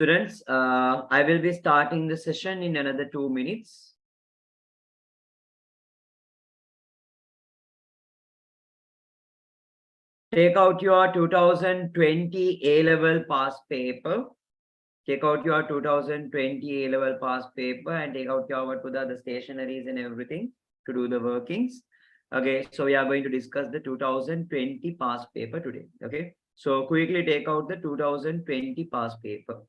Students, I will be starting the session in another 2 minutes. Take out your 2020 A-level past paper. Take out your 2020 A-level past paper and take out your the stationaries and everything to do the workings. Okay, so we are going to discuss the 2020 past paper today. Okay, so quickly take out the 2020 past paper.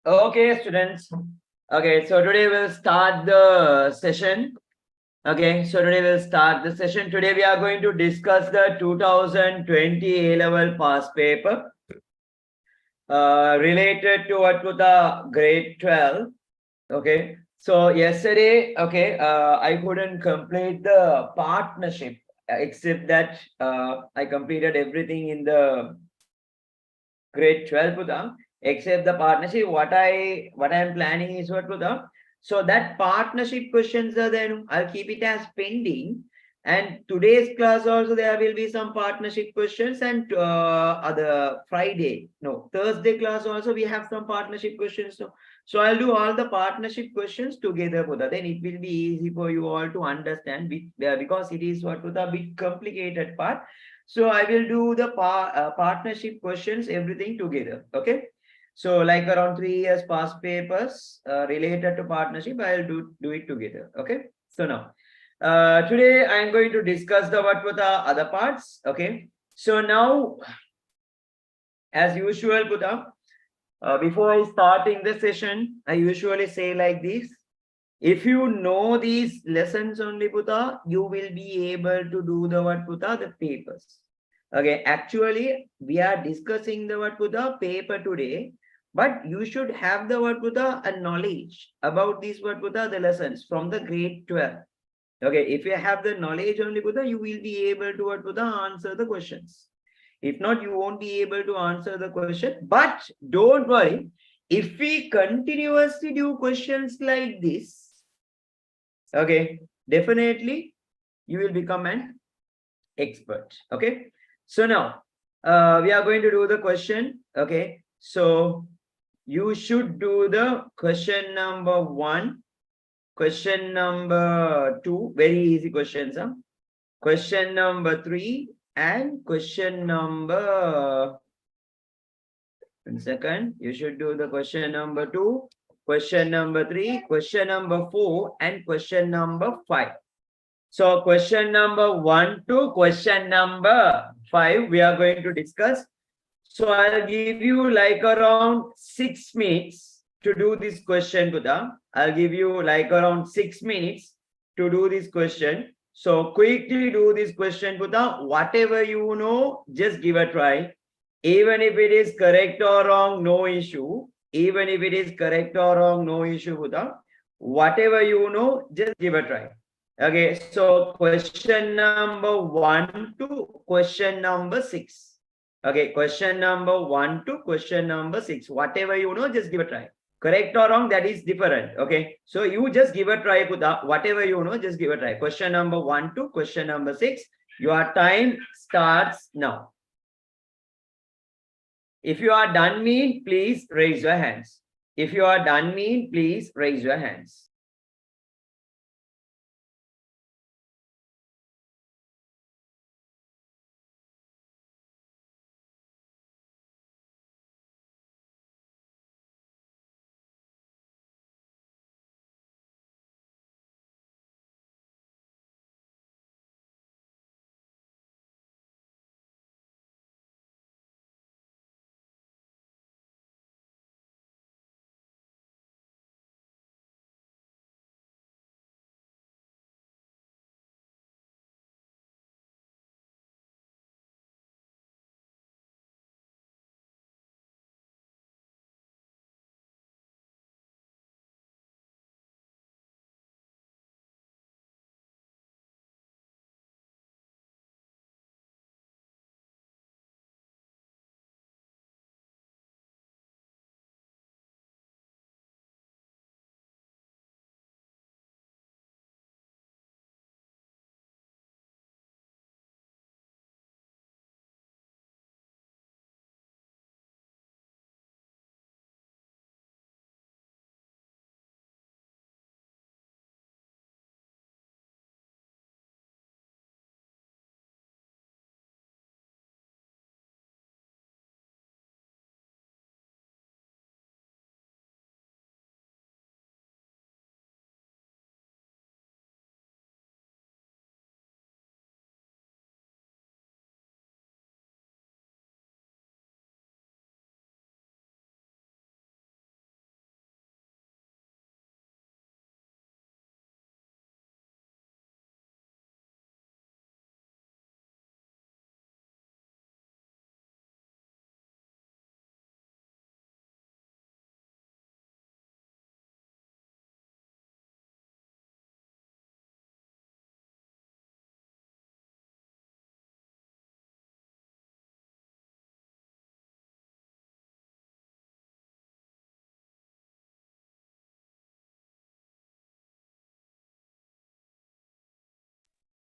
Okay, students. Okay, so today we'll start the session. Okay, so today we'll start the session. Today we are going to discuss the 2020 A-level past paper related to what to the grade 12. Okay, so yesterday, okay, I couldn't complete the partnership except that I completed everything in the grade 12 Pudha, except the partnership. What I am planning is what Pudha. So that partnership questions are then I'll keep it as pending. And today's class also there will be some partnership questions, and other Friday, no, Thursday class also we have some partnership questions. So I'll do all the partnership questions together, Buddha. Then it will be easy for you all to understand because it is what Buddha bit complicated part. So I will do the partnership questions, everything together. Okay. So like around 3 years past papers related to partnership, I'll do it together. Okay. So now, today I'm going to discuss the what were the other parts. Okay. So now, as usual, Buddha, before I starting the session, I usually say like this. If you know these lessons only, Buddha, you will be able to do the what Buddha, the papers. Okay, actually, we are discussing the what Buddha paper today, but you should have the what Buddha a knowledge about these what Buddha the lessons from the grade 12. Okay, if you have the knowledge only Buddha, you will be able to what Buddha answer the questions. If not, you won't be able to answer the question. But don't worry, if we continuously do questions like this, okay, definitely you will become an expert. Okay, so now we are going to do the question. Okay, so you should do the question number 1, question number 2, very easy questions, huh? Question number 3 and question number 1 second. You should do the question number 2, question number 3, question number 4, and question number 5. So question number 1 to question number 5, we are going to discuss. So I'll give you like around 6 minutes to do this question, Buddha. I'll give you like around 6 minutes to do this question. So quickly do this question, Buddha. Whatever you know, just give a try. Even if it is correct or wrong, no issue. Even if it is correct or wrong, no issue, Buddha. Whatever you know, just give a try. Okay, so question number 1 to question number 6. Okay, question number 1 to question number 6. Whatever you know, just give a try. Correct or wrong, that is different. Okay, so you just give a try, Buddha. Whatever you know, just give a try. Question number 1 to question number 6. Your time starts now. If you are done mean, please raise your hands. If you are done mean, please raise your hands.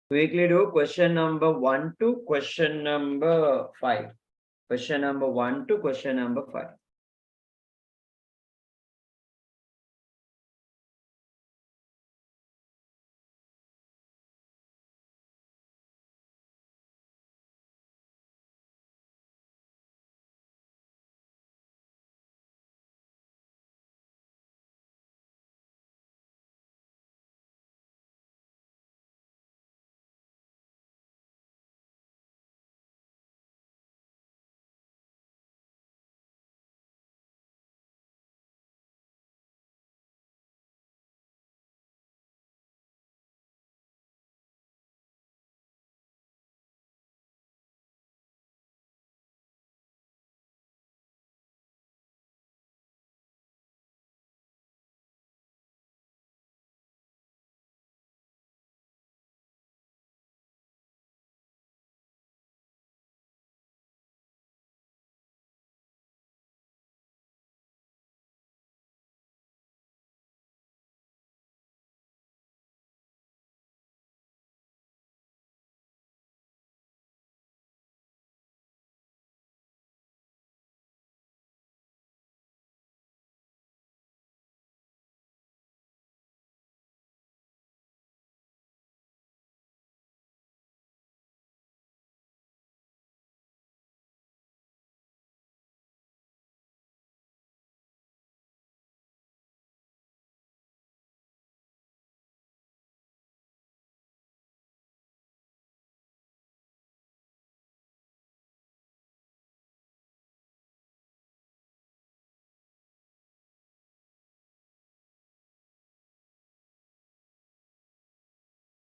Quickly do question number 1 to question number 5. Question number 1 to question number 5.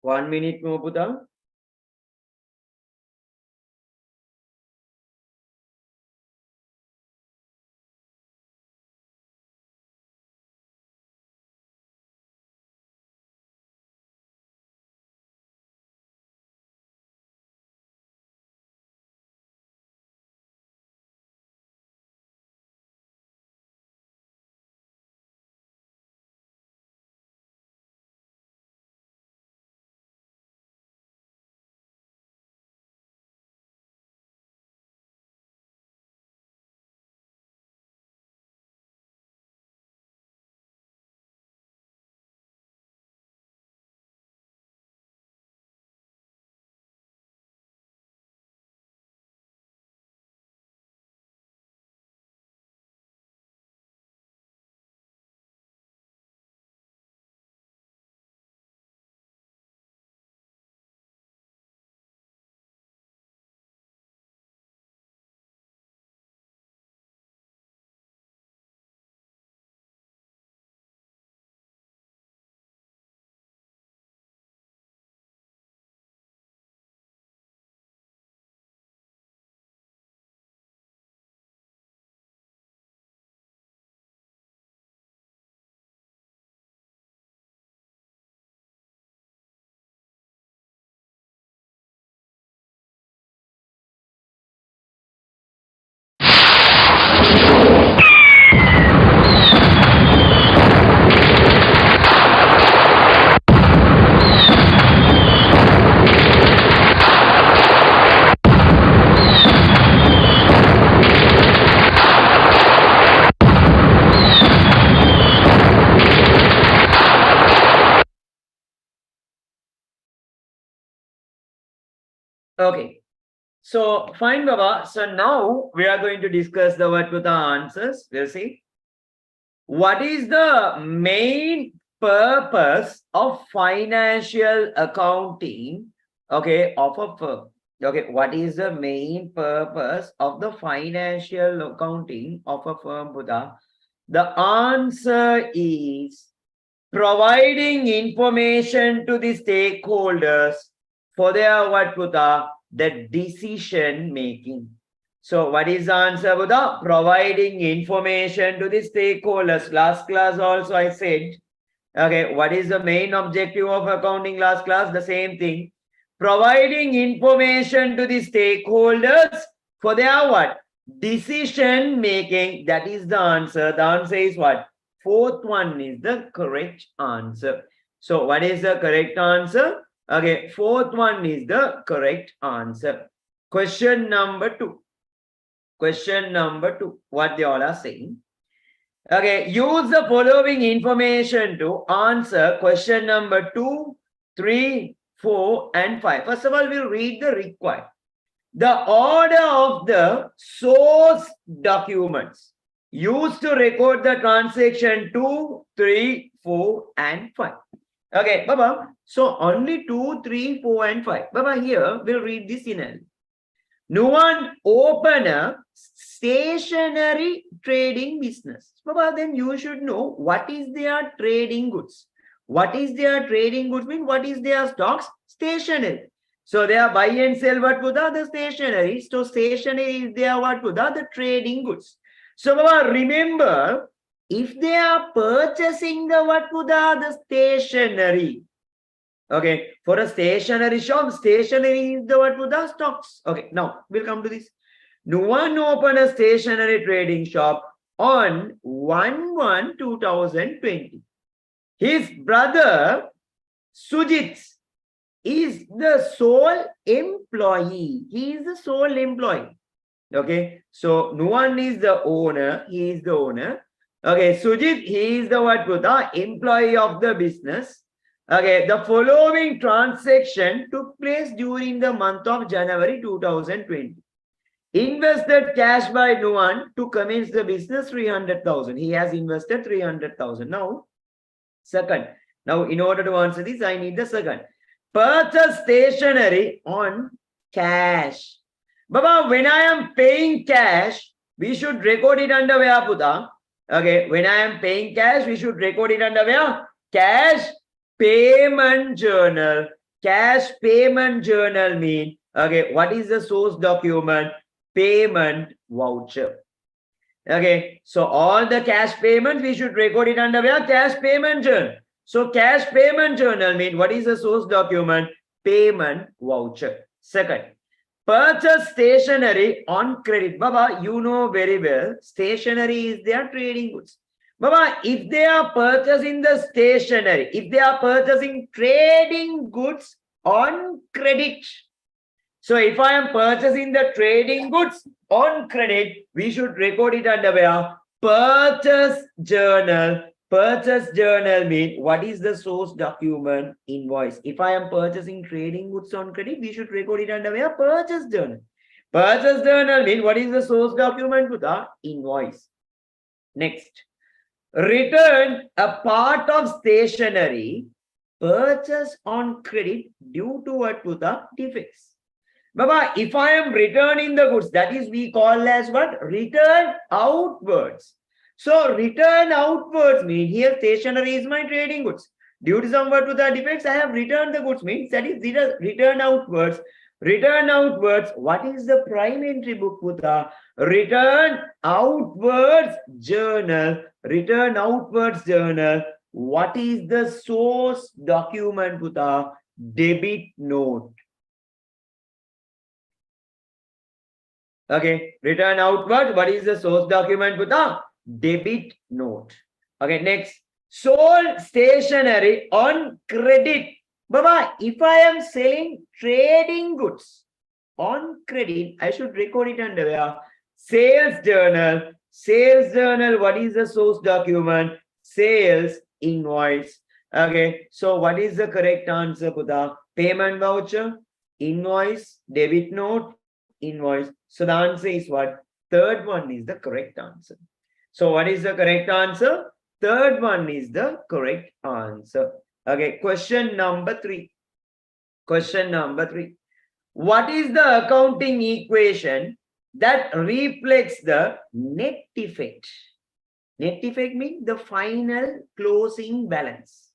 One minute more, Buddha. Okay. So fine, Baba. So now we are going to discuss the Vatputa answers. We'll see. What is the main purpose of financial accounting, okay, of a firm? Okay, what is the main purpose of the financial accounting of a firm, Buddha? The answer is providing information to the stakeholders for their what, Buddha? The decision making. So what is the answer, Buddha? Providing information to the stakeholders. Last class also I said, okay, what is the main objective of accounting last class? The same thing. Providing information to the stakeholders for their what? Decision making. That is the answer. The answer is what? Fourth one is the correct answer. So what is the correct answer? Okay, fourth one is the correct answer. Question number 2. Question number 2. What they all are saying. Okay, use the following information to answer question number 2, 3, 4, and 5. First of all, we'll read the required. The order of the source documents used to record the transaction 2, 3, 4, and 5. Okay, Baba. So only 2, 3, 4, and 5. Baba, here we'll read this in. Nuwan open a stationary trading business. Baba, then you should know what is their trading goods. What is their trading goods mean? What is their stocks? Stationary. So they are buy and sell what Buddha? The stationery. So stationery is their what Buddha? The trading goods. So Baba, remember, if they are purchasing the what Buddha? The stationery. Okay, for a stationery shop, stationery is the what Buddha? Stocks. Okay, now we'll come to this. Nuwan opened a stationery trading shop on 1/1/2020. His brother Sujit is the sole employee. He is the sole employee. Okay, so Nuwan is the owner. He is the owner. Okay, Sujit, he is the what Buddha? Employee of the business. Okay, the following transaction took place during the month of January 2020. Invested cash by Nuwan to commence the business 300,000. He has invested 300,000. Now, second. Now, in order to answer this, I need the second. Purchase stationery on cash. Baba, when I am paying cash, we should record it under where, Buddha? Okay, when I am paying cash, we should record it under where? Cash payment journal. Cash payment journal mean, okay, what is the source document? Payment voucher. Okay, so all the cash payments, we should record it under where? Cash payment journal. So cash payment journal mean, what is the source document? Payment voucher. Second, purchase stationery on credit. Baba, you know very well, stationery is their trading goods. Baba, if they are purchasing the stationery, if they are purchasing trading goods on credit. So if I am purchasing the trading goods on credit, we should record it under where? Purchase journal. Purchase journal means what is the source document? Invoice. If I am purchasing trading goods on credit, we should record it under where? Purchase journal. Purchase journal means what is the source document? To the invoice. Next. Return a part of stationery purchased on credit due to what? To the defects. Baba, if I am returning the goods, that is we call as what? Return outwards. So return outwards means here stationery is my trading goods. Due to some what to the defects, I have returned the goods means that is return outwards. Return outwards. What is the prime entry book, Buddha? Return outwards journal. Return outwards journal. What is the source document, Buddha? Debit note. Okay, return outward. What is the source document, Buddha? Debit note. Okay, next. Sold stationery on credit. Baba, if I am selling trading goods on credit, I should record it under where? Sales journal. Sales journal, what is the source document? Sales invoice. Okay, so what is the correct answer, Buddha? Payment voucher, invoice, debit note, invoice. So the answer is what? Third one is the correct answer. So what is the correct answer? Third one is the correct answer. Okay, question number 3. Question number 3. What is the accounting equation that reflects the net effect? Net effect means the final closing balance.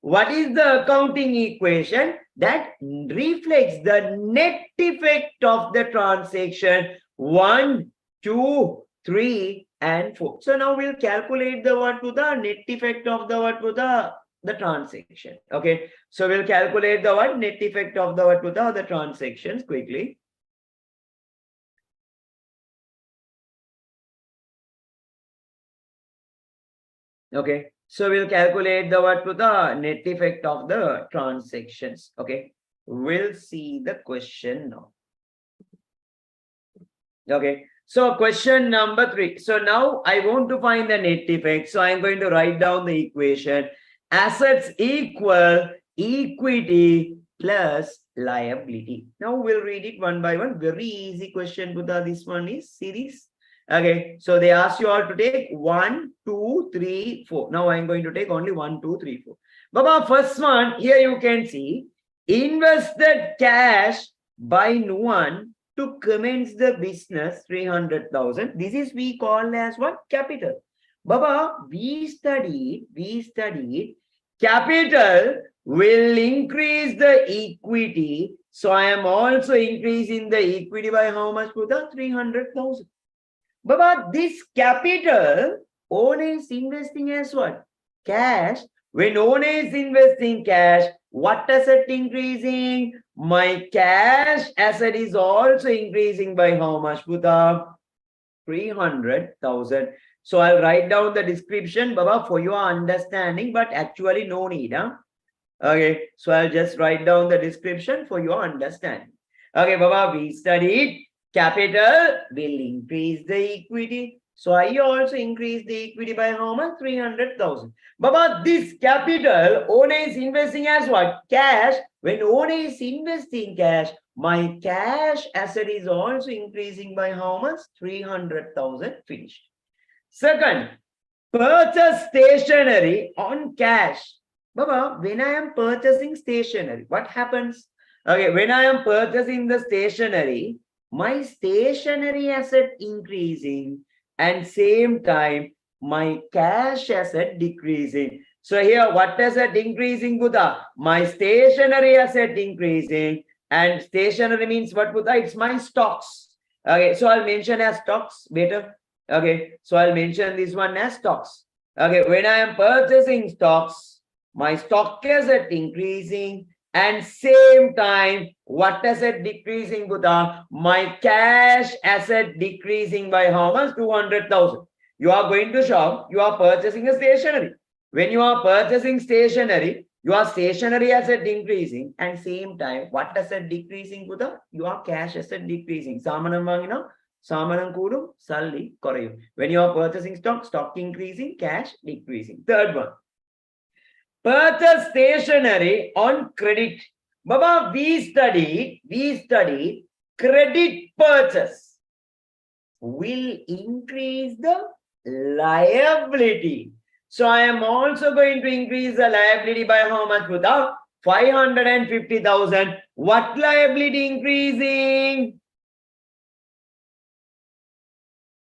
What is the accounting equation that reflects the net effect of the transaction 1, 2, 3, and 4? So now we'll calculate the what to the net effect of the what to the transaction. Okay, so we'll calculate the what net effect of the what to the transactions quickly. Okay, so we'll calculate the what to the net effect of the transactions. Okay, We'll see the question now. Okay. So question number 3. So now I want to find the net effect. So I'm going to write down the equation. Assets equal equity plus liability. Now we'll read it one by one. Very easy question, Buddha. This one is series. Okay. So they ask you all to take 1, 2, 3, 4. Now I'm going to take only 1, 2, 3, 4. Baba, first one, here you can see invested cash by Nuan to commence the business 300,000. This is we call as what? Capital. Baba, we studied capital will increase the equity. So I am also increasing the equity by how much? Buddha? 300,000. Baba, this capital, owner is investing as what? Cash. When owner is investing cash, what asset increasing? My cash asset is also increasing by how much, Buddha? 300,000. So I'll write down the description, Baba, for your understanding, but actually no need. Huh? Okay, so I'll just write down the description for your understanding. Okay, Baba, we studied capital will increase the equity. So I also increase the equity by how much? 300,000. Baba, this capital, owner is investing as what? Cash. When owner is investing cash, my cash asset is also increasing by how much? 300,000 finished. Second, purchase stationery on cash. Baba, when I am purchasing stationery, what happens? Okay, when I am purchasing the stationery, my stationery asset increasing and same time my cash asset decreasing. So here what asset increasing, Buddha? My stationery asset increasing, and stationery means what, Buddha? It's my stocks. Okay, so I'll mention as stocks better. Okay, so I'll mention this one as stocks. Okay, when I am purchasing stocks, my stock asset increasing, and same time, what asset decreasing, Buddha? My cash asset decreasing by how much? 200,000. You are going to shop, you are purchasing a stationery. When you are purchasing stationery, your stationery asset increasing, and same time, what asset decreasing, Buddha? Your cash asset decreasing. Samanam wangina, samanam kudum, salli korayum. When you are purchasing stock, stock increasing, cash decreasing. Third one. Purchase stationery on credit. Baba, we study credit purchase will increase the liability. So I am also going to increase the liability by how much, Buddha? 550,000. What liability increasing?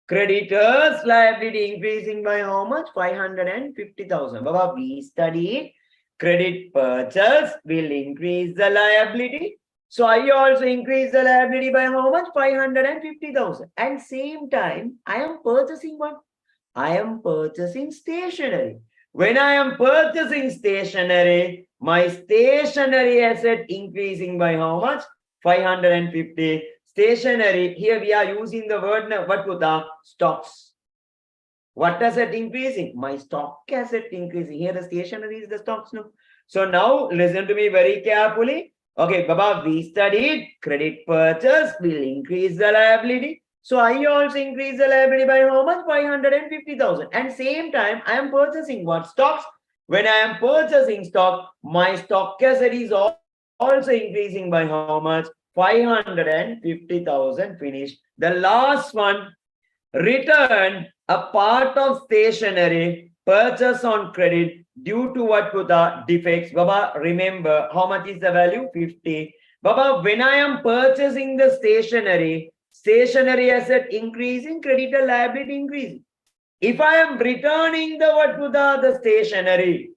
Creditors liability increasing by how much? 550,000. Baba, we studied credit purchase will increase the liability. So I also increase the liability by how much? 550,000. And same time, I am purchasing what? I am purchasing stationery. When I am purchasing stationery, my stationery asset increasing by how much? 550. Stationery, here we are using the word, what, Buddha? Stocks. What asset increasing? My stock asset increasing. Here the stationery is the stocks. No. So now listen to me very carefully. Okay, Baba, we studied credit purchase will increase the liability. So I also increase the liability by how much? 550,000. And same time, I am purchasing what? Stocks. When I am purchasing stock, my stock asset is also increasing by how much? 550,000 finished. The last one, return a part of stationery purchase on credit due to what, Buddha? Defects. Baba, remember how much is the value? 50. Baba, when I am purchasing the stationery asset increasing, creditor liability increasing. If I am returning the what, Buddha? The stationery.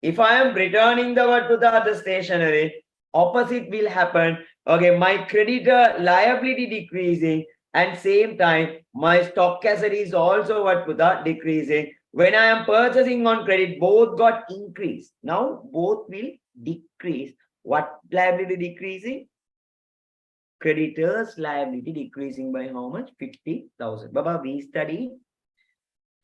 If I am returning the what, Buddha? The stationery, opposite will happen. Okay, my creditor liability decreasing, and same time my stock asset is also what, Buddha? Decreasing. When I am purchasing on credit, both got increased. Now both will decrease. What liability decreasing? Creditors liability decreasing by how much? 50,000. Baba, we study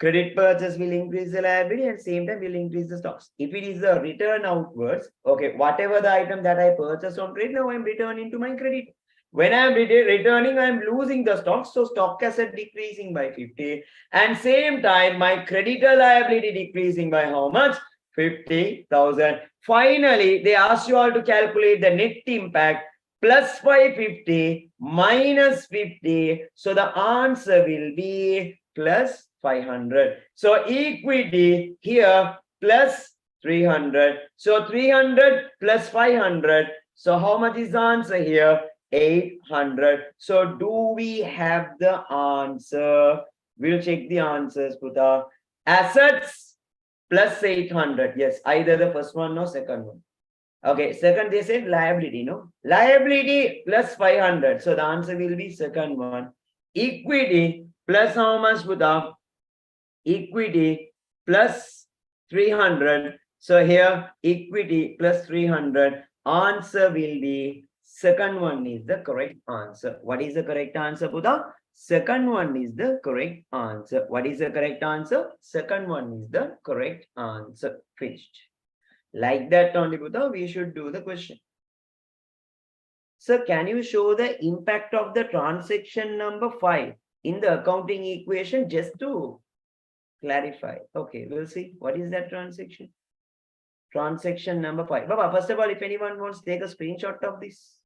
Credit purchase will increase the liability and same time will increase the stocks. If it is a return outwards, okay, whatever the item that I purchased on credit, now I'm returning to my credit. When I'm returning, I'm losing the stock. So stock asset decreasing by 50. And same time, my creditor liability decreasing by how much? 50,000. Finally, they ask you all to calculate the net impact. Plus 550 minus 50. So the answer will be plus 500. So equity here plus 300. So 300 plus 500. So how much is the answer here? 800. So do we have the answer? We'll check the answers, Putha. Assets plus 800. Yes, either the first one or second one. Okay, second they said liability, no? Liability plus 500. So the answer will be second one. Equity plus how much, Putha? Equity plus 300. So here equity plus 300. Answer will be second one is the correct answer. What is the correct answer, Putha? Second one is the correct answer. What is the correct answer? Second one is the correct answer. Finished. Like that only, Putha, we should do the question. Sir, can you show the impact of the transaction number 5 in the accounting equation just to clarify? Okay, we'll see. What is that transaction? Transaction number 5. Baba, first of all, if anyone wants to take a screenshot of this.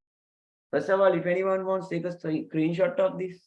First of all, if anyone wants to take a screenshot of this.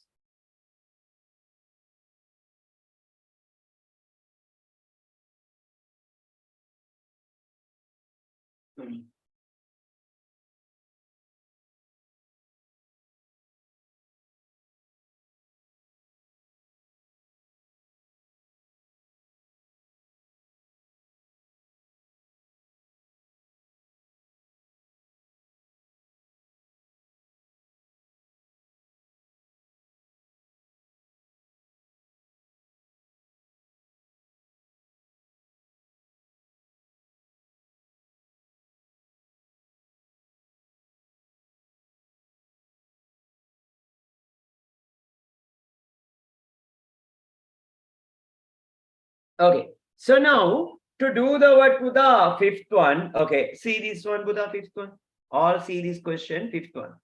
Okay, so now to do the what, Buddha, fifth one. Okay, see this one, Buddha, fifth one. All see this question, fifth one.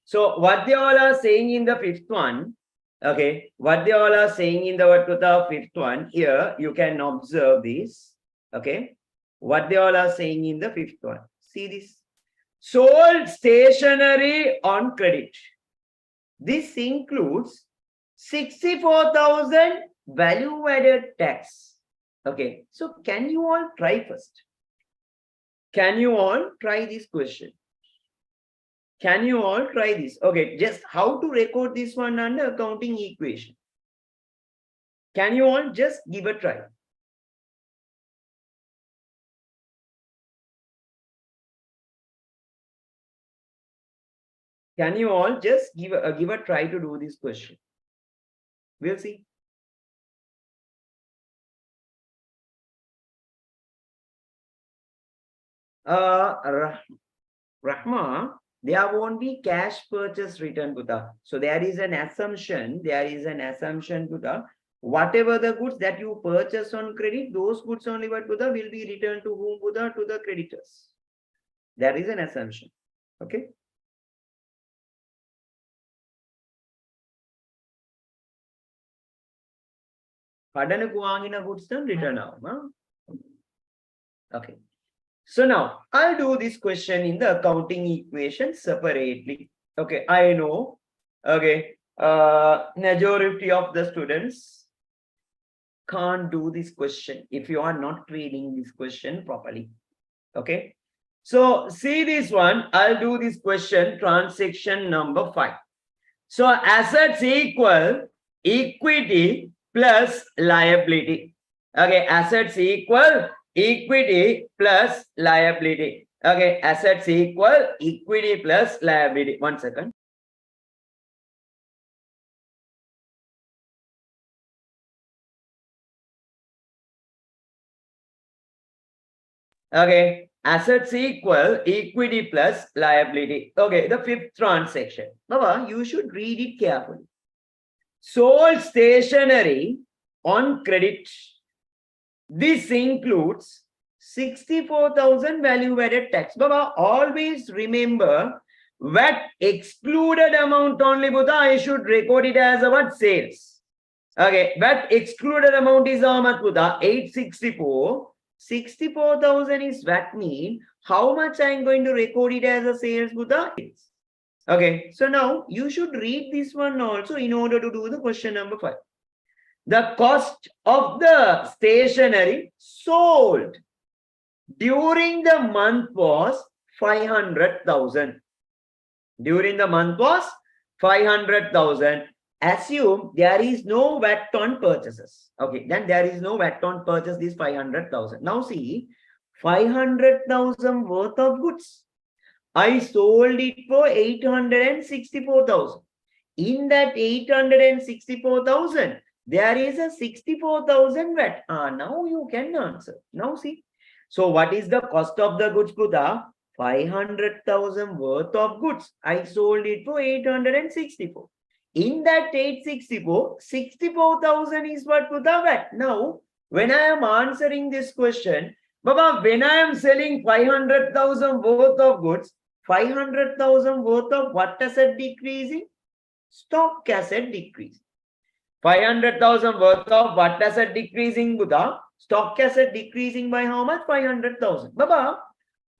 So what they all are saying in the fifth one, okay, what they all are saying in the what, Buddha, fifth one, here you can observe this. Okay, what they all are saying in the fifth one. See this. Sold stationery on credit. This includes 64,000 value-added tax. Okay, so can you all try first? Can you all try this question? Can you all try this? Okay, just how to record this one under accounting equation? Can you all just give a try? Can you all just give a try to do this question? We'll see. Rahma, there won't be cash purchase return, Buddha. So there is an assumption, Buddha. Whatever the goods that you purchase on credit, those goods only, what, Buddha, will be returned to whom, Buddha? To the creditors. There is an assumption. Okay. Padana kuangina goods then return out. Okay. So now I'll do this question in the accounting equation separately. Okay, I know. Okay, majority of the students can't do this question if you are not reading this question properly. Okay, so see this one. I'll do this question, transaction number 5. So assets equal equity plus liability. Okay, assets equal equity plus liability. Okay, assets equal equity plus liability. 1 second. Okay, assets equal equity plus liability. Okay, the fifth transaction. Baba, you should read it carefully. Sold stationery on credit. This includes 64,000 value added tax. Baba, always remember VAT excluded amount only, Buddha, I should record it as a what? Sales. Okay, VAT excluded amount is how much, Buddha? 864. 64,000 is VAT mean. How much I am going to record it as a sales, Buddha? Okay, so now you should read this one also in order to do the question number 5. The cost of the stationery sold during the month was 500,000. During the month was 500,000. Assume there is no VAT on purchases. Okay, then there is no VAT on purchase, this 500,000. Now see, 500,000 worth of goods. I sold it for 864,000. In that 864,000, there is a 64,000 VAT. Now you can answer. Now see. So what is the cost of the goods, Buddha? 500,000 worth of goods. I sold it for 864. In that 864, 64,000 is what, Buddha? VAT. Now, when I am answering this question, Baba, when I am selling 500,000 worth of goods, 500,000 worth of what asset decreasing? Stock asset decreasing. 500,000 worth of what asset decreasing, Buddha? Stock asset decreasing by how much? 500,000. Baba,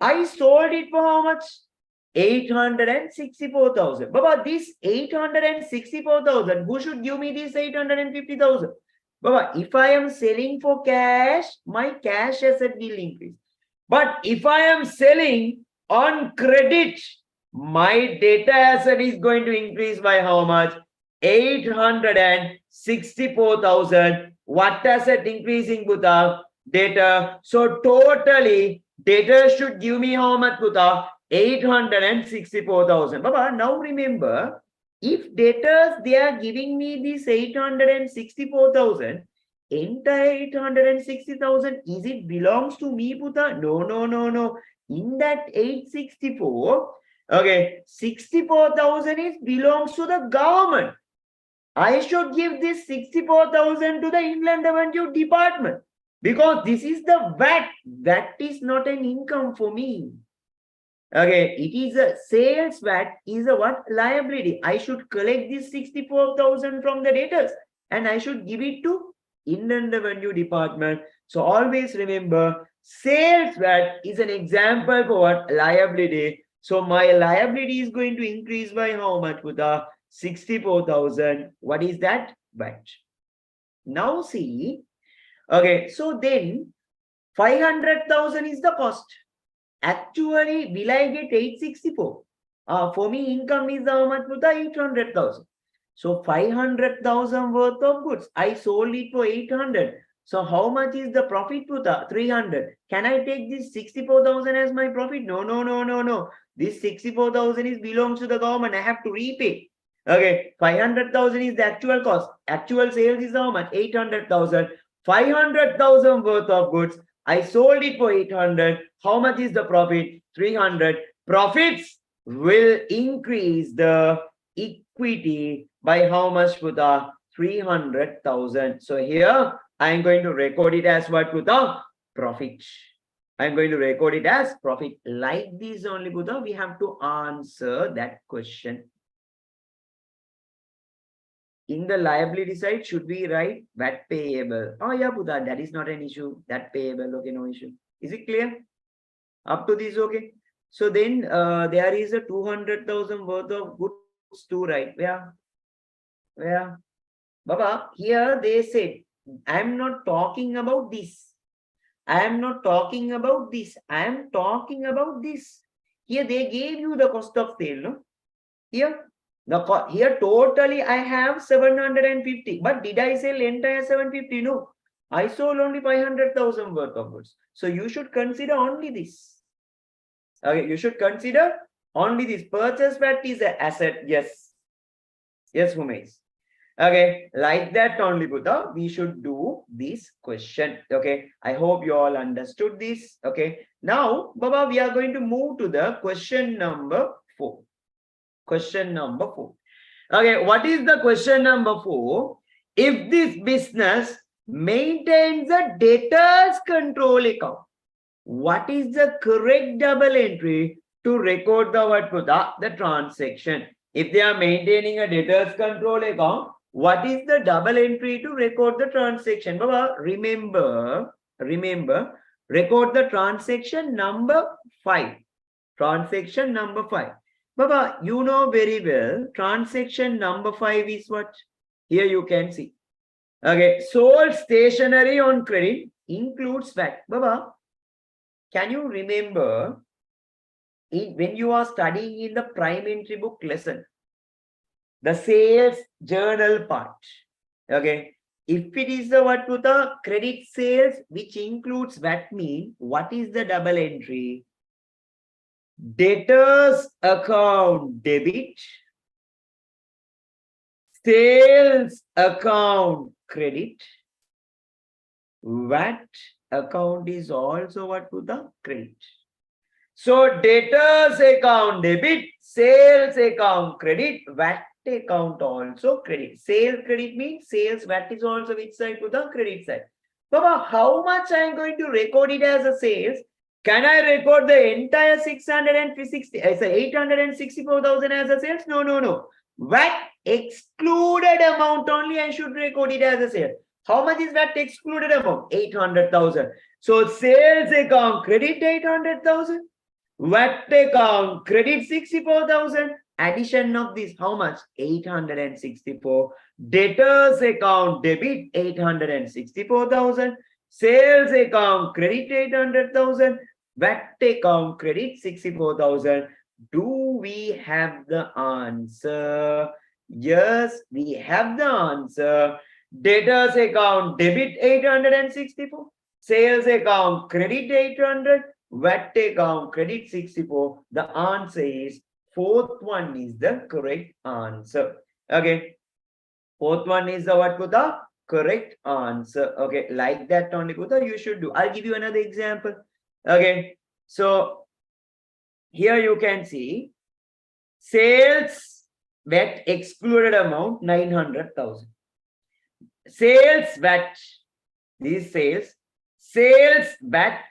I sold it for how much? 864,000. Baba, this 864,000, who should give me this 850,000? Baba, if I am selling for cash, my cash asset will increase. But if I am selling on credit, my data asset is going to increase by how much? 864,000. What asset increasing, Buddha? Data. So totally, data should give me how much, Buddha? 864,000. Baba, now remember, if data they are giving me this 864,000, entire 860,000, is it belongs to me, Buddha? No, no, no, no. In that 864, okay, 64,000 is belongs to the government. I should give this 64,000 to the Inland Revenue Department because this is the VAT. That is not an income for me. Okay, it is a sales VAT is a what? Liability. I should collect this 64,000 from the debtors and I should give it to Inland Revenue Department. So always remember, sales VAT is an example for what? Liability. So my liability is going to increase by how much, Buddha? 64,000. What is that? VAT. Now see, okay, so then 500,000 is the cost. Actually, will I get 864? For me, income is how much, Buddha? 800,000. So 500,000 worth of goods. I sold it for 800. So how much is the profit, Buddha? 300. Can I take this 64,000 as my profit? No, no, no, no, no. This 64,000 is belongs to the government. I have to repay. Okay, 500,000 is the actual cost. Actual sales is how much? 800,000. 500,000 worth of goods. I sold it for 800. How much is the profit? 300. Profits will increase the equity by how much, Buddha? 300,000. So here I am going to record it as what, Buddha? Profit. I am going to record it as profit. Like this only, Buddha, we have to answer that question. In the liability side, should we write VAT payable? Oh yeah, Buddha, that is not an issue. That payable, okay, no issue. Is it clear? Up to this, okay. So then there is a 200,000 worth of goods to write. Where? Baba, here they said, I am not talking about this. I am not talking about this. I am talking about this. Here they gave you the cost of sale, no? Here totally I have 750. But did I sell entire 750? No. I sold only 500,000 worth of goods. So you should consider only this. Okay, you should consider only this. Purchase VAT is an asset. Yes. Yes, Humesh. Okay, like that only, Buddha, we should do this question. Okay, I hope you all understood this. Okay, now, Baba, we are going to move to the question number 4. Question number 4. Okay, what is the question number 4? If this business maintains a debtors control account. What is the correct double entry to record the what the transaction? If they are maintaining a debtors control account, what is the double entry to record the transaction? Baba, remember, record the transaction number 5. Transaction number 5. Baba, you know very well, transaction number 5 is what? Here you can see. Okay, sold stationery on credit includes VAT. Baba, can you remember when you are studying in the prime entry book lesson, the sales journal part? Okay, if it is the what to the credit sales which includes VAT, mean what is the double entry? Debtors account debit, sales account credit, VAT account is also what to the credit. So debtors account debit, sales account credit, VAT account also credit. Sales credit means sales, VAT is also which side to the credit side. Baba, how much I am going to record it as a sales? Can I record the entire 864,000 as a sales? No. VAT excluded amount only I should record it as a sale. How much is VAT excluded amount? 800,000. So sales account credit 800,000. VAT account credit 64,000. Addition of this, how much? 864. Debtors account debit 864,000. Sales account credit 800,000. VAT account credit 64,000. Do we have the answer? Yes, we have the answer. Debtors account debit 864. Sales account credit 800. VAT account credit 64. The answer is fourth one is the correct answer. Okay. Fourth one is the what Kuta? Correct answer. Okay. Like that only Kuta you should do. I'll give you another example. Okay. So here you can see sales VAT excluded amount 900,000. Sales VAT, these sales VAT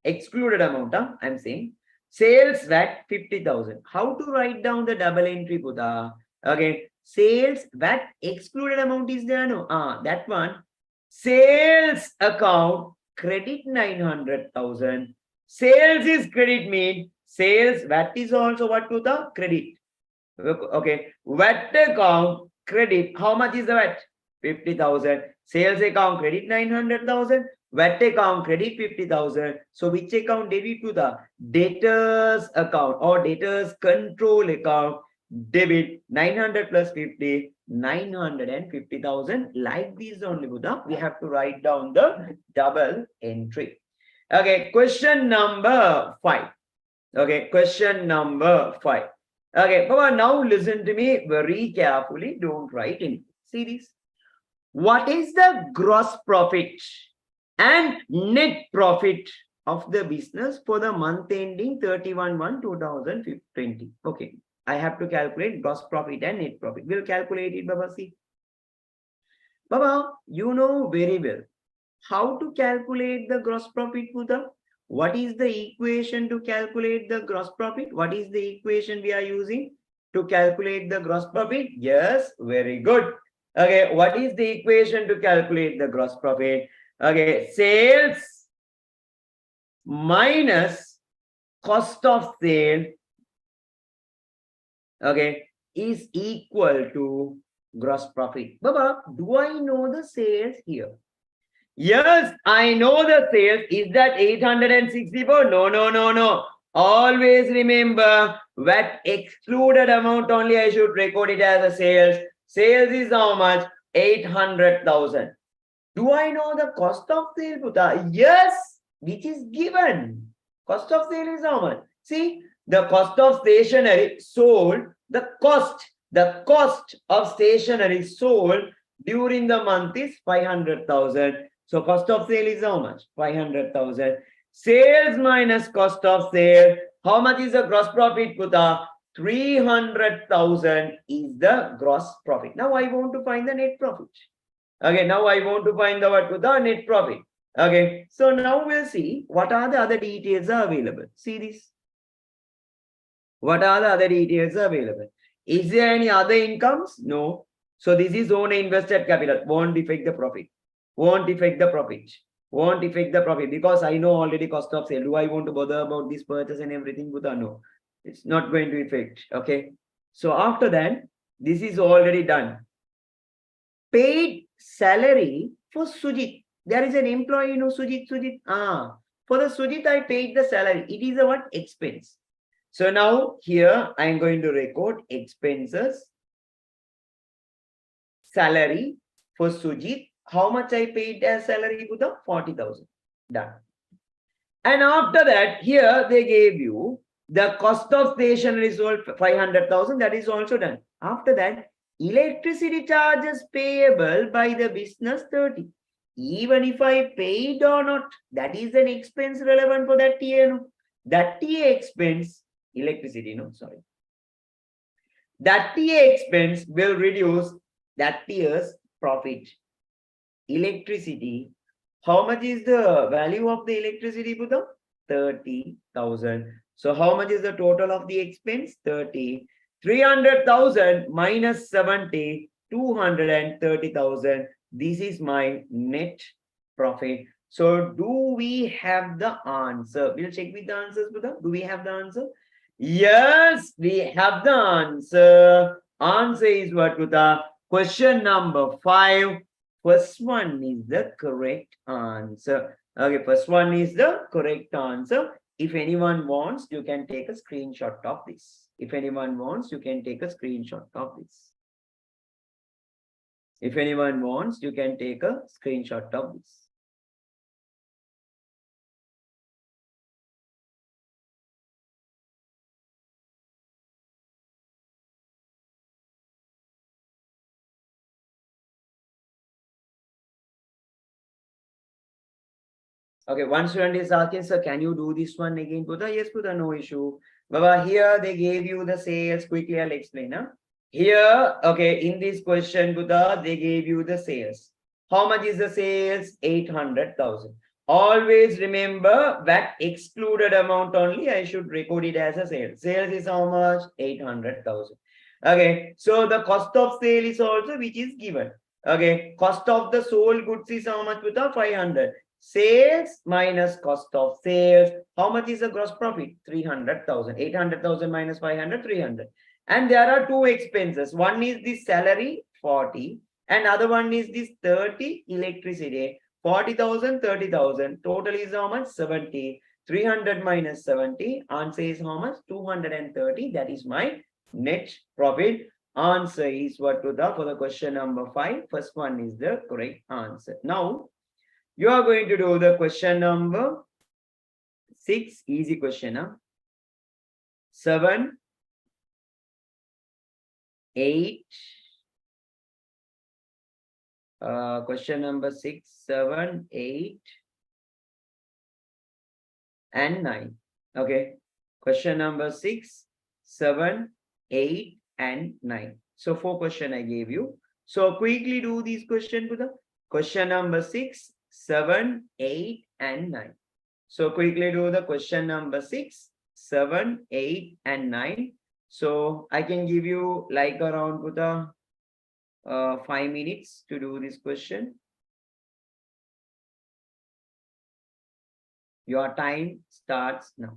excluded amount, I'm saying sales VAT 50,000. How to write down the double entry, Buddha? Okay, sales VAT excluded amount is there, no? That one. Sales account credit 900,000. Sales is credit mean sales VAT is also what to the credit. Okay, VAT account credit. How much is the VAT? 50,000. Sales account credit 900,000. VAT account credit 50,000. So which account debit to the debtors account or debtors control account? Debit 900 plus 50, 950,000. Like this only, Buddha. We have to write down the double entry. Okay, question number 5. Okay, question number 5. Okay, Baba, now listen to me very carefully. Don't write in. See this. What is the gross profit and net profit of the business for the month ending 31/1/2020? Okay, I have to calculate gross profit and net profit. We'll calculate it, Baba. See. Baba, you know very well how to calculate the gross profit, Buddha. What is the equation to calculate the gross profit? What is the equation we are using to calculate the gross profit? Yes, very good. Okay, what is the equation to calculate the gross profit? Okay, sales minus cost of sale, okay, is equal to gross profit. Baba, do I know the sales here? Yes, I know the sales. Is that 864? No. Always remember that excluded amount only I should record it as a sales. Sales is how much? 800,000. Do I know the cost of sale, Puta? Yes, which is given. Cost of sale is how much? See, the cost of stationery sold, the cost of stationery sold during the month is 500,000. So cost of sale is how much? 500,000. Sales minus cost of sale. How much is the gross profit, Puta? 300,000 is the gross profit. Now I want to find the net profit. Okay, now I want to find the what, the net profit. Okay, so now we'll see what are the other details are available. See this. What are the other details available? Is there any other incomes? No. So this is only invested capital. Won't affect the profit. Won't affect the profit. Won't affect the profit because I know already cost of sale. Do I want to bother about this purchase and everything? No, it's not going to affect. Okay. So after that, this is already done. Paid salary for Sujit. There is an employee, Sujit. For the Sujit, I paid the salary. It is a what? Expense. So now here I am going to record expenses, salary for Sujit. How much I paid as salary to the 40,000. Done. And after that, here they gave you the cost of stationery sold 500,000. That is also done. After that, electricity charges payable by the business 30. Even if I paid or not, that is an expense relevant for that year. No? That year expense, electricity, no, sorry. That year expense will reduce that year's profit. Electricity. How much is the value of the electricity, Buddha? 30,000. So how much is the total of the expense? 30. 300,000 minus 70, 230,000. This is my net profit. So do we have the answer? We'll check with the answers, Buddha. Do we have the answer? Yes, we have the answer. Answer is what, Buddha? Question number 5. First one is the correct answer. Okay, first one is the correct answer. If anyone wants, you can take a screenshot of this. If anyone wants, you can take a screenshot of this. If anyone wants, you can take a screenshot of this. Okay, one student is asking, sir, can you do this one again? Buddha? Yes, Buddha, no issue. Baba, here they gave you the sales. Quickly, I'll explain. Huh? Here, okay, in this question, Buddha, they gave you the sales. How much is the sales? 800,000. Always remember that excluded amount only, I should record it as a sale. Sales is how much? 800,000. Okay, so the cost of sale is also which is given. Okay, cost of the sold goods is how much, Buddha? 500. Sales minus cost of sales. How much is the gross profit? 300,000. 800,000 minus 500, 300. And there are two expenses. One is the salary, 40. And other one is this 30, electricity. 40,000, 30,000. Total is how much? 70. 300 minus 70. Answer is how much? 230. That is my net profit. Answer is what to the for the question number 5. First one is the correct answer. Now, you are going to do the question number 6, easy question. Huh? 7, 8. Question number 6, 7, 8, and 9. Okay. Question number 6, 7, 8, and 9. So 4 questions I gave you. So quickly do these questions to the question number 6, 7, 8, and 9. So quickly do the question number 6, 7, 8, and 9. So I can give you like around with a 5 minutes to do this question. Your time starts now.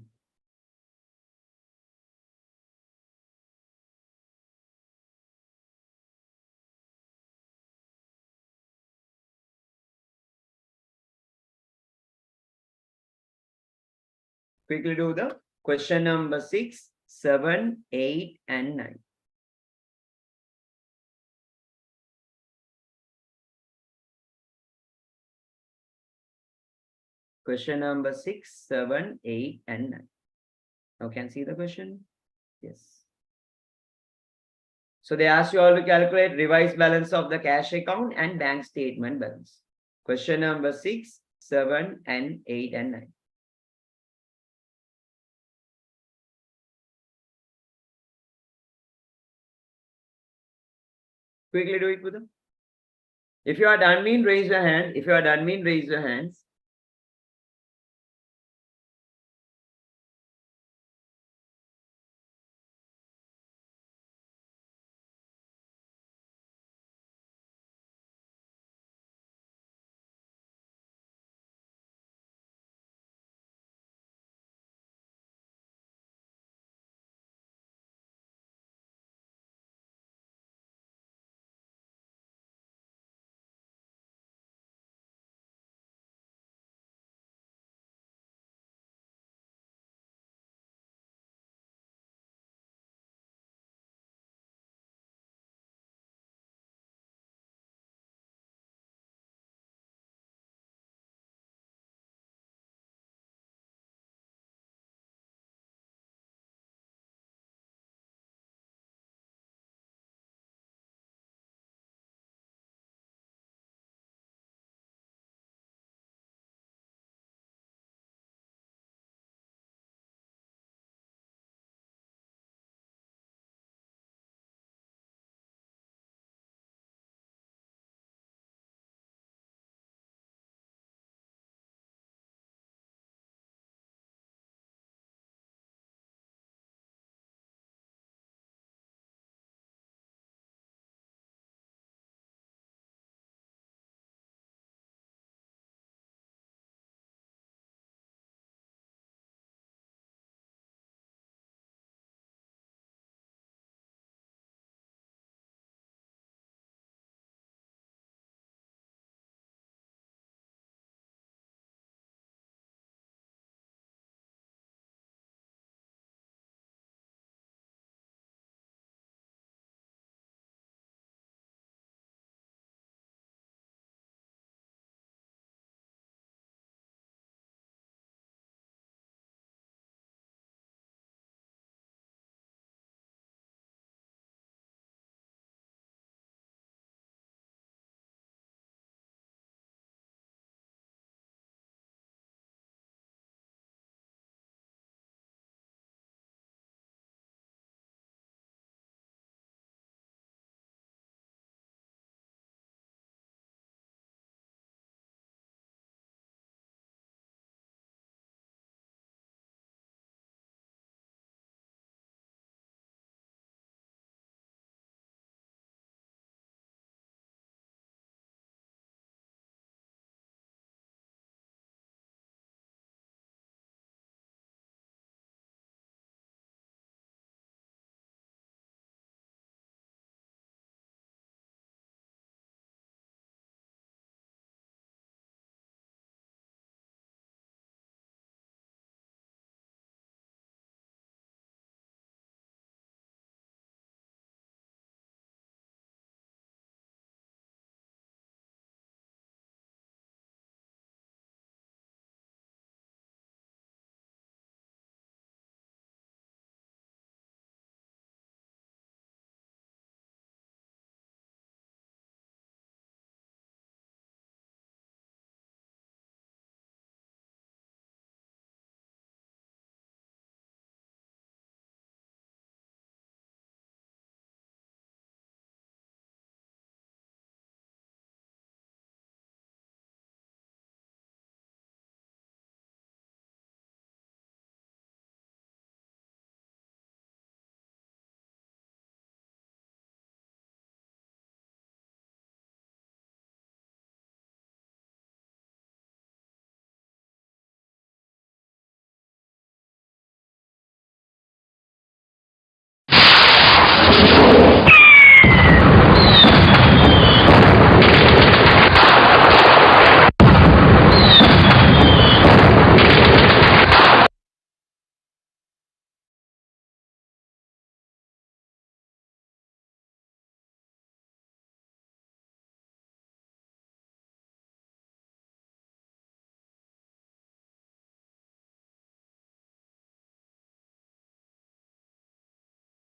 Quickly do the question number 6, 7, 8, and 9. Question number 6, 7, 8, and 9. Now can see the question? Yes. So they ask you all to calculate revised balance of the cash account and bank statement balance. Question number 6, 7, and 8, and 9. Quickly do it with them. If you are done, mean raise your hand. If you are done, mean raise your hands.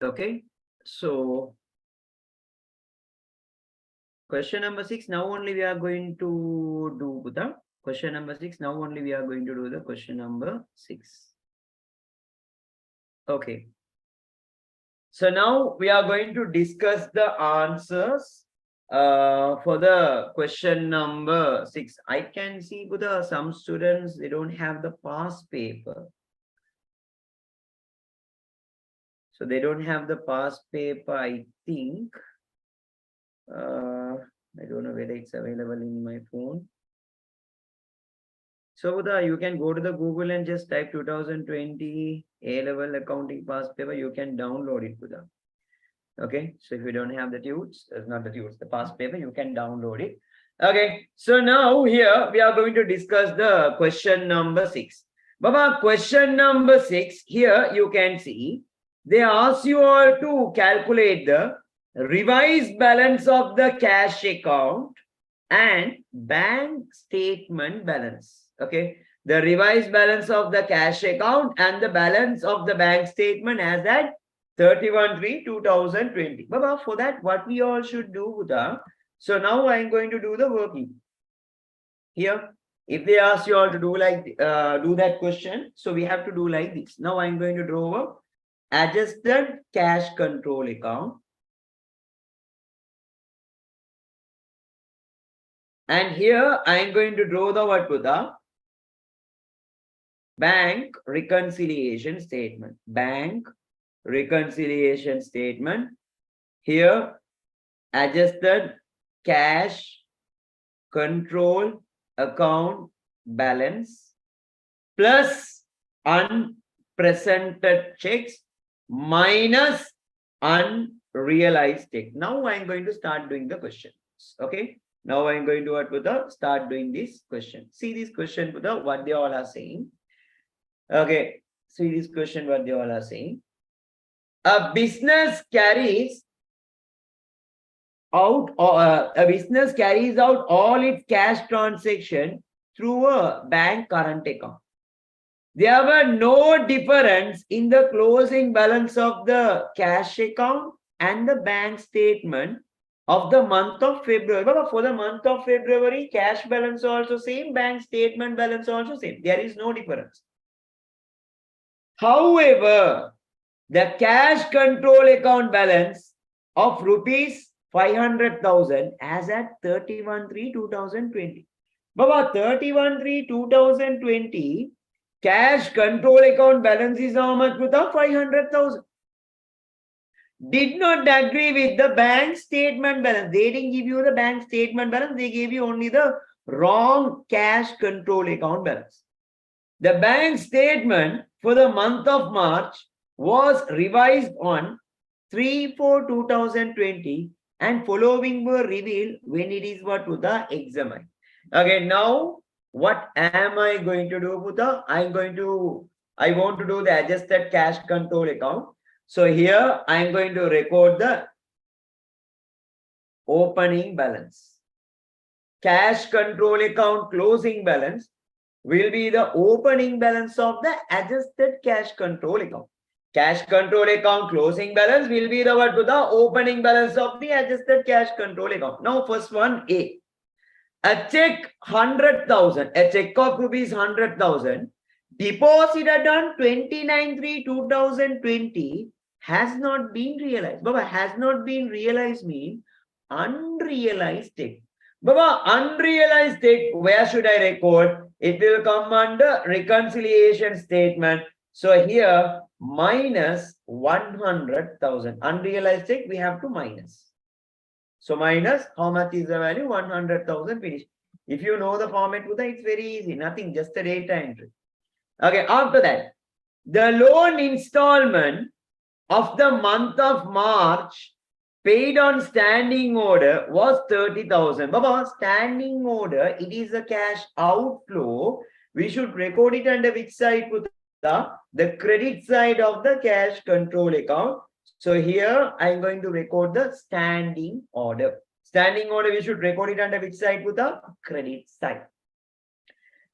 Okay, so question number 6. Now only we are going to do the question number 6. Now only we are going to do the question number 6. Okay. So now we are going to discuss the answers For the question number 6, I can see with some students, they don't have the past paper. So they don't have the past paper, I think. I don't know whether it's available in my phone. So you can go to the Google and just type 2020 A-level accounting past paper. You can download it, Buddha. Okay, so if you don't have the the past paper, you can download it. Okay, so now here we are going to discuss the question number 6. Baba, question number 6, here you can see, they ask you all to calculate the revised balance of the cash account and bank statement balance. Okay, the revised balance of the cash account and the balance of the bank statement as at 31/3/2020. Baba, for that, what we all should do, Buddha? So now I'm going to do the working. Here, if they ask you all to do like do that question, so we have to do like this. Now I'm going to draw a adjusted cash control account. And here I'm going to draw the what, Buddha? Bank reconciliation statement. Bank reconciliation statement. Here, adjusted cash control account balance plus unpresented checks minus unrealized check. Now I'm going to start doing the questions. Okay. Now I'm going to start doing this question. See this question, what they all are saying. Okay. See this question, what they all are saying. A business carries out all its cash transaction through a bank current account. There were no difference in the closing balance of the cash account and the bank statement of the month of February. But for the month of February, cash balance also same, bank statement balance also same. There is no difference. However, the cash control account balance of rupees 500,000 as at 31/3/2020. Baba, 31/3/2020, cash control account balance is how much, with 500,000. Did not agree with the bank statement balance. They didn't give you the bank statement balance. They gave you only the wrong cash control account balance. The bank statement for the month of March was revised on 3/4/2020 and following were revealed when it is what, Buddha, examined. Okay, now what am I going to do, Buddha? I want to do the adjusted cash control account. So here I'm going to record the opening balance. Cash control account closing balance will be the opening balance of the adjusted cash control account. Cash control account closing balance will be the what, Buddha? Opening balance of the adjusted cash control account. Now first one, A. A check 100,000, a check of rupees 100,000 deposited on 29/3/2020 has not been realized. Baba, has not been realized means unrealized check. Baba, unrealized check, where should I record? It will come under reconciliation statement. So here minus 100,000. Unrealized check, we have to minus. So minus, how much is the value? 100,000, finish. If you know the format, it's very easy. Nothing, just a data entry. Okay, after that, the loan installment of the month of March paid on standing order was 30,000. Baba, standing order, it is a cash outflow. We should record it under which side? The credit side of the cash control account. So here I'm going to record the standing order. Standing order, we should record it under which side? With the credit side.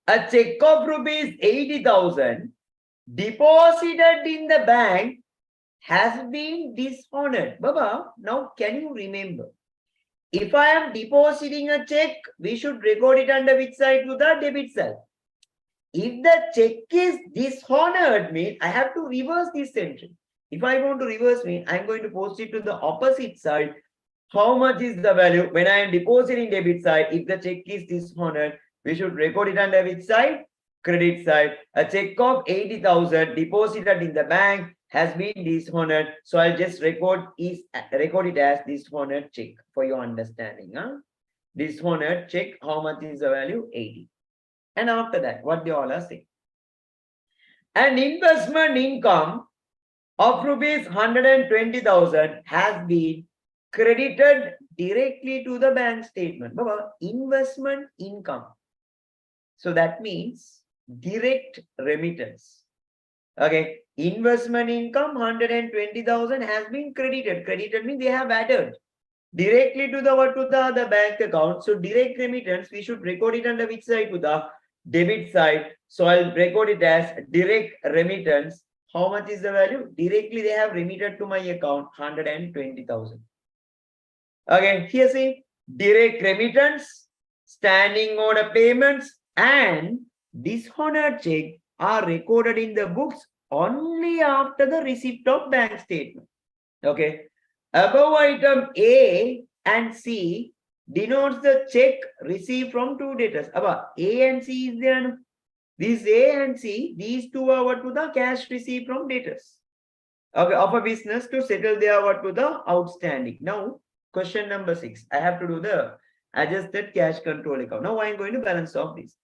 A check of rupees 80,000 deposited in the bank has been dishonored. Baba, now can you remember? If I am depositing a check, we should record it under which side? To the debit side. If the check is dishonored, means I have to reverse this entry. If I want to reverse, means I'm going to post it to the opposite side. how much is the value when I am depositing debit side? If the check is dishonored, we should record it under which side? Credit side. A check of 80,000 deposited in the bank has been dishonored. So I'll just record it as dishonored check for your understanding. Dishonored check, how much is the value? 80. And after that, what they all are saying? An investment income of rupees 120,000 has been credited directly to the bank statement. Baba, investment income. So that means direct remittance. Okay, investment income 120,000 has been credited. Credited means they have added directly to the bank account. So direct remittance, we should record it under which side? To the debit side. So I'll record it as direct remittance. How much is the value? Directly they have remitted to my account 120,000. Okay, here see direct remittance, standing order payments, and dishonored check are recorded in the books only after the receipt of bank statement. Okay. Above item A and C denotes the check received from two debtors. Above A and C is there. These A and C, these two are what to the cash received from debtors. Okay, of a business to settle their what to the outstanding. Now, question number 6. I have to do the adjusted cash control account. Now I am going to balance off this.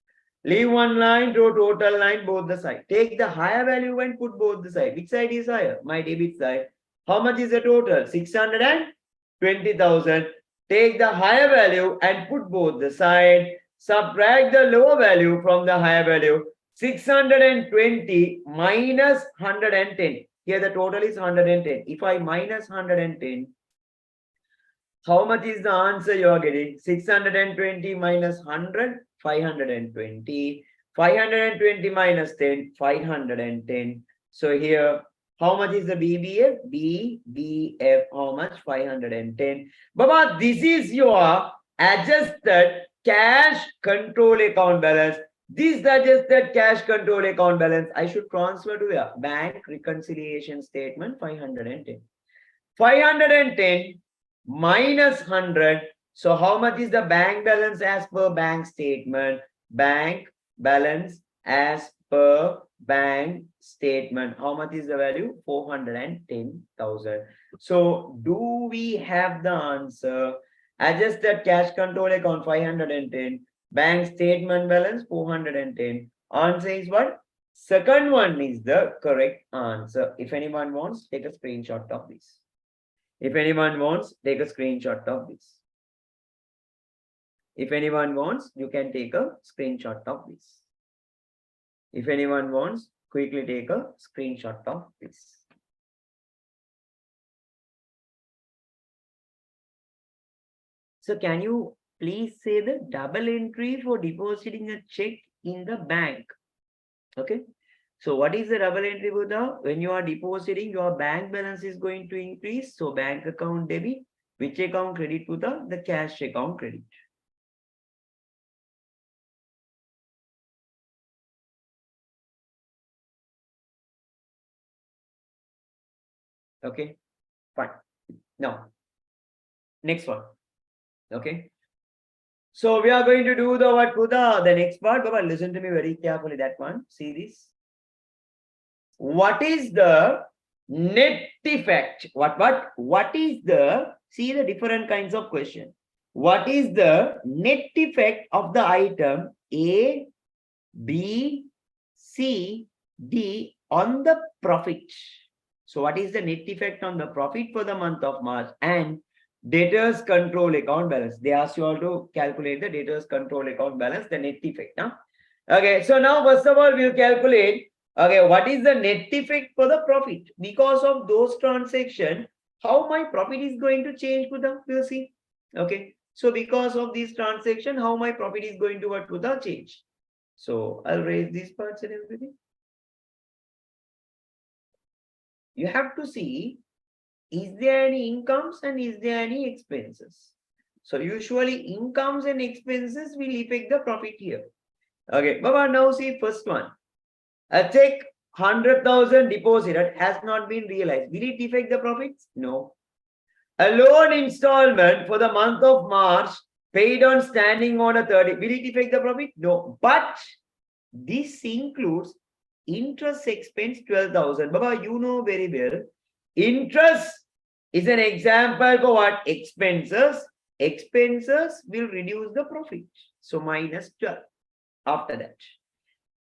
Leave one line, draw total line, both the side. Take the higher value and put both the side. Which side is higher? My debit side. How much is the total? 620,000. Take the higher value and put both the side. Subtract the lower value from the higher value. 620 minus 110. Here the total is 110. If I minus 110, how much is the answer you are getting? 620 minus 100, 520. 520 minus 10, 510. So here, how much is the BBF? BBF, how much? 510. Baba, this is your adjusted cash control account balance. This adjusted cash control account balance, I should transfer to a bank reconciliation statement 510. 510 minus 100. So how much is the bank balance as per bank statement? Bank balance as per bank statement. How much is the value? 410,000. So do we have the answer? Adjusted cash control account 510. Bank statement balance 410. Answer is what? Second one is the correct answer. If anyone wants, take a screenshot of this. If anyone wants, take a screenshot of this. If anyone wants, you can take a screenshot of this. If anyone wants, quickly take a screenshot of this. So can you please say the double entry for depositing a check in the bank? Okay. So what is the double entry, Buddha? When you are depositing, your bank balance is going to increase. So bank account debit, which account credit, Buddha? The cash account credit. Okay, fine. Now, next one. Okay. So we are going to do the what, Buddha? The next part. Baba, listen to me very carefully. That one. See this. What is the net effect? What is the, see the different kinds of question. What is the net effect of the item A, B, C, D on the profit? So what is the net effect on the profit for the month of March? And debtors control account balance. They ask you all to calculate the debtors control account balance, the net effect. Now, okay, so now first of all, we'll calculate. Okay, what is the net effect for the profit? Because of those transactions, how my profit is going to change, Buddha? We'll see. Okay, so because of this transaction, how my profit is going to what, Buddha, change? So I'll raise these parts and everything. You have to see, is there any incomes and is there any expenses? So usually incomes and expenses will affect the profit here. Okay, Baba, now see first one. A check 100,000 deposited has not been realized. Will it affect the profits? No. A loan installment for the month of March paid on standing order 30. Will it affect the profit? No. But this includes interest expense 12,000. Baba, you know very well. Interest is an example for what? Expenses. Expenses will reduce the profit. So minus 12 after that.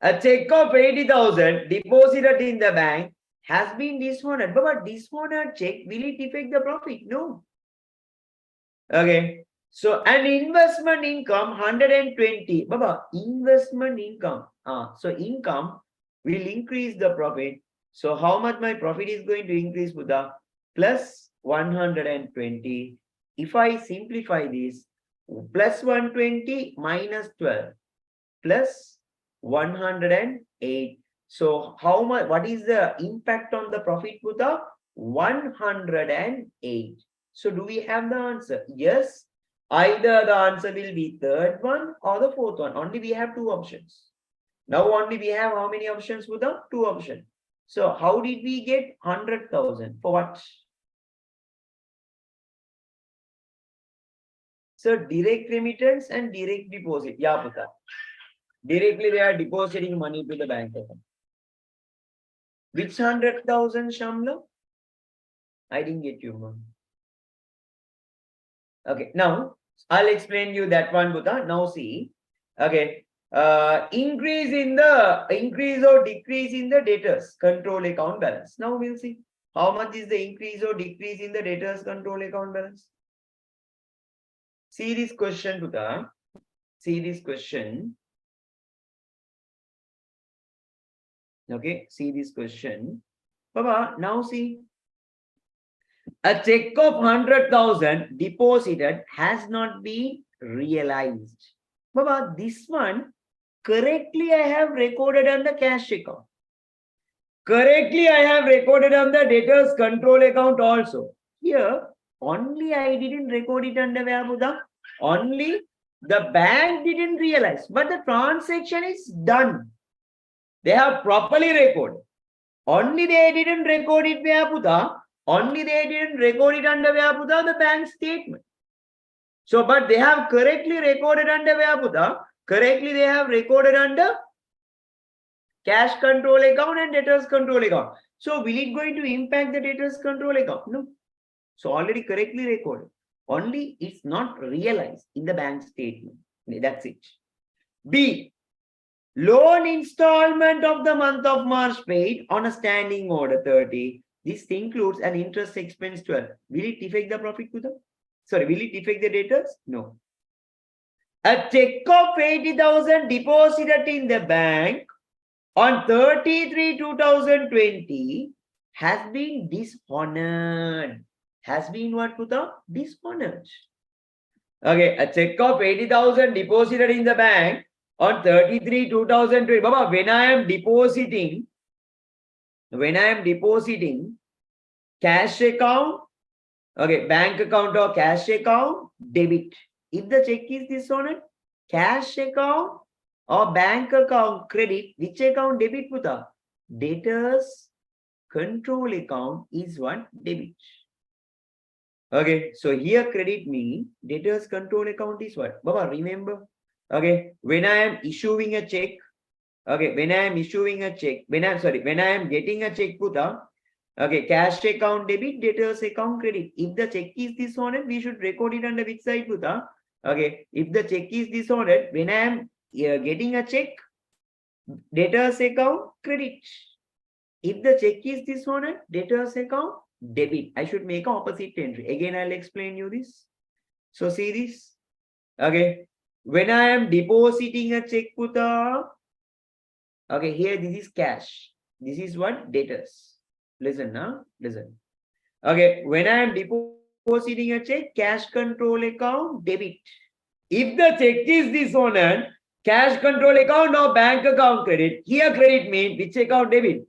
A check of 80,000 deposited in the bank has been dishonored. But dishonored check, will it affect the profit? No. Okay. So an investment income 120. Baba, investment income. So income will increase the profit. So how much my profit is going to increase, Buddha? Plus 120. If I simplify this, plus 120 minus 12 plus 108. So how much? What is the impact on the profit, Buddha? 108. So do we have the answer? Yes. Either the answer will be third one or the fourth one. Only we have two options. Now only we have how many options, Buddha? Two options. So how did we get 100,000? For what? So direct remittance and direct deposit. Yeah, Buddha. Directly they are depositing money to the bank account. Which 100,000, Shamla? I didn't get you, man. Okay, now I'll explain you that one, Buddha. Now see, okay, increase or decrease in the debtors control account balance. Now we'll see how much is the increase or decrease in the debtors control account balance. See this question, Buddha. See this question. Okay, see this question. Baba, now see. A check of 100,000 deposited has not been realized. Baba, this one correctly I have recorded on the cash account. Correctly I have recorded on the debtors control account also. Here, only I didn't record it under where, Buddha? Only the bank didn't realize, but the transaction is done. They have properly recorded. Only they didn't record it where, Buddha? Only they didn't record it under where, Buddha? The bank statement. So, but they have correctly recorded under where, Buddha? Correctly they have recorded under cash control account and debtors control account. So, will it going to impact the debtors control account? No. So, already correctly recorded. Only it's not realized in the bank statement. That's it. B. Loan installment of the month of March paid on a standing order 30. This includes an interest expense 12. Will it affect the profit, Buddha? Sorry, will it affect the debtors? No. A check of 80,000 deposited in the bank on 33/2020 has been dishonored. Has been what, Buddha? Dishonored. Okay, a check of 80,000 deposited in the bank on 33/2020. Baba, when I am depositing cash account, okay, bank account or cash account, debit. If the check is dishonored, cash account or bank account, credit, which account, debit, Buddha? Debtors control account is what? Debit. Okay, so here credit means debtors control account is what? Baba, remember? Okay, when I am issuing a check, okay, when I am getting a check, Buddha, okay, cash account debit, debtors account credit. If the check is dishonored, we should record it under which side, Buddha? Okay, if the check is dishonored, when I am getting a check, debtors account credit. If the check is dishonored, debtors account debit. I should make an opposite entry. Again, I'll explain you this. So see this. Okay, when I am depositing a check, Buddha, okay, here this is cash. This is what? Debtors. Listen now. Listen. Okay, when I am depositing a check, cash control account, debit. If the check is dishonored, cash control account or bank account credit. Here credit means which account, debit?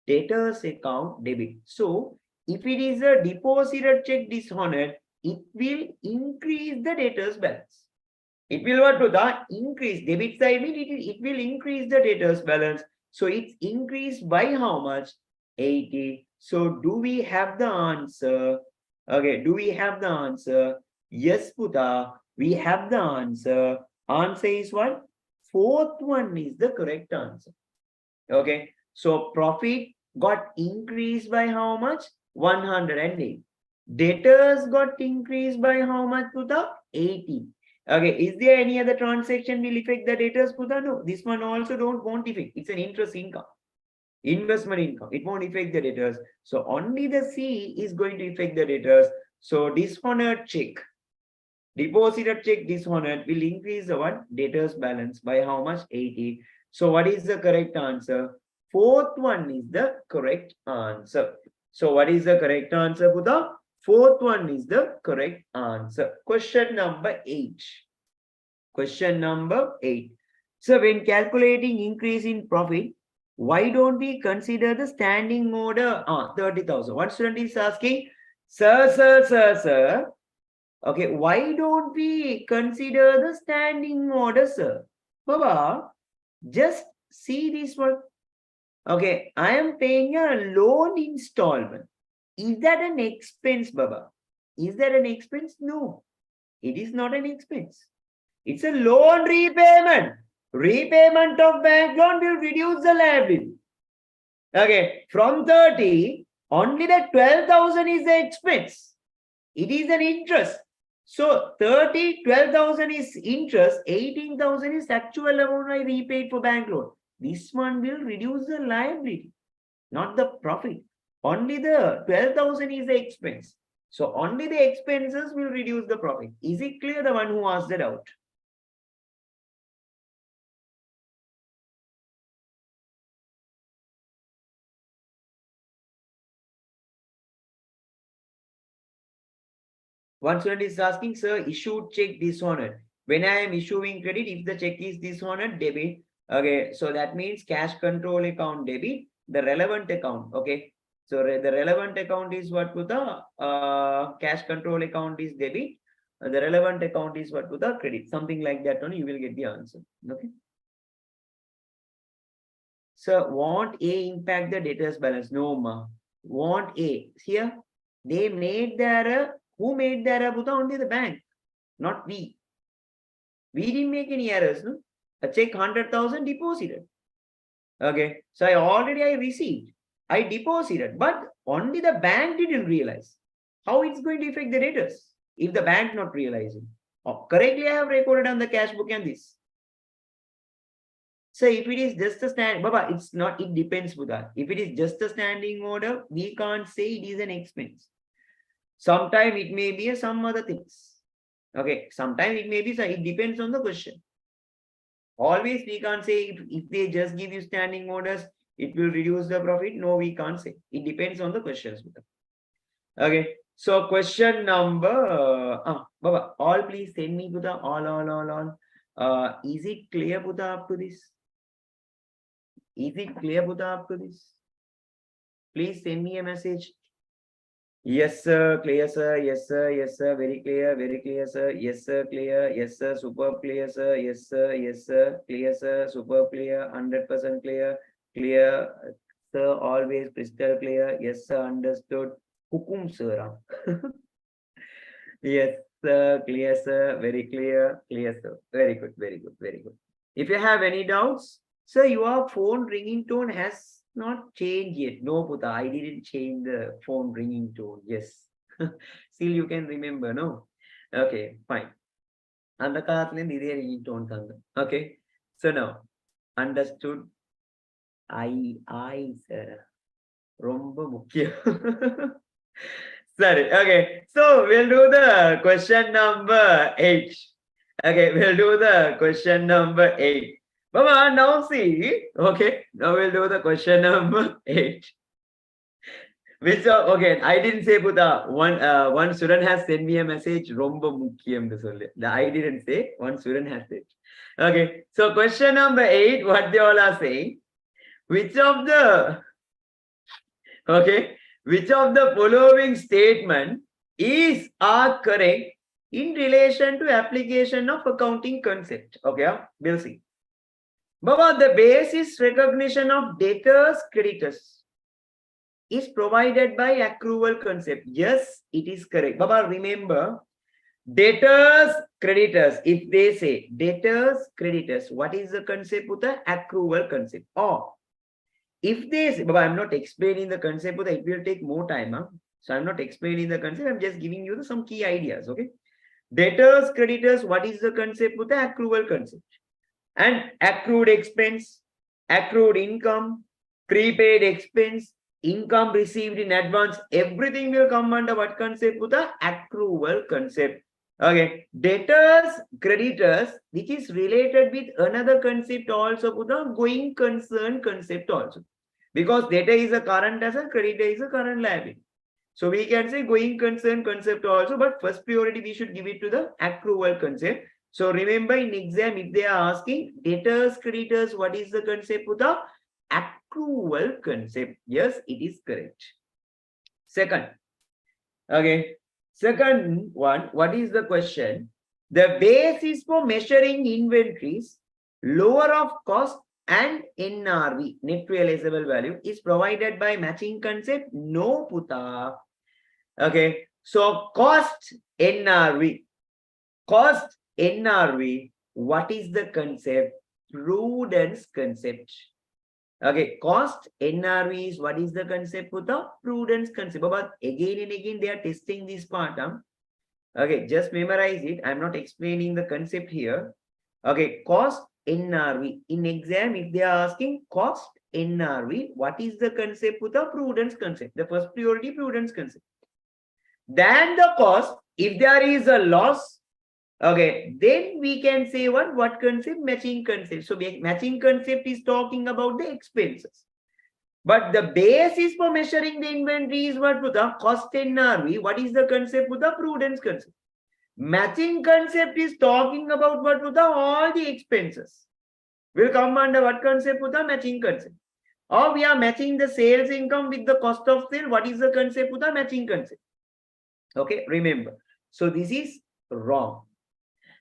Debtors account, debit. So, if it is a deposited check dishonored, it will increase the debtors balance. It will what to the increase debit side means it will increase the debtors balance. So it's increased by how much? 80. So do we have the answer? Okay, do we have the answer? Yes, Puta, we have the answer. Answer is what? Fourth one is the correct answer. Okay, so profit got increased by how much? 108. Debtors got increased by how much, Puta? 80. Okay, is there any other transaction will affect the debtors, Puta? No, this one also won't affect. It's an interest income. Investment income, it won't affect the debtors. So only the C is going to affect the debtors. So dishonored check, deposited check dishonored will increase the what? Debtors balance by how much? 80. So what is the correct answer? Fourth one is the correct answer. So what is the correct answer, Buddha? Fourth one is the correct answer. Question number 8. Question number 8. So when calculating increase in profit, why don't we consider the standing order? 30,000. What student is asking? Sir. Okay, why don't we consider the standing order, sir? Baba, just see this one. Okay, I am paying a loan installment. Is that an expense, Baba? Is that an expense? No, it is not an expense. It's a loan repayment. Repayment of bank loan will reduce the liability. Okay, from 30, only the 12,000 is the expense. It is an interest. So 12,000 is interest, 18,000 is actual amount I repaid for bank loan. This one will reduce the liability, not the profit. Only the 12,000 is the expense. So only the expenses will reduce the profit. Is it clear, the one who asked the doubt? One student is asking, sir, issued check dishonored. When I am issuing credit, if the check is dishonored, debit. Okay, so that means cash control account debit, the relevant account. Okay, so the relevant account is what to the cash control account is debit. The relevant account is what to the credit. Something like that only you will get the answer. Okay. So won't A impact the debtors balance? No, ma. Won't A. Here, they made the error. Who made the error? Only the bank, not we. We didn't make any errors, no? A check 100,000 deposited. Okay, so I received. I deposited, but only the bank didn't realize how it's going to affect the debtors if the bank not realizing. Oh, correctly, I have recorded on the cash book and this. So if it is just a Baba, it's not, it depends, Buddha. If it is just a standing order, we can't say it is an expense. Sometimes it may be some other things. Okay, sometimes it may be, it depends on the question. Always we can't say if they just give you standing orders, it will reduce the profit. No, we can't say. It depends on the questions. Okay, so question number, Baba, all please send me Buddha, all. Is it clear, Buddha, up to this? Is it clear, Buddha, up to this? Please send me a message. Yes, sir. Clear, sir. Yes, sir. Yes, sir. Very clear, sir. Yes, sir. Clear. Yes, sir. Super clear, sir. Yes, sir. Yes, sir. Clear, sir. Super clear. 100% clear. Clear, sir. Always crystal clear. Yes, sir. Understood. Hukum, sir. Yes, sir. Clear, sir. Very clear. Clear, sir. Very good. Very good. Very good. If you have any doubts, sir, your phone ringing tone has not changed yet. No, Puta, I didn't change the phone ringing tone. Yes. Still you can remember, no? Okay, fine. And the ringing tone. Okay. So now, understood. I, sir. Romba mukkya. Sorry. Okay. So we'll do the question number 8. Okay, we'll do the question number 8. Mama, now see. Okay, now we'll do the question number 8. Which okay, I didn't say Buddha. One student has sent me a message. Romba mukkiyam the I didn't say. One student has said. Okay, so question number 8. What they all are saying? Which of the following statement are correct in relation to application of accounting concept? Okay, we'll see. Baba, the basis recognition of debtors, creditors. is provided by accrual concept. Yes, it is correct. Baba, remember, debtors, creditors. If they say debtors, creditors, what is the concept with the accrual concept? Or if they say, Baba, I'm not explaining the concept, but it will take more time. Huh? So I'm not explaining the concept. I'm just giving you some key ideas. Okay. Debtors, creditors, what is the concept with the accrual concept? And accrued expense, accrued income, prepaid expense, income received in advance, everything will come under what concept? With the accrual concept. Okay, debtors, creditors, which is related with another concept also, with the going concern concept also. Because debtor is a current asset, creditor is a current liability. So we can say going concern concept also, but first priority we should give it to the accrual concept. So remember in exam, if they are asking debtors, creditors, what is the concept with the accrual concept? Yes, it is correct. Second, okay. Second one, what is the question? The basis for measuring inventories, lower of cost and NRV, net realizable value, is provided by matching concept? No, Puta. Okay, so cost NRV, cost NRV, what is the concept? Prudence concept. Okay, cost NRV is what is the concept for the prudence concept. But again and again they are testing this part. Okay, just memorize it. I'm not explaining the concept here. Okay, cost NRV. In exam, if they are asking cost NRV, what is the concept for the prudence concept? The first priority prudence concept. Then the cost, if there is a loss, okay, then we can say what concept? Matching concept. So matching concept is talking about the expenses. But the basis for measuring the inventory is what? The cost NRV. What is the concept? The prudence concept. Matching concept is talking about what? The all the expenses. Will come under what concept? The matching concept. Or we are matching the sales income with the cost of sale. What is the concept? The matching concept. Okay, remember. So this is wrong.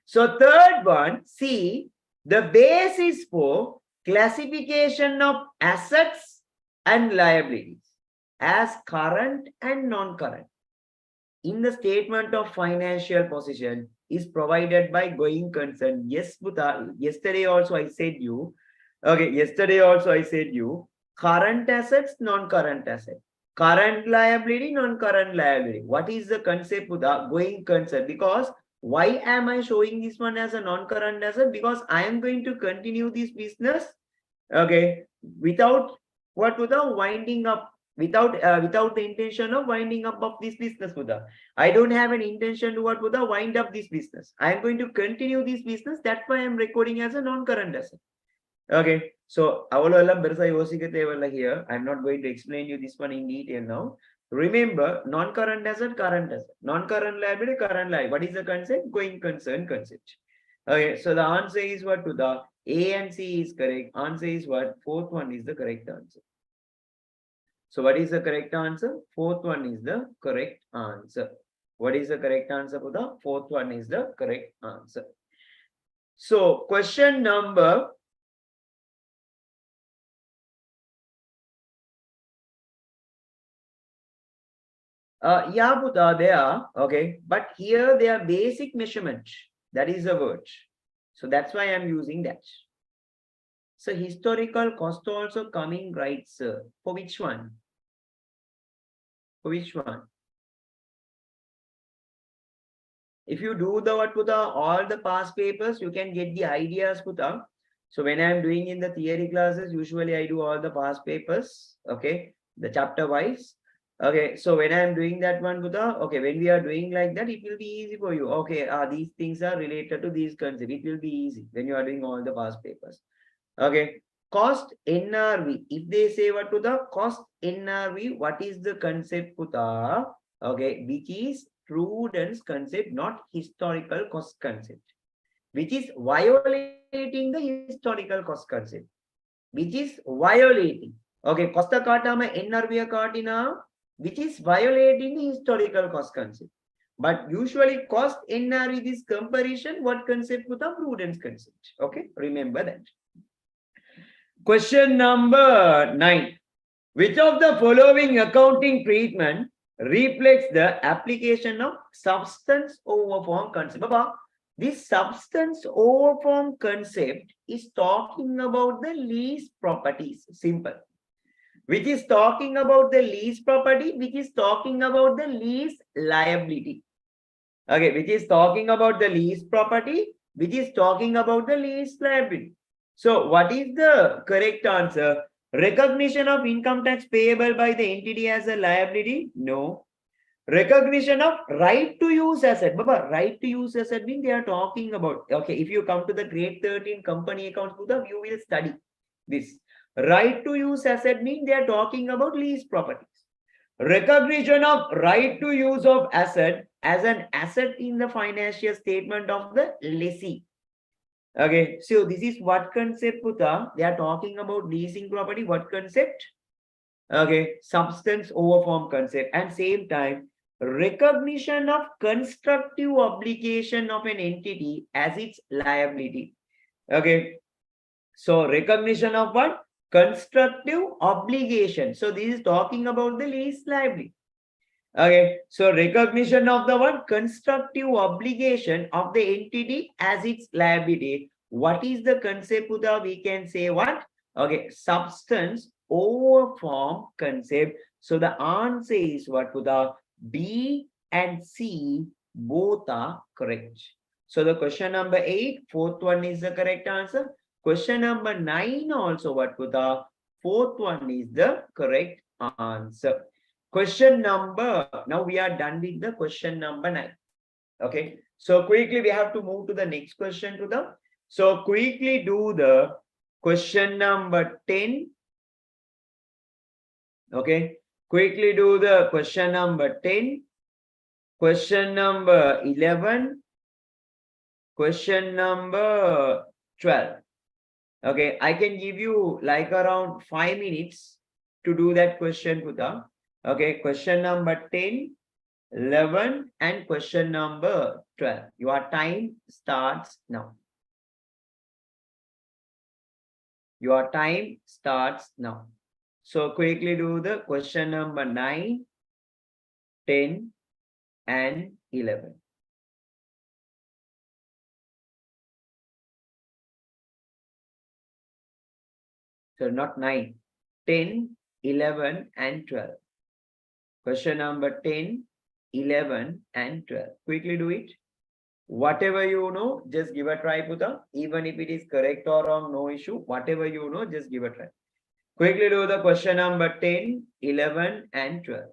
So third one, see, the basis for classification of assets and liabilities as current and non-current in the statement of financial position is provided by going concern. Yes, Buddha, yesterday also I said you, okay, yesterday also I said you, current assets, non-current asset. Current liability, non-current liability. What is the concept with the going concern? Because why am I showing this one as a non-current asset? Because I am going to continue this business, okay, without what with the winding up, without the intention of winding up of this business with the. I don't have an intention to what with the wind up this business. I am going to continue this business. That's why I am recording as a non-current asset. Okay, so here. I'm not going to explain you this one in detail now. Remember, non-current asset, current asset, non-current liability, current liability. What is the concept? Going concern concept. Okay, so the answer is what to the A and C is correct. Answer is what? Fourth one is the correct answer. So what is the correct answer? Fourth one is the correct answer. What is the correct answer for the fourth one is the correct answer. So question number yeah, Buddha, they are, okay, but here they are basic measurement. That is the word. So that's why I'm using that. So historical cost also coming, right, sir? For which one? For which one? If you do the what, Buddha, all the past papers, you can get the ideas, Buddha. So when I'm doing in the theory classes, usually I do all the past papers, okay, the chapter wise. Okay, so when I'm doing that one, Buddha, okay, when we are doing like that, it will be easy for you. Okay, these things are related to these concepts. It will be easy when you are doing all the past papers. Okay, cost NRV. If they say what to the cost NRV, what is the concept, Buddha? Okay, which is prudence concept, not historical cost concept, which is violating the historical cost concept, which is violating. Okay, costa katama NRV katina, which is violating the historical cost concept. But usually cost NRV this comparison, what concept with the prudence concept. Okay, remember that. Question number 9. Which of the following accounting treatment reflects the application of substance over form concept? Baba, this substance over form concept is talking about the lease properties. Simple. Which is talking about the lease property, which is talking about the lease liability. Okay, which is talking about the lease property, which is talking about the lease liability. So what is the correct answer? Recognition of income tax payable by the entity as a liability? No. Recognition of right to use asset. Baba, right to use asset means they are talking about, okay, if you come to the grade 13 company accounts, you will study this. Right to use asset means they are talking about lease properties. Recognition of right to use of asset as an asset in the financial statement of the lessee. Okay, so this is what concept, Puta? They are talking about leasing property. What concept? Okay, substance over form concept. And same time, recognition of constructive obligation of an entity as its liability. Okay, so recognition of what? Constructive obligation. So this is talking about the lease liability. Okay, so recognition of the what? Constructive obligation of the entity as its liability. What is the concept, Puta? We can say what? Okay, substance over form concept. So the answer is what, Puta? B and C both are correct. So the question number 8, fourth one is the correct answer. Question number 9 also what, Puta? Fourth one is the correct answer. Question number, now we are done with the question number 9. Okay, so quickly we have to move to the next question to the, so quickly do the question number 10. Okay, quickly do the question number 10, question number 11, question number 12. Okay, I can give you like around 5 minutes to do that question, Puta. Okay, question number 10, 11, and question number 12. Your time starts now. Your time starts now. So quickly do the question number 9, 10, and 11. So not 9, 10, 11, and 12. Question number 10, 11, and 12. Quickly do it. Whatever you know, just give a try, Puta. Even if it is correct or wrong, no issue. Whatever you know, just give a try. Quickly do the question number 10, 11, and 12.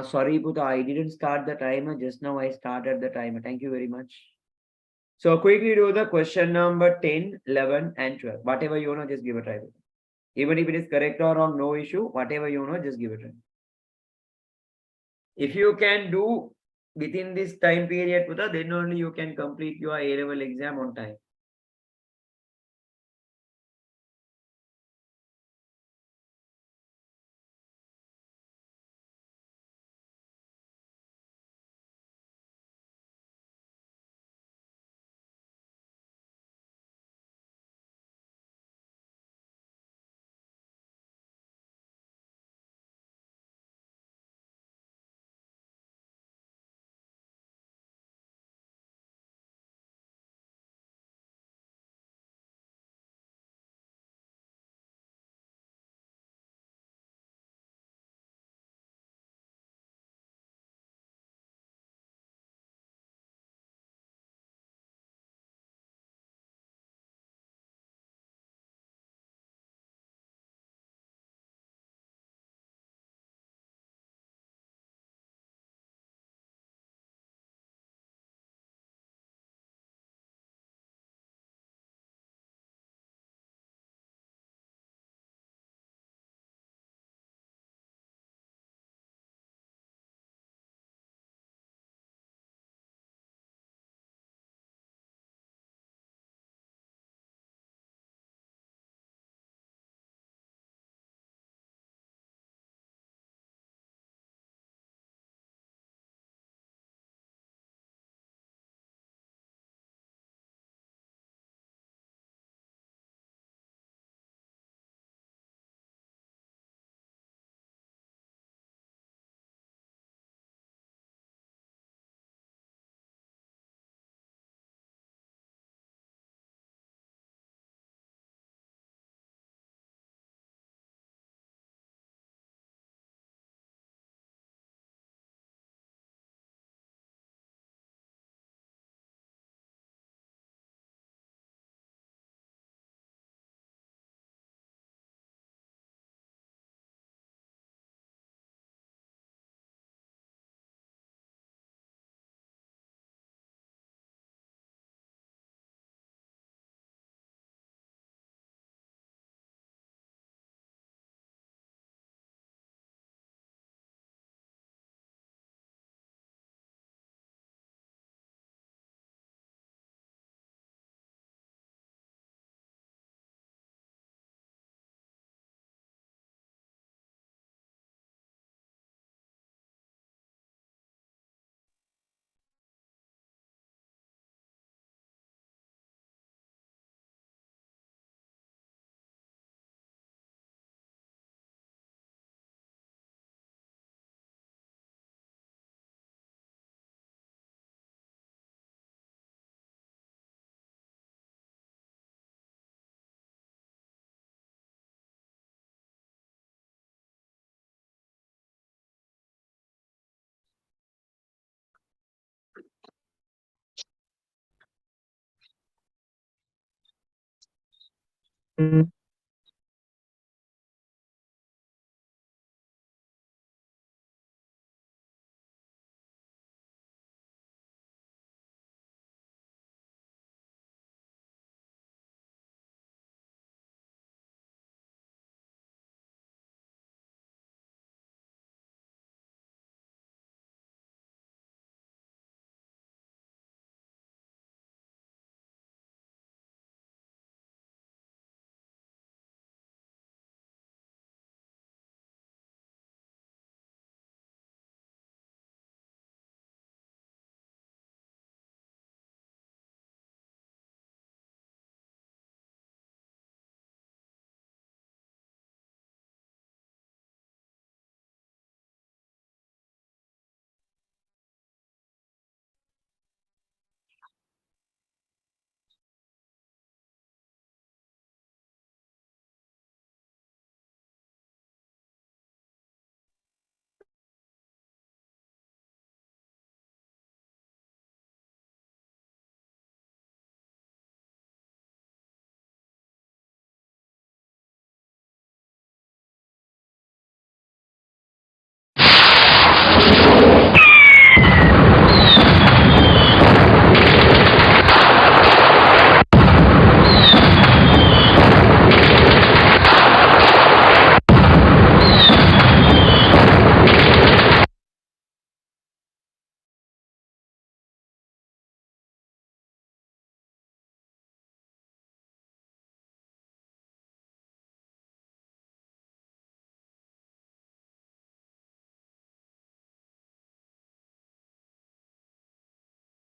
Sorry, Puta, I didn't start the timer. Just now I started the timer. Thank you very much. So quickly do the question number 10, 11, and 12. Whatever you know, just give a try. Even if it is correct or wrong, no issue. Whatever you know, just give it. If you can do within this time period, Puta, then only you can complete your A-level exam on time.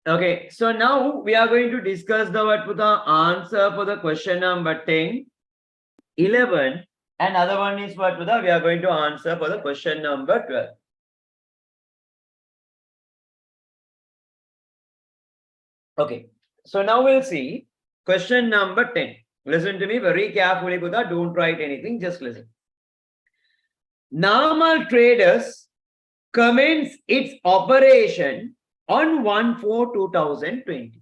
Okay, so now we are going to discuss the answer for the question number 10, 11, and other one is we are going to answer for the question number 12. Okay, so now we'll see question number 10. Listen to me very carefully, Buddha. Don't write anything, just listen. Normal traders commence its operation on 1/4/2020.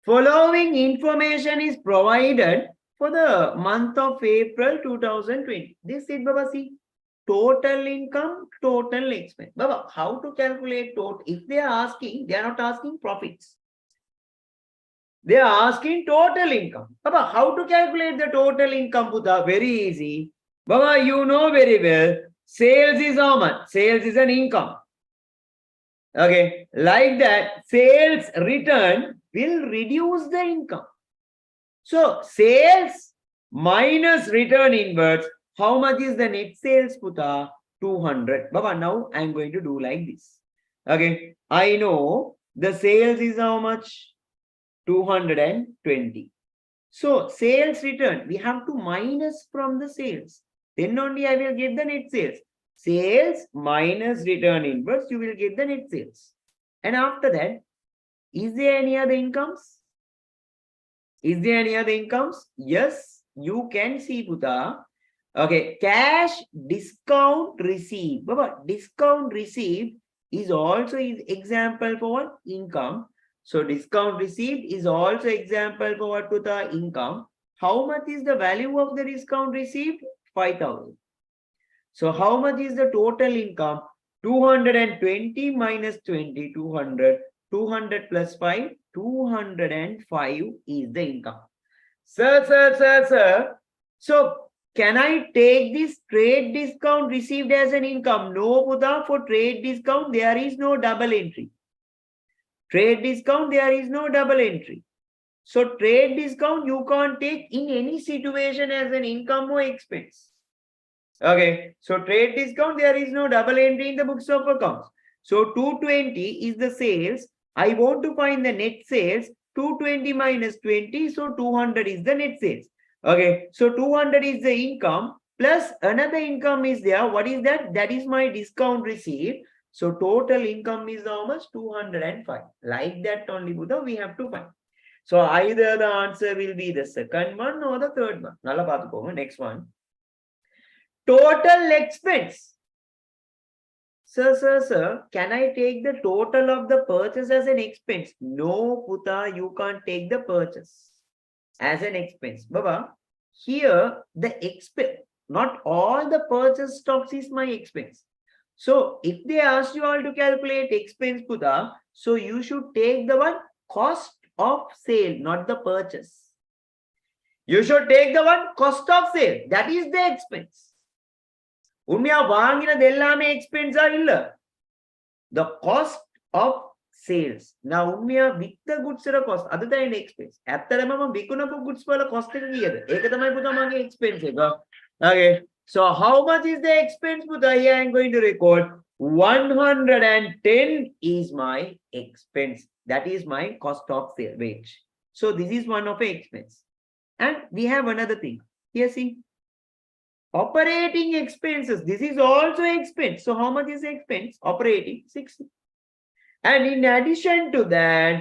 Following information is provided for the month of April 2020. This is Baba, see, total income, total expense. Baba, how to calculate total? If they are asking, they are not asking profits. They are asking total income. Baba, how to calculate the total income, Buddha? Very easy. Baba, you know very well, sales is how much? Sales is an income. Okay, like that, sales return will reduce the income. So, sales minus return inwards, how much is the net sales, Puta? 200. Baba, now I am going to do like this. Okay, I know the sales is how much? 220. So, sales return, we have to minus from the sales. Then only I will get the net sales. Sales minus return inwards, you will get the net sales. And after that, is there any other incomes? Is there any other incomes? Yes, you can see, Puta. Okay, cash discount received. Baba, discount received is also example for what? Income. So discount received is also example for what, Puta? Income. How much is the value of the discount received? 5,000. So how much is the total income? 220 minus 20, 200. 200 plus 5, 205 is the income. Sir. So can I take this trade discount received as an income? No, Buddha. For trade discount, there is no double entry. Trade discount, there is no double entry. So trade discount, you can't take in any situation as an income or expense. Okay, so trade discount, there is no double entry in the books of accounts. So 220 is the sales. I want to find the net sales. 220 minus 20, so 200 is the net sales. Okay, so 200 is the income plus another income is there. What is that? That is my discount received. So total income is how much? 205. Like that only, Buddha, we have to find. So either the answer will be the second one or the third one. Next one. Total expense. Sir, can I take the total of the purchase as an expense? No, Puta, you can't take the purchase as an expense. Baba, here the expense, not all the purchase stocks is my expense. So if they ask you all to calculate expense, Puta, so you should take the one cost of sale, not the purchase. You should take the one cost of sale. That is the expense. உண்மையா வாங்கினது எல்லாமே எக்ஸ்பென்ஸா இல்ல. The cost of sales. நான் உண்மையா வித்த goods ர cost அதுதான் என்ன expense. ඇත්තටම මම විකුණපු goods වල cost එක කීයද? ඒක තමයි පුතා මගේ expense එක. Okay. So how much is the expense, පුතා? Here I am going to record 110 is my expense. That is my cost of sale wage. So this is one of the expense. And we have another thing. Here see. Operating expenses. This is also expense. So how much is the expense? Operating 60. And in addition to that,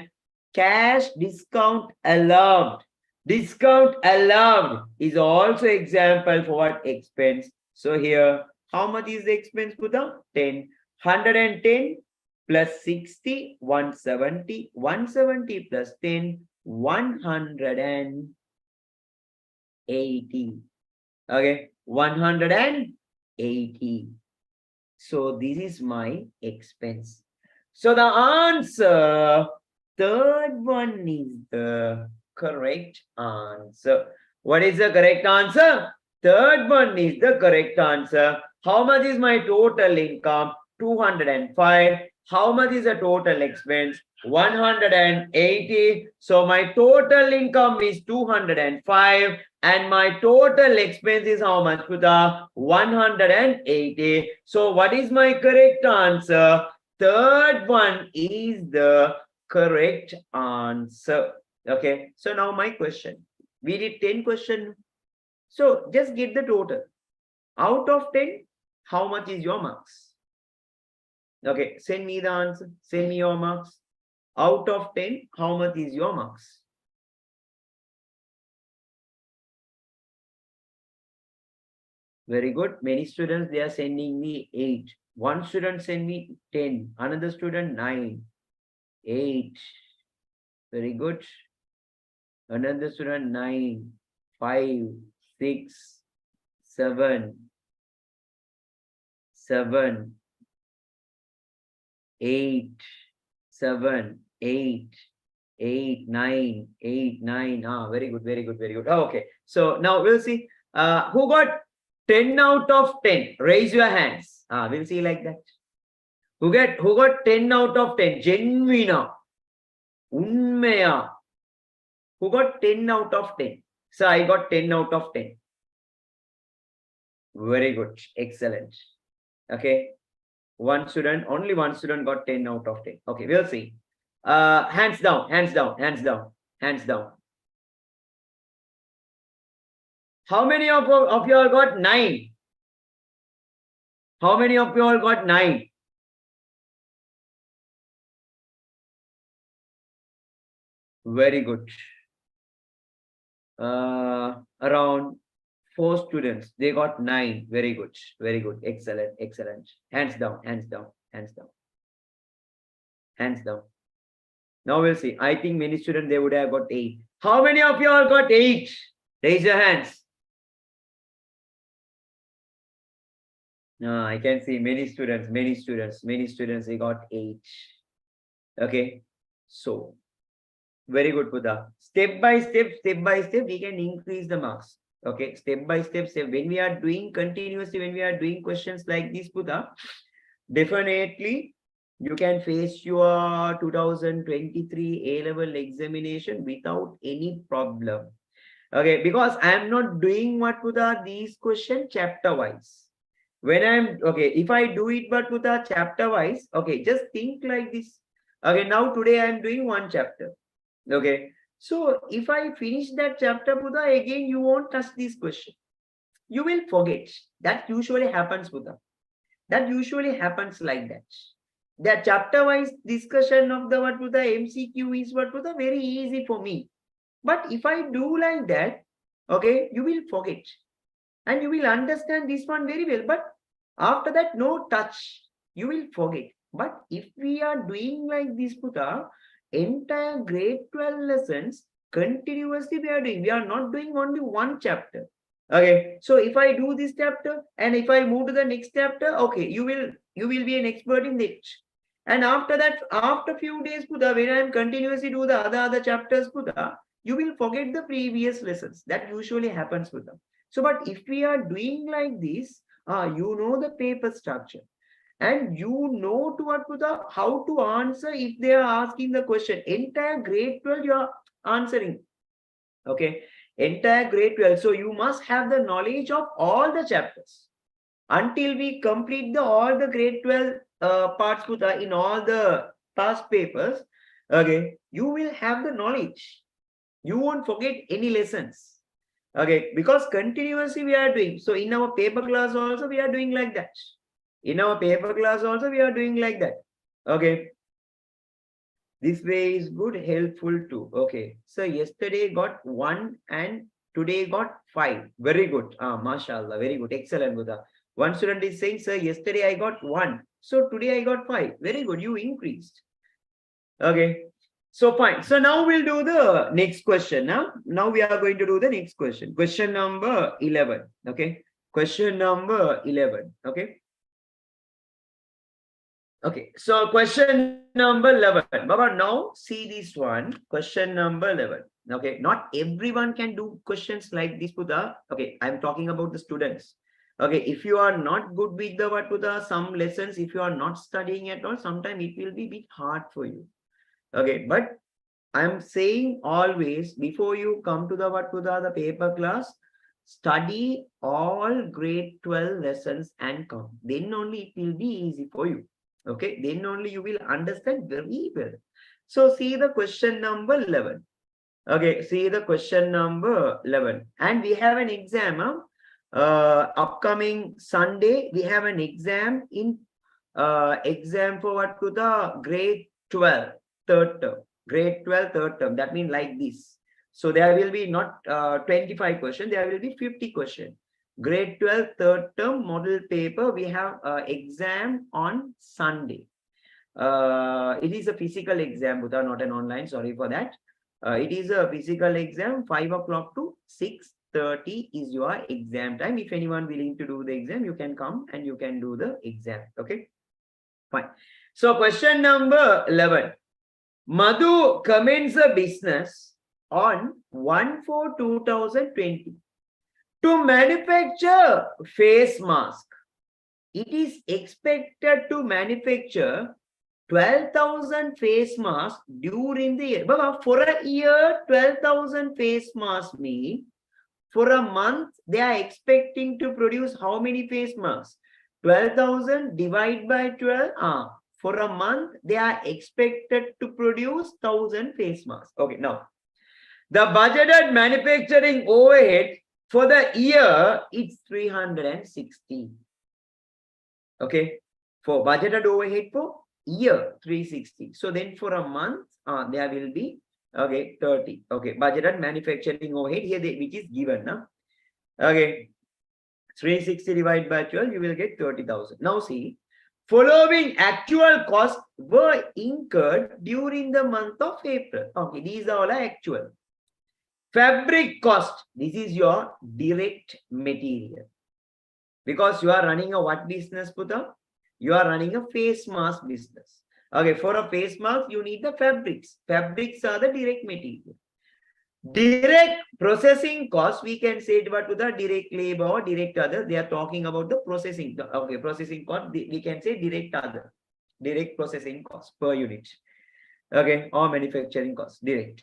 cash discount allowed. Discount allowed is also example for what? Expense. So here, how much is the expense, Buddha? 10. 110 plus 60, 170. 170 plus 10, 180. Okay. 180. So this is my expense. So the answer, third one is the correct answer. What is the correct answer? Third one is the correct answer. How much is my total income? 205. How much is the total expense? 180. So my total income is 205 and my total expense is how much, Puta? 180. So what is my correct answer? Third one is the correct answer. Okay, so now my question. We did 10 questions. So just get the total. Out of 10, how much is your marks? Okay, send me the answer. Send me your marks. Out of 10, how much is your marks? Very good. Many students, they are sending me 8. One student send me 10. Another student 9. 8. Very good. Another student 9. 5. 6. 7. 7. 8. 7. 8. 8. 9. 8. 9. Ah, very good. Very good. Very good. Oh, okay. So now we'll see. Who got 10 out of 10? Raise your hands. We'll see like that. Who got 10 out of 10? Genuine. Unmeya. Who got 10 out of 10? So I got 10 out of 10. Very good. Excellent. Okay. Only one student got 10 out of 10. Okay, we'll see. Hands down, hands down, hands down, hands down. How many of you all got 9? How many of you all got 9? Very good. Around 4 students, they got 9. Very good. Very good. Excellent. Excellent. Hands down, hands down, hands down. Hands down. Now we'll see. I think many students, they would have got 8. How many of you all got 8? Raise your hands. No, I can see many students, they got 8. Okay. So, very good, Buddha. Step by step, we can increase the marks. Okay. Step by step. When we are doing continuously, when we are doing questions like this, Buddha, definitely you can face your 2023 A-level examination without any problem. Okay. Because I am not doing what, Buddha, these questions chapter wise. When I'm, okay, if I do it but with a chapter wise, okay, just think like this. Okay, now today I'm doing one chapter. Okay, so if I finish that chapter, Buddha, again, you won't touch this question. You will forget. That usually happens, Buddha. That usually happens like that. The chapter wise discussion of the what Buddha MCQ is what Buddha very easy for me. But if I do like that, okay, you will forget. And you will understand this one very well. But after that, no touch. You will forget. But if we are doing like this, Buddha, entire grade 12 lessons, continuously we are doing. We are not doing only one chapter. Okay. So if I do this chapter and if I move to the next chapter, okay, you will be an expert in it. And after that, after few days, Buddha, when I am continuously do the other chapters, Buddha, you will forget the previous lessons. That usually happens, Buddha. So, but if we are doing like this, you know the paper structure and you know to what Buddha, how to answer if they are asking the question. Entire grade 12 you are answering. Okay, entire grade 12. So you must have the knowledge of all the chapters until we complete all the grade 12 parts, Buddha, in all the past papers. Okay, you will have the knowledge. You won't forget any lessons. Okay, because continuously we are doing. So in our paper class also we are doing like that. In our paper class also we are doing like that. Okay. This way is good, helpful too. Okay. So yesterday got 1 and today got 5. Very good. Mashallah. Very good. Excellent, Buddha. One student is saying, sir, yesterday I got 1. So today I got 5. Very good. You increased. Okay. So fine. So now we'll do the next question. Now we are going to do the next question. Question number 11. Okay. Question number 11. Okay. Okay. So question number 11. Baba, now see this one. Question number 11. Okay. Not everyone can do questions like this, Buddha. Okay. I'm talking about the students. Okay. If you are not good with the what Buddha, some lessons, if you are not studying at all, sometimes it will be a bit hard for you. Okay, but I'm saying always before you come to the what Buddha, the paper class, study all grade 12 lessons and come. Then only it will be easy for you. Okay, then only you will understand very well. So see the question number 11. Okay, see the question number 11. And we have an exam. Upcoming Sunday, we have an exam in exam for what to the grade 12, third term. Grade 12, third term. That means like this. So there will be not 25 questions, there will be 50 questions. Grade 12, third term model paper, we have exam on Sunday. It is a physical exam, Buddha, not an online, sorry for that. It is a physical exam, 5 o'clock to 6:30 is your exam time. If anyone willing to do the exam, you can come and you can do the exam. Okay, fine. So question number 11. Madhu commences a business on 1/4/2020 to manufacture face mask. It is expected to manufacture 12,000 face masks during the year. But for a year, 12,000 face masks mean for a month, they are expecting to produce how many face masks? 12,000 divided by 12. For a month, they are expected to produce 1,000 face masks. Okay, now the budgeted manufacturing overhead for the year is 360. Okay, for budgeted overhead for year 360. So then for a month, there will be 30. Okay, budgeted manufacturing overhead here, which is given now. Okay, 360 divided by 12, you will get 30,000. Now see, following actual costs were incurred during the month of April. Okay, these are all actual. Fabric cost, this is your direct material. Because you are running a what business, Putta? You are running a face mask business. Okay, for a face mask, you need the fabrics. Fabrics are the direct material. Direct processing cost, we can say it about to the direct labor or direct other. They are talking about the processing. Okay, processing cost, we can say direct other. Direct processing cost per unit. Okay, or manufacturing cost, direct.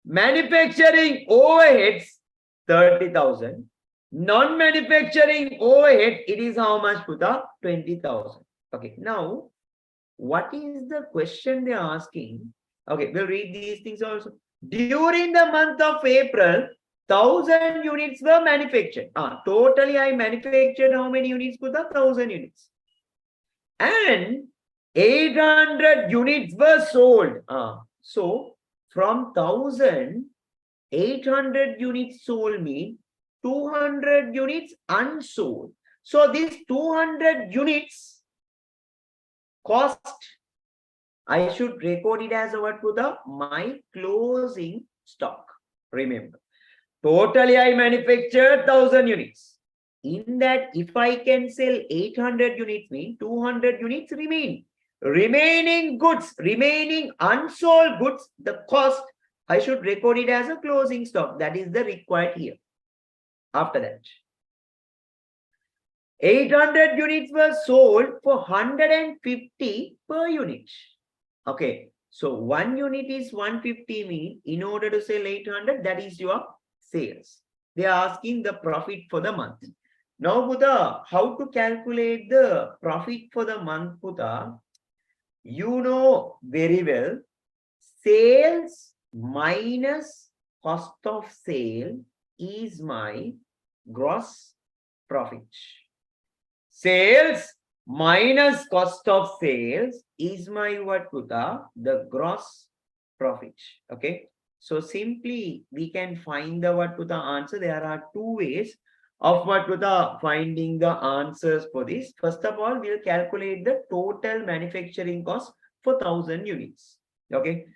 Manufacturing overheads, 30,000. Non-manufacturing overhead, it is how much, Putta? 20,000. Okay, now, what is the question they are asking? Okay, we'll read these things also. During the month of April, 1,000 units were manufactured. Totally, I manufactured how many units, Putta? 1,000 units. And 800 units were sold. So, from 1,000, 800 units sold mean 200 units unsold. So these 200 units cost, I should record it as what to the my closing stock. Remember, totally I manufactured 1,000 units. In that, if I can sell 800 units, mean 200 units remain. Remaining goods, remaining unsold goods, the cost, I should record it as a closing stock. That is the required here. After that, 800 units were sold for 150 per unit. Okay, so 1 unit is 150 mean in order to sell 800, that is your sales. They are asking the profit for the month. Now, Buddha, how to calculate the profit for the month, Buddha? You know very well, sales minus cost of sale is my gross profit. Sales minus cost of sales is my what, Putta? The gross profit. Okay. So simply we can find the what, Putta, answer. There are two ways of what, Putta, finding the answers for this. First of all, we'll calculate the total manufacturing cost for 1,000 units. Okay.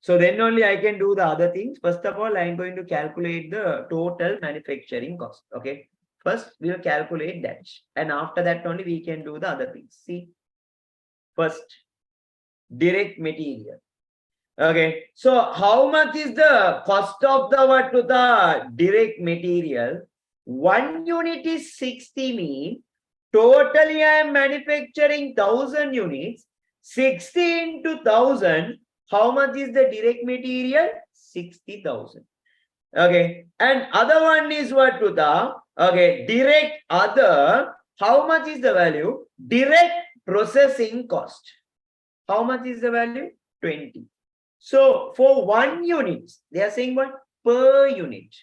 So then only I can do the other things. First of all, I'm going to calculate the total manufacturing cost. Okay. First, we'll calculate that. And after that only we can do the other things. See. First, direct material. Okay. So how much is the cost of the what to the direct material? 1 unit is 60 mean. Totally I am manufacturing 1,000 units. 60 into 1,000. How much is the direct material? 60,000. Okay. And other one is what to the, okay, direct other. How much is the value? Direct processing cost. How much is the value? 20. So for 1 unit, they are saying what? Per unit.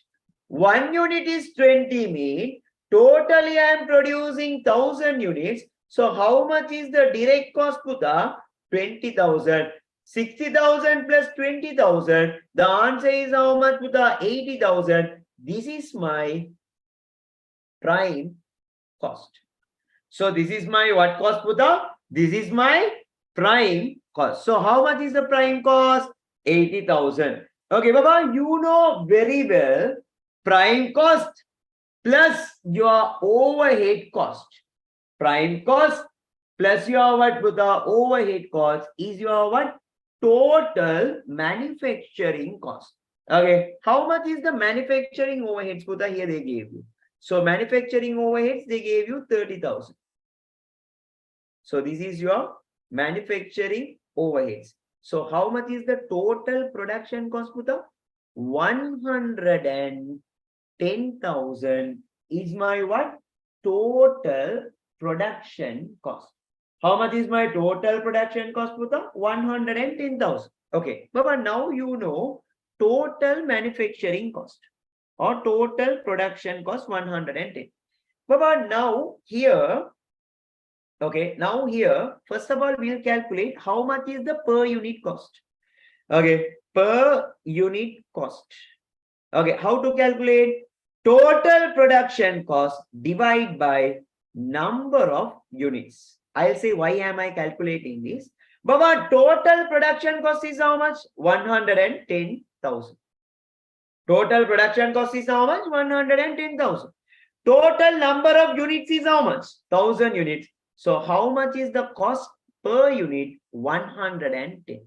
1 unit is 20 mean totally I am producing 1000 units. So how much is the direct cost, Puta? 20,000. 60,000 plus 20,000. The answer is how much, Puta? 80,000. This is my prime cost. So this is my what cost, Puta? This is my prime cost. So how much is the prime cost? 80,000. Okay, Baba, you know very well prime cost plus your overhead cost. Prime cost plus your what, Puta? Overhead cost is your what? Total manufacturing cost. Okay, how much is the manufacturing overheads, Puta? Here they gave you. So manufacturing overheads, they gave you 30,000. So this is your manufacturing overheads. So how much is the total production cost, Puta? 110,000 is my what? Total production cost. How much is my total production cost, Puta? 110,000. Okay, Baba, now you know total manufacturing cost or total production cost 110. Baba, now here, okay, now here, first of all, we'll calculate how much is the per unit cost. Okay, per unit cost. Okay, how to calculate? Total production cost divided by number of units. I'll say why am I calculating this? Baba, total production cost is how much? 110,000. Total production cost is how much? 110,000. Total number of units is how much? 1000 units. So how much is the cost per unit? 110.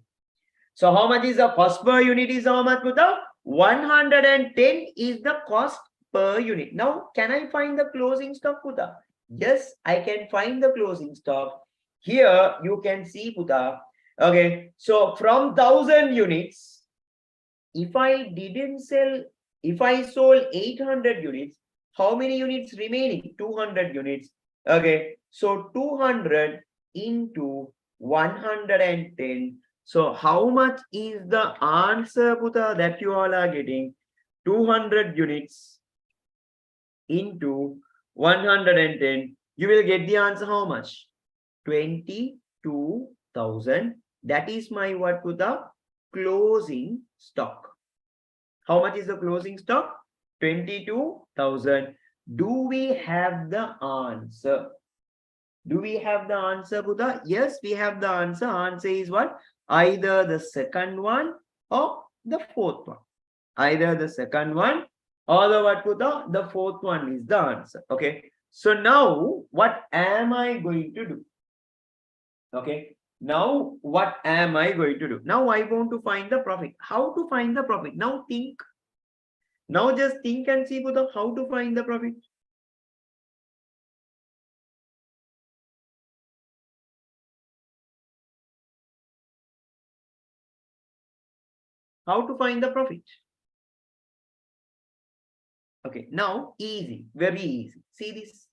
So how much is the cost per unit is how much, Puta? 110 is the cost per unit. Now, can I find the closing stock, Puta? Yes, I can find the closing stock. Here you can see, Puta. Okay, so from 1000 units, if I sold 800 units, how many units remaining? 200 units. Okay, so 200 into 110. So how much is the answer, Puta, that you all are getting? 200 units into 110. You will get the answer how much? 22,000. That is my what, Puta? Closing stock. How much is the closing stock? 22,000. Do we have the answer? Do we have the answer, Buddha? Yes, we have the answer. Answer is what? Either the second one or the fourth one. Either the second one or the what, Buddha? The fourth one is the answer. Okay. So now what am I going to do? Okay. Now what am I going to do? Now I want to find the profit. How to find the profit? Now think. Now just think and see, Buddha, how to find the profit. How to find the profit? Okay, now easy, very easy. See this,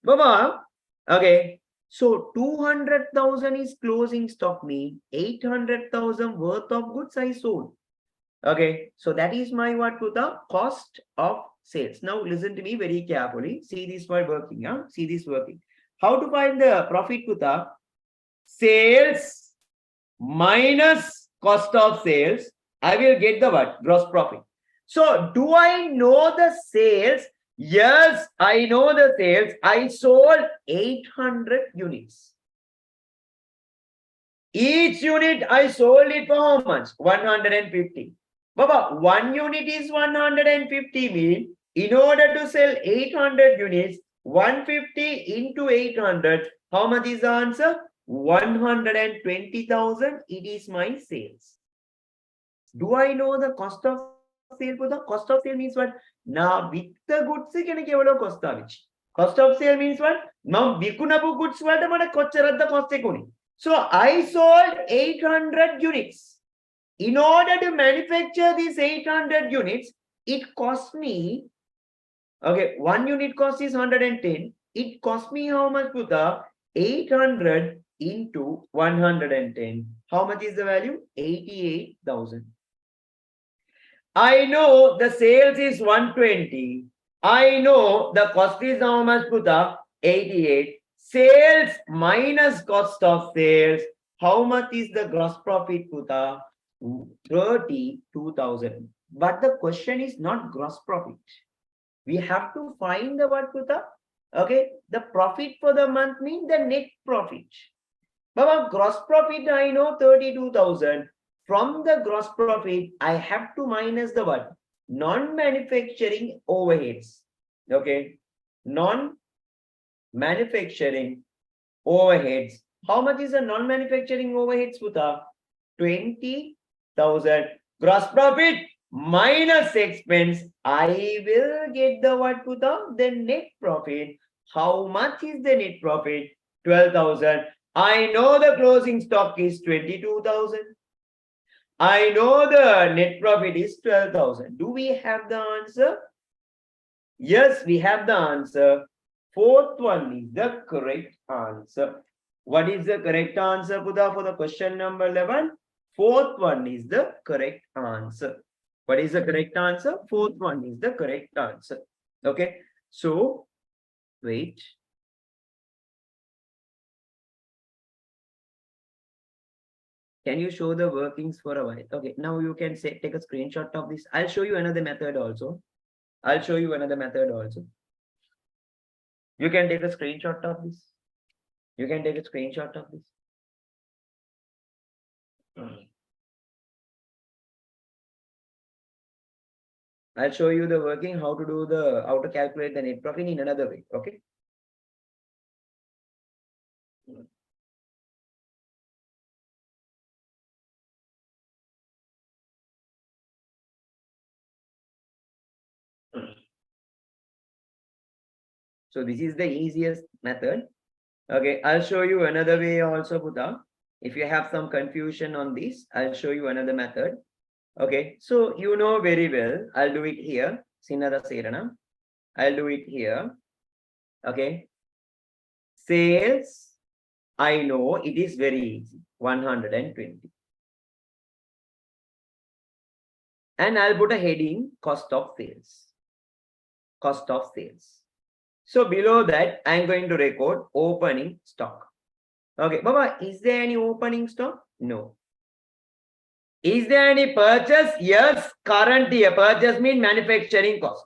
Baba. Okay, so 200,000 is closing stock, mean 800,000 worth of goods I sold. Okay, so that is my what, to the cost of sales. Now listen to me very carefully. See this while working. See this working. How to find the profit, to the sales minus cost of sales? I will get the what? Gross profit. So do I know the sales? Yes, I know the sales. I sold 800 units. Each unit I sold it for how much? 150. Baba, 1 unit is 150 mean in order to sell 800 units, 150 into 800, how much is the answer? 120,000. It is my sales. Do I know the cost of sale? The cost of sale means what? Now with the goods cost cost of sale means what? Now vikunapu goods cost. So I sold 800 units. In order to manufacture these 800 units, it cost me, okay, 1 unit cost is 110. It cost me how much, Puta? 800 into 110. How much is the value? 88,000. I know the sales is 120. I know the cost is how much, Putha? 88. Sales minus cost of sales. How much is the gross profit, Putha? 32,000. But the question is not gross profit. We have to find the what, Putha? Okay, the profit for the month means the net profit. But gross profit, I know 32,000. From the gross profit, I have to minus the what? Non-manufacturing overheads. Okay, non-manufacturing overheads. How much is the non-manufacturing overheads, Putha? 20,000. Gross profit minus expense. I will get the what, Putha? The net profit. How much is the net profit? 12,000. I know the closing stock is 22,000. I know the net profit is 12,000. Do we have the answer? Yes, we have the answer. Fourth one is the correct answer. What is the correct answer, Putha, for the question number 11? Fourth one is the correct answer. What is the correct answer? Fourth one is the correct answer. Okay. So, wait. Can you show the workings for a while? Okay, now you can say take a screenshot of this. I'll show you another method also. I'll show you another method also. You can take a screenshot of this. You can take a screenshot of this. I'll show you the working, how to calculate the net profit in another way. Okay. So this is the easiest method. Okay, I'll show you another way also, Putha. If you have some confusion on this, I'll show you another method. Okay, so you know very well. I'll do it here. Sinada Serana. I'll do it here. Okay. Sales, I know it is very easy. 120. And I'll put a heading, cost of sales. Cost of sales. So below that, I'm going to record opening stock. Okay, Baba, is there any opening stock? No. Is there any purchase? Yes, current year. Purchase means manufacturing cost.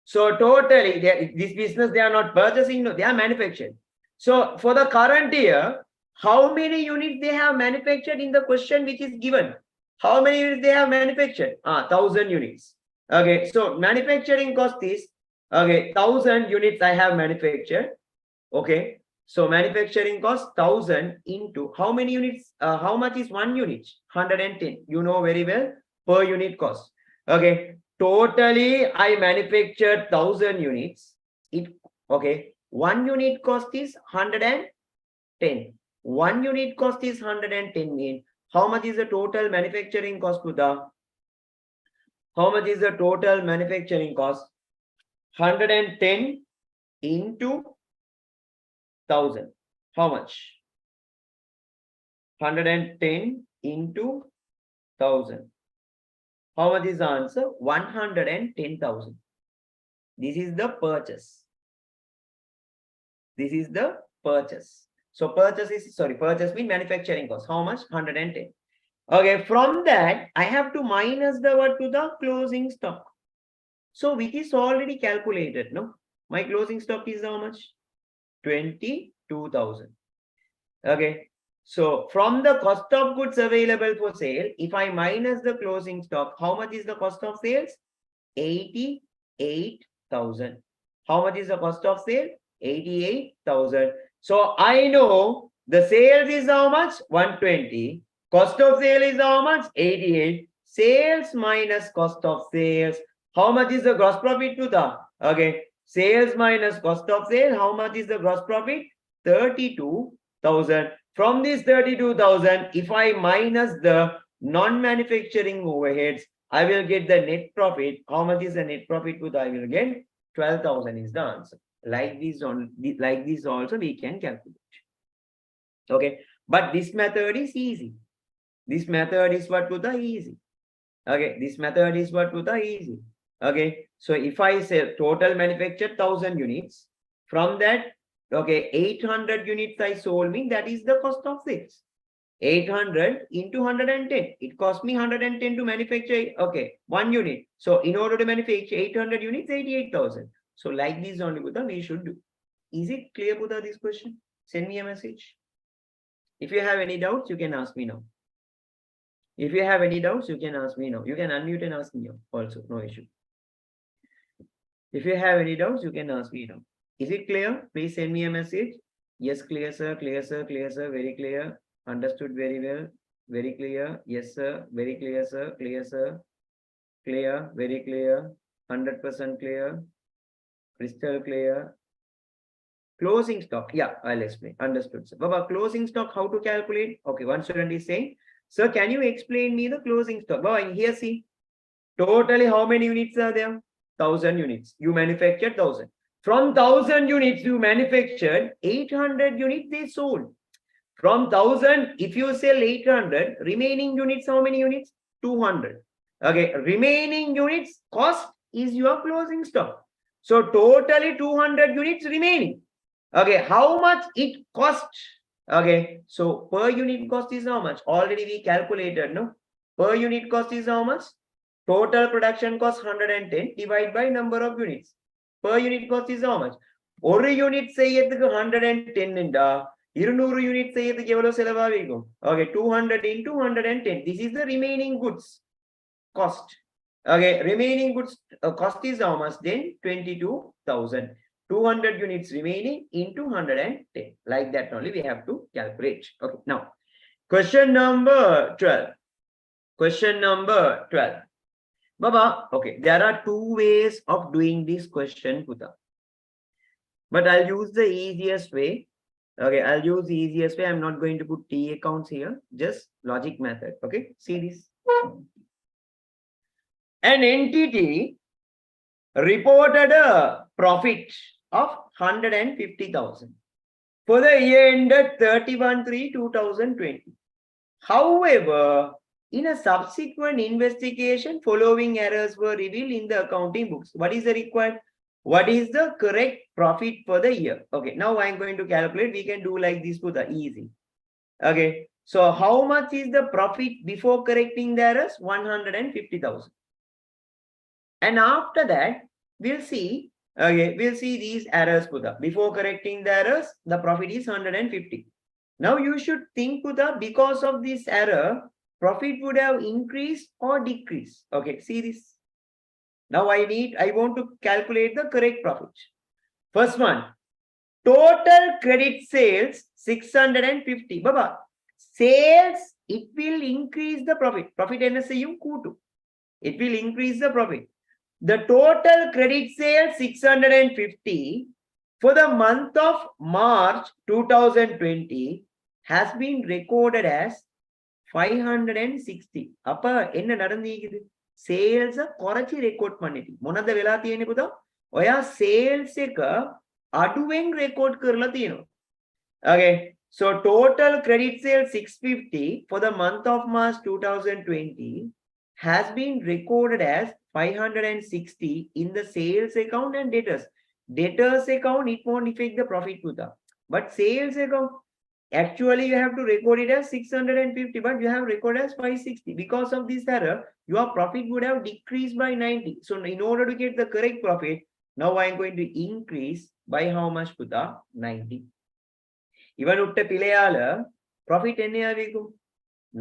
So totally, this business, they are not purchasing, no, they are manufacturing. So for the current year, how many units they have manufactured in the question which is given? How many units they have manufactured? 1,000 units. Okay, so manufacturing cost is, okay, 1,000 units I have manufactured. Okay, so manufacturing cost 1,000 into how many units? How much is 1 unit? 110. You know very well, per unit cost. Okay, totally I manufactured 1,000 units. Okay, 1 unit cost is 110. 1 unit cost is 110 mean. How much is the total manufacturing cost, Putha? How much is the total manufacturing cost? 110 into 1,000. How much? 110 into 1,000. How much is the answer? 110,000. This is the purchase. This is the purchase. So purchase means manufacturing cost. How much? 110. Okay, from that, I have to minus the what to the closing stock. So which is already calculated, no? My closing stock is how much? 22,000. Okay, so from the cost of goods available for sale, if I minus the closing stock, how much is the cost of sales? 88,000. How much is the cost of sale? 88,000. So I know the sales is how much? 120. Cost of sale is how much? 88. Sales minus cost of sales. How much is the gross profit to the? Okay. Sales minus cost of sale. How much is the gross profit? 32,000. From this 32,000, if I minus the non-manufacturing overheads, I will get the net profit. How much is the net profit to the? I will get 12,000 is the answer. Like this also we can calculate. Okay. But this method is easy. This method is what to the easy. Okay, this method is what to the easy. Okay, so if I say total manufactured 1000 units, from that, okay, 800 units I sold me, that is the cost of sales. 800 into 110, it cost me 110 to manufacture, okay, 1 unit. So in order to manufacture 800 units, 88,000. So like this only, Buddha, we should do. Is it clear, Buddha, this question? Send me a message. If you have any doubts, you can ask me now. If you have any doubts, you can ask me now. You can unmute and ask me now also, no issue. If you have any doubts, you can ask me now. Is it clear? Please send me a message. Yes, clear, sir, clear, sir, clear, sir, very clear. Understood very well. Very clear. Yes, sir. Very clear, sir. Clear, sir. Clear. Very clear. 100% clear. Crystal clear. Closing stock. Yeah, I'll explain. Understood, sir. Baba, closing stock, how to calculate? Okay, one student is saying, sir, can you explain me the closing stock? Baba, here see. Totally, how many units are there? 1000 units. You manufactured 1000. From 1000 units, you manufactured 800 units, they sold. From 1000, if you sell 800, remaining units, how many units? 200. Okay, remaining units cost is your closing stock. So totally 200 units remaining. Okay, how much it cost? Okay, so per unit cost is how much? Already we calculated, no? Per unit cost is how much? Total production cost 110 divided by number of units. Per unit cost is how much? ஒரு unit செய்யறதுக்கு 110 ண்டா 200 unit செய்யறதுக்கு எவ்வளவு செலவாகும்? Okay, 200 into 110. This is the remaining goods cost. Okay, remaining goods cost is how much then? 22,000. 200 units remaining into 110. Like that only we have to calculate. Okay, now question number 12. Question number 12. Baba, okay, there are two ways of doing this question, Putta. But I'll use the easiest way. Okay, I'll use the easiest way. I'm not going to put T accounts here, just logic method. Okay, see this. An entity reported a profit of 150,000 for the year ended 31/3/2020. However, in a subsequent investigation, following errors were revealed in the accounting books. What is the required? What is the correct profit for the year? Okay, now I'm going to calculate. We can do like this for the easy. Okay, so how much is the profit before correcting the errors? 150,000. And after that, we'll see. Okay, we'll see these errors, Pudha. Before correcting the errors, the profit is 150. Now you should think, Pudha, because of this error, profit would have increased or decreased. Okay, see this. Now I want to calculate the correct profit. First one, total credit sales 650. Baba, sales, it will increase the profit. Profit NSAyum Q2. It will increase the profit. The total credit sales 650 for the month of March 2020 has been recorded as 560. அப்ப என்ன நடந்துக்குது? Sales கொறச்சி record பண்ணிட்டு. මොනද වෙලා තියෙන්නේ පුතා? ඔයා sales එක අඩුවෙන් record කරලා තියෙනවා. Okay, so total credit sales 650 for the month of March 2020 has been recorded as 560 in the sales account and debtors. Debtors account, it won't affect the profit, Puta. But sales account, actually you have to record it as 650, but you have recorded as 560. Because of this error, your profit would have decreased by 90. So in order to get the correct profit, now I am going to increase by how much, Puta? 90. Even utta pilayala profit enne avikum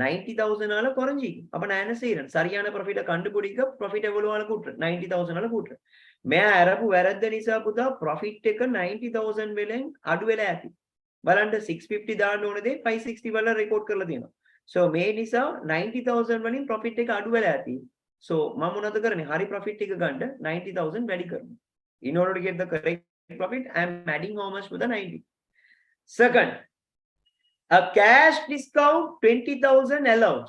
90,000 ஆல குறைஞ்சி. அப்ப நான் என்ன செய்யறேன்? சரியான ப்ராஃபிட்ட கண்டுபிடிக்க profit எவ்வளவால கூட்டுறேன்? 90,000 ஆல கூட்டுறேன். मैं අරපු වැරද්ද නිසා පුතා profit එක 90,000 වෙලෙන් අඩු වෙලා ඇති. බලන්න 650 දාන්න ඕන දේ 560 වල රෙකෝඩ් කරලා තියෙනවා. So මේ නිසා 90,000 වලින් profit එක අඩු වෙලා ඇති. So මම මොනවද කරන්නේ? හරි profit එක ගන්න 90,000 වැඩි කරනවා. In order to get the correct profit, I am adding how much to the 90. Second, a cash discount 20,000 allowed.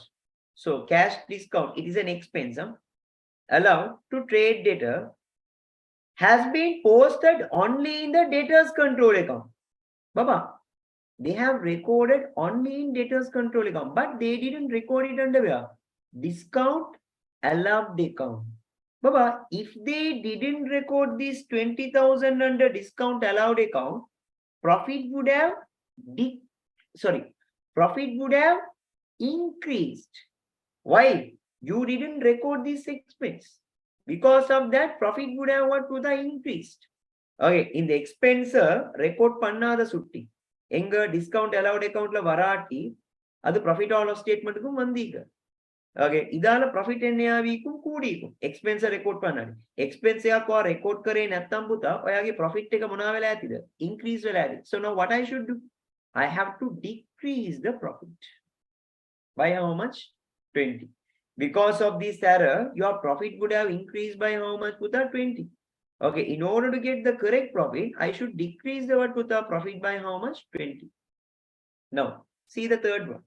So cash discount, it is an expense allowed to trade debtor has been posted only in the debtors control account. Baba, They have recorded only in debtors control account, but they didn't record it under where? Discount allowed account. Baba, if they didn't record this 20,000 under discount allowed account, profit would have profit would have increased. Why? You didn't record this expense. Because of that, profit would have what would have increased. Okay, in the expense record பண்ணாத சுட்டி எங்க discount allowed accountல வராட்டி அது profit or loss statementக்கும் வந்தீங்க. Okay, ඉදාල profit එන්නයාවීකුම් කූඩීකුම් expense record பண்ணாடி expense එකක් ඔයා record කරේ නැත්නම් පුතා ඔයාගේ profit එක මොනවා වෙලා ඇතිද increase වෙලා ඇති. So now what I should do? I have to decrease the profit by how much? 20. Because of this error, your profit would have increased by how much, Puta? 20. Okay, in order to get the correct profit, I should decrease the what, Puta? Profit by how much? 20. Now, see the third one.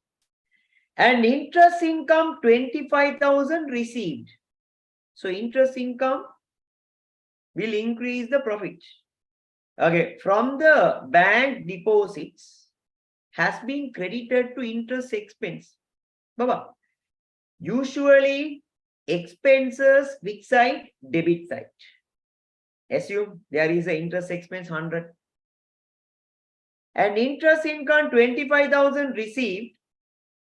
And interest income 25,000 received. So interest income will increase the profit. Okay, from the bank deposits has been credited to interest expense. Baba. Usually expenses which side? Debit side. Assume there is an interest expense 100 and interest income 25,000 received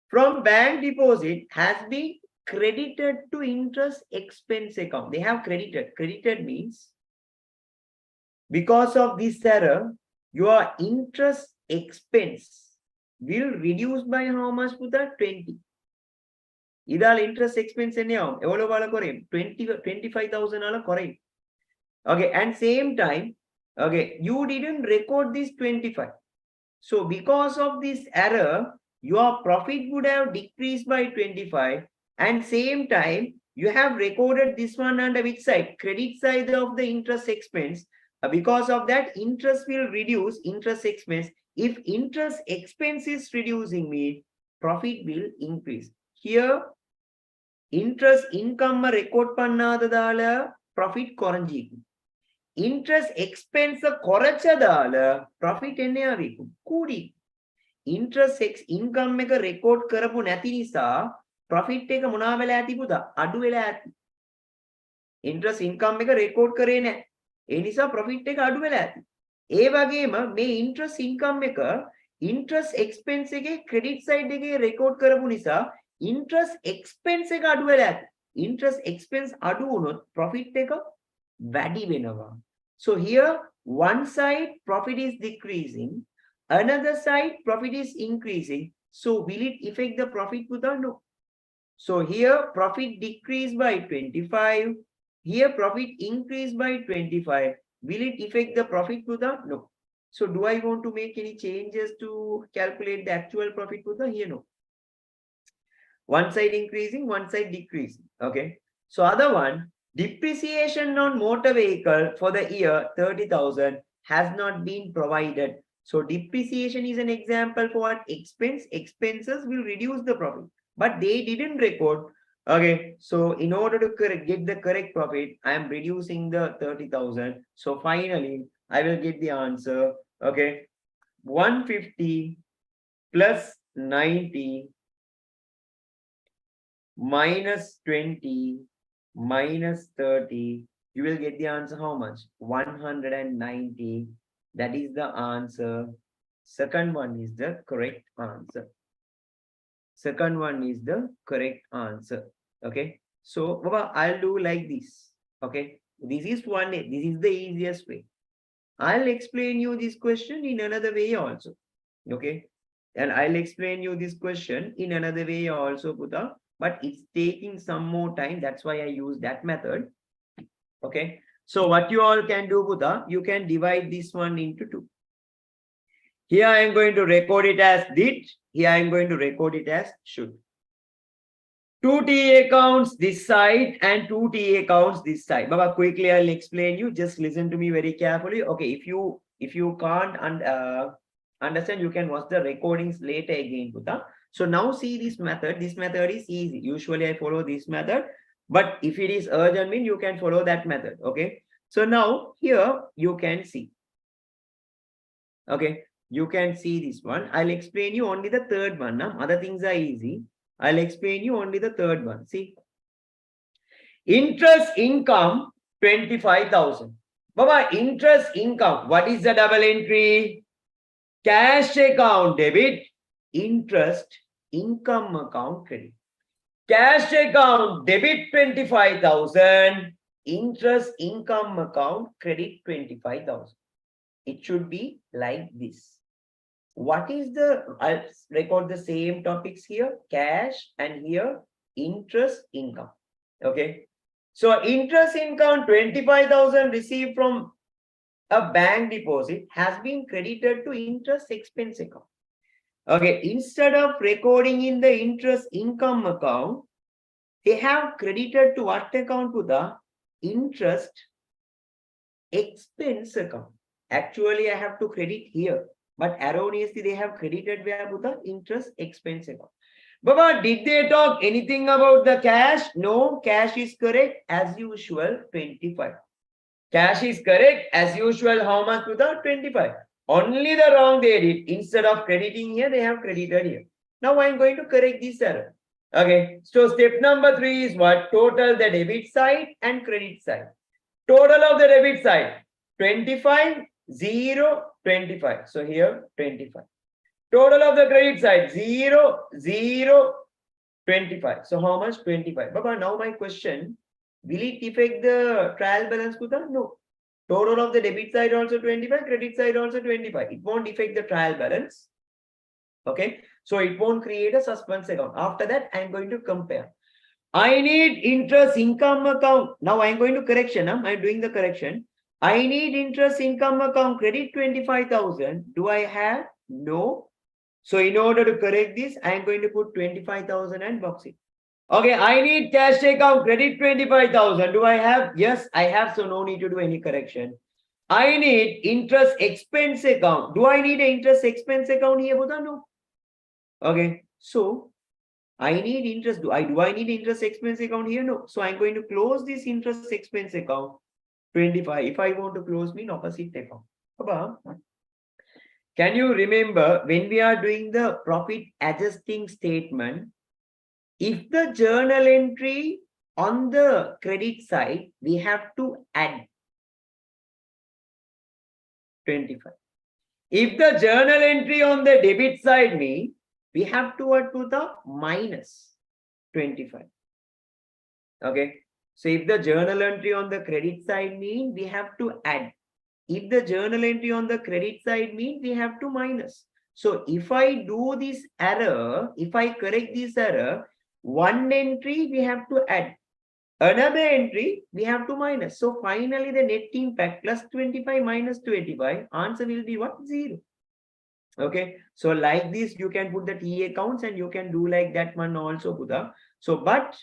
from bank deposit has been credited to interest expense account. They have credited. Credited means because of this error, your interest expense will reduce by how much? Puta? 20. Idal interest expense එන්නේවම එවලෝ බාල කරේ 25,000 අල කරේ. Okay, and same time, okay, you didn't record this 25. So because of this error, your profit would have decreased by 25 and same time you have recorded this one under which side? Credit side of the interest expense. Because of that, interest will reduce interest expense. If interest expense is reducing, mean profit will increase. Here interest income record பண்ணாததால profit குறைஞ்சிக்கும். Interest expense குறைச்சதால profit என்னையாவிக்கும் கூடி. Interest income එක record කරපු නැති නිසා profit එක මොනවා වෙලා ඇති පුතා අඩු වෙලා ඇති. Interest income එක record කරේ නැහැ. ඒ නිසා profit එක අඩු වෙලා ඇති. ඒ වගේම මේ interest income එක interest expense එකේ credit side එකේ record කරපු නිසා interest expense එක අඩු වෙලා ඇති. Interest expense අඩු වුණොත් profit එක වැඩි වෙනවා. So here one side profit is decreasing, another side profit is increasing. So will it affect the profit, Puta? No. So here profit decreased by 25. Here profit increased by 25. Will it affect the profit, Puta? No. So do I want to make any changes to calculate the actual profit, Puta? Here no. One side increasing, one side decreasing. Okay. So other one, depreciation on motor vehicle for the year 30,000 has not been provided. So depreciation is an example for what? Expense. Expenses will reduce the profit, but they didn't record. Okay. So in order to get the correct profit, I am reducing the 30,000. So finally, I will get the answer. Okay. 150 plus 90 minus 20 minus 30, you will get the answer how much? 190. That is the answer. Second one is the correct answer. Second one is the correct answer. Okay. So Baba, I'll do like this. Okay. This is one way. This is the easiest way. I'll explain you this question in another way also. Okay. And I'll explain you this question in another way also, Puta. But it's taking some more time. That's why I use that method. Okay. So what you all can do, Buddha, you can divide this one into 2. Here I am going to record it as did. Here I am going to record it as should. 2 TA accounts this side and 2 TA accounts this side. Baba, quickly I'll explain you. Just listen to me very carefully. Okay. If you can't understand, you can watch the recordings later again, Buddha. So now see this method. This method is easy. Usually I follow this method, but if it is urgent, mean you can follow that method. Okay. So now here you can see. Okay. You can see this one. I'll explain you only the third one. Now. Other things are easy. I'll explain you only the third one. See. Interest income, 25,000. Baba, interest income. What is the double entry? Cash account debit, interest, income account credit. Cash account debit 25,000, interest income account credit 25,000. It should be like this. What is the, I'll record the same topics here, cash and here interest income. Okay. So interest income 25,000 received from a bank deposit has been credited to interest expense account. Okay, instead of recording in the interest income account, they have credited to what account? To the interest expense account. Actually, I have to credit here, but erroneously they have credited where? To the interest expense account. Baba, did they talk anything about the cash? No, cash is correct as usual, 25. Cash is correct as usual. How much to the 25? Only the wrong they did. Instead of crediting here, they have credited here. Now I'm going to correct this error. Okay. So step number 3 is what? Total the debit side and credit side. Total of the debit side 25, 0, 25. So here 25. Total of the credit side 0, 0, 25. So how much? 25. Baba, now my question. Will it affect the trial balance, Kuta? No. Total of the debit side also 25, credit side also 25. It won't affect the trial balance. Okay. So it won't create a suspense account. After that, I'm going to compare. I need interest income account. Now I'm going to correction. I'm doing the correction. I need interest income account credit 25,000. Do I have? No. So in order to correct this, I'm going to put 25,000 and box it. Okay, I need cash account credit 25,000. Do I have? Yes, I have. So no need to do any correction. I need interest expense account. Do I need an interest expense account here, Buddha? No. Okay, so I need interest. Do I need interest expense account here? No. So I'm going to close this interest expense account 25. If I want to close me opposite account. Can you remember when we are doing the profit adjusting statement? If the journal entry on the credit side, we have to add 25. If the journal entry on the debit side means, we have to add to the minus 25. Okay. So if the journal entry on the credit side means, we have to add. If the journal entry on the credit side means, we have to minus. So if I do this error, if I correct this error, one entry we have to add, another entry we have to minus. So finally the net impact plus 25 minus 25, answer will be what? 0. Okay, so like this you can put the TA counts and you can do like that one also, Buddha. So but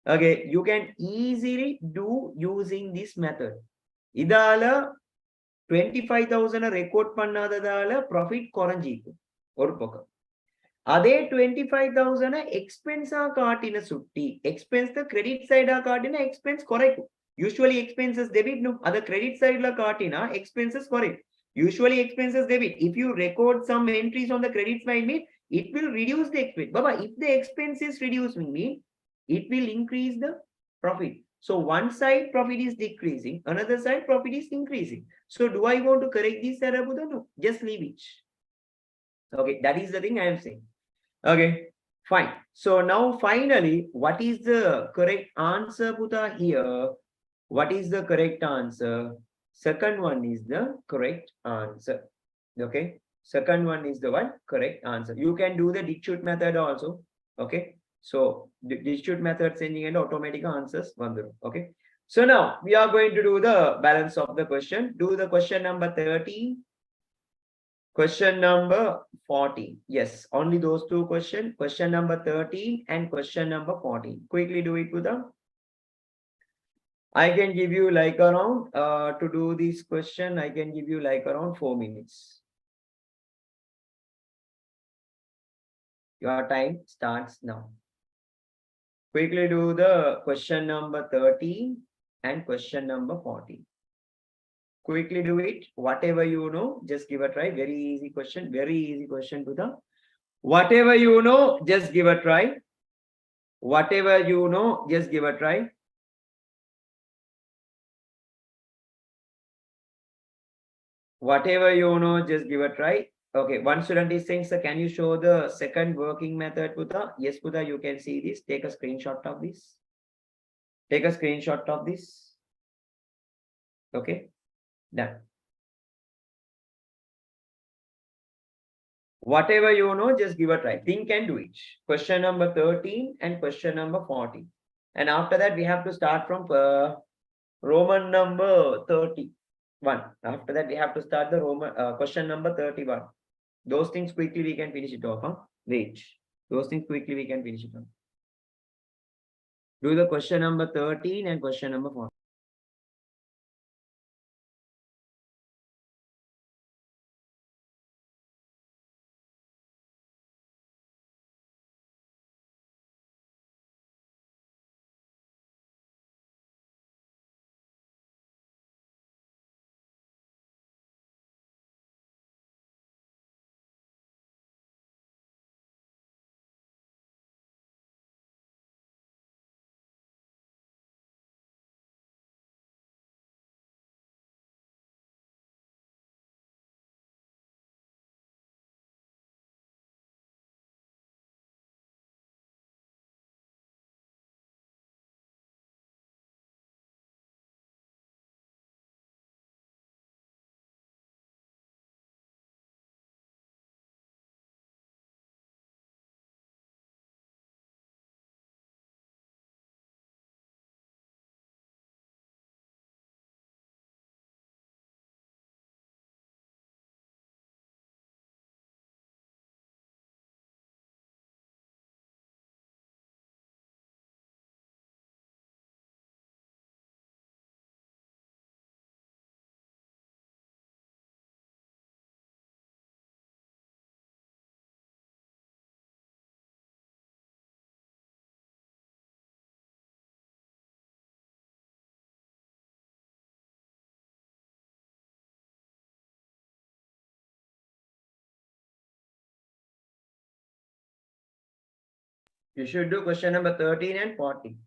okay, you can easily do using this method. Idala 25,000 record pannadadala profit koranjiku or poka. Ade 25,000 expense katina sutti. Expense the credit side katina expense correct. Usually expenses debit no. Other credit side la katina expenses correct. Usually expenses debit. If you record some entries on the credit side mean it will reduce the expense. Baba, if the expense is reducing mean it will increase the profit. So one side profit is decreasing, another side profit is increasing. So do I want to correct this error, Buddha? No, just leave it. Okay, that is the thing I am saying. Okay, fine. So now finally, what is the correct answer, Buddha, here? What is the correct answer? Second one is the correct answer. Okay, second one is the one correct answer. You can do the digit method also. Okay, so the digit method sending and automatic answers. Okay, so now we are going to do the balance of the question. Do the question number 13. Question number 14. Yes, only those two questions. Question number 13 and question number 14. Quickly do it, Buddha. I can give you like around, to do this question, I can give you like around 4 minutes. Your time starts now. Quickly do the question number 13 and question number 14. Quickly do it. Whatever you know, just give a try. Very easy question. Very easy question to the. Whatever you know, just give a try. Whatever you know, just give a try. Whatever you know, just give a try. Okay, one student is saying, sir, can you show the second working method, Putha? Yes, Putha, you can see this. Take a screenshot of this. Take a screenshot of this. Okay, done. Whatever you know, just give a try. Think and do it. Question number 13 and question number 14. And after that, we have to start from Roman number 31. After that, we have to start the Roman question number 31. Those things quickly we can finish it off. Huh? Wait. Those things quickly we can finish it off. Do the question number 13 and question number 14. You should do question number 13 and 14.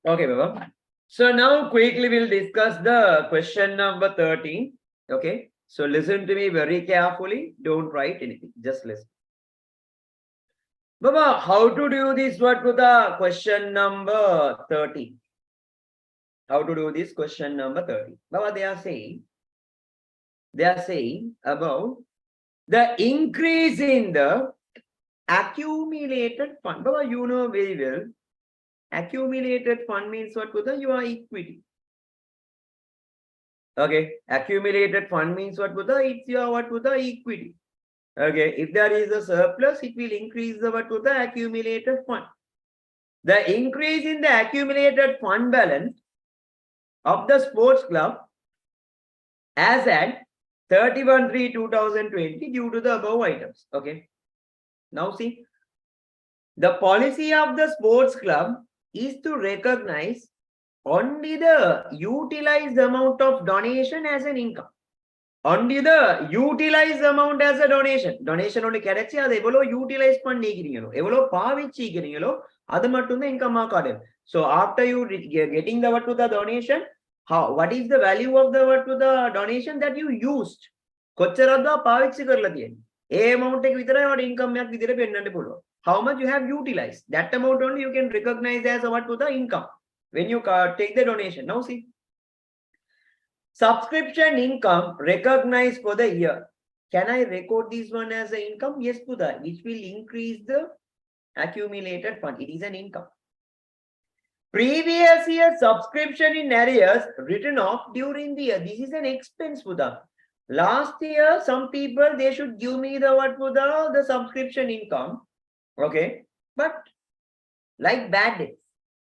Okay, Baba. So now quickly we'll discuss the question number 13. Okay. So listen to me very carefully. Don't write anything. Just listen. Baba, how to do this? What to the question number 13? How to do this question number 13? Baba, they are saying about the increase in the accumulated fund. Baba, you know very well. Accumulated fund means what, Putha? Your equity. Okay. Accumulated fund means what, Putha? It's your what, Putha? Equity. Okay. If there is a surplus, it will increase the what, Putha? Accumulated fund. The increase in the accumulated fund balance of the sports club as at 31/3/2020 due to the above items. Okay. Now see, The policy of the sports club is to recognize only the utilized amount of donation as an income. Only the utilized amount as a donation. Donation only கிடைச்சி அதை எவ்வளோ utilize பண்ணிக்கிறீங்களோ எவ்வளோ பாவிச்சிக்கிறீங்களோ அது மட்டும் தான் income ஆகாது. So after you getting the what to the donation, what is the value of the what to the donation that you used? කොච්චරද පාවිච්චි කරලා තියෙන්නේ? ඒ amount එක විතරයි ඔයාලට income එකක් විදිහට පෙන්නන්න පුළුවන්. How much you have utilized? That amount only you can recognize as what to the income when you take the donation. Now see. Subscription income recognized for the year. Can I record this one as an income? Yes, Pudha, which will increase the accumulated fund. It is an income. Previous year subscription in arrears written off during the year. This is an expense, Pudha. Last year, some people, they should give me the what, Pudha, the subscription income. Okay. But like bad debts.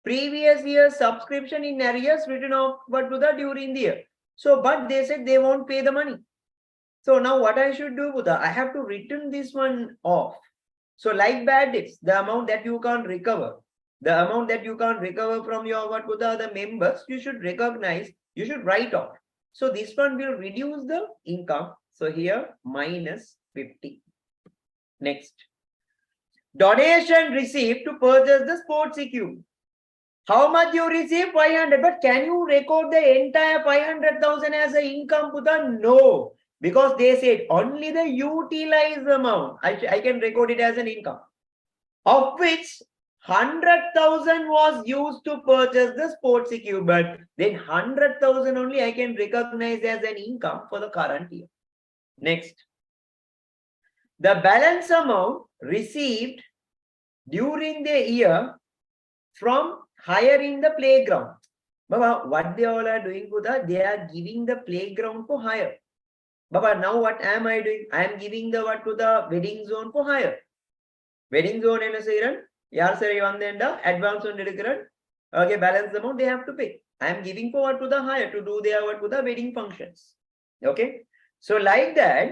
Previous year subscription in arrears written off what, Pudha, during the year. So, but they said they won't pay the money. So now what I should do, Buddha? I have to return this one off. So like bad debts, the amount that you can't recover, the amount that you can't recover from your what, Buddha, the members, you should recognize, you should write off. So this one will reduce the income. So here minus 50. Next. Donation received to purchase the sports equipment. How much you receive? 500. But can you record the entire 500,000 as an income, Pudha? No. Because they said only the utilized amount. I can record it as an income. Of which 100,000 was used to purchase the sports equipment. Then 100,000 only I can recognize as an income for the current year. Next. The balance amount received during the year from hiring the playground. Baba, what they all are doing, Buddha? They are giving the playground for hire. Baba, now what am I doing? I am giving the what to the wedding zone for hire. Wedding zone என்ன செய்றேன்? யார் சரி வந்தேன்டா advance on எடுக்கிறேன். Okay, balance amount they have to pay. I am giving for what to the hire to do their what to the wedding functions. Okay. So like that,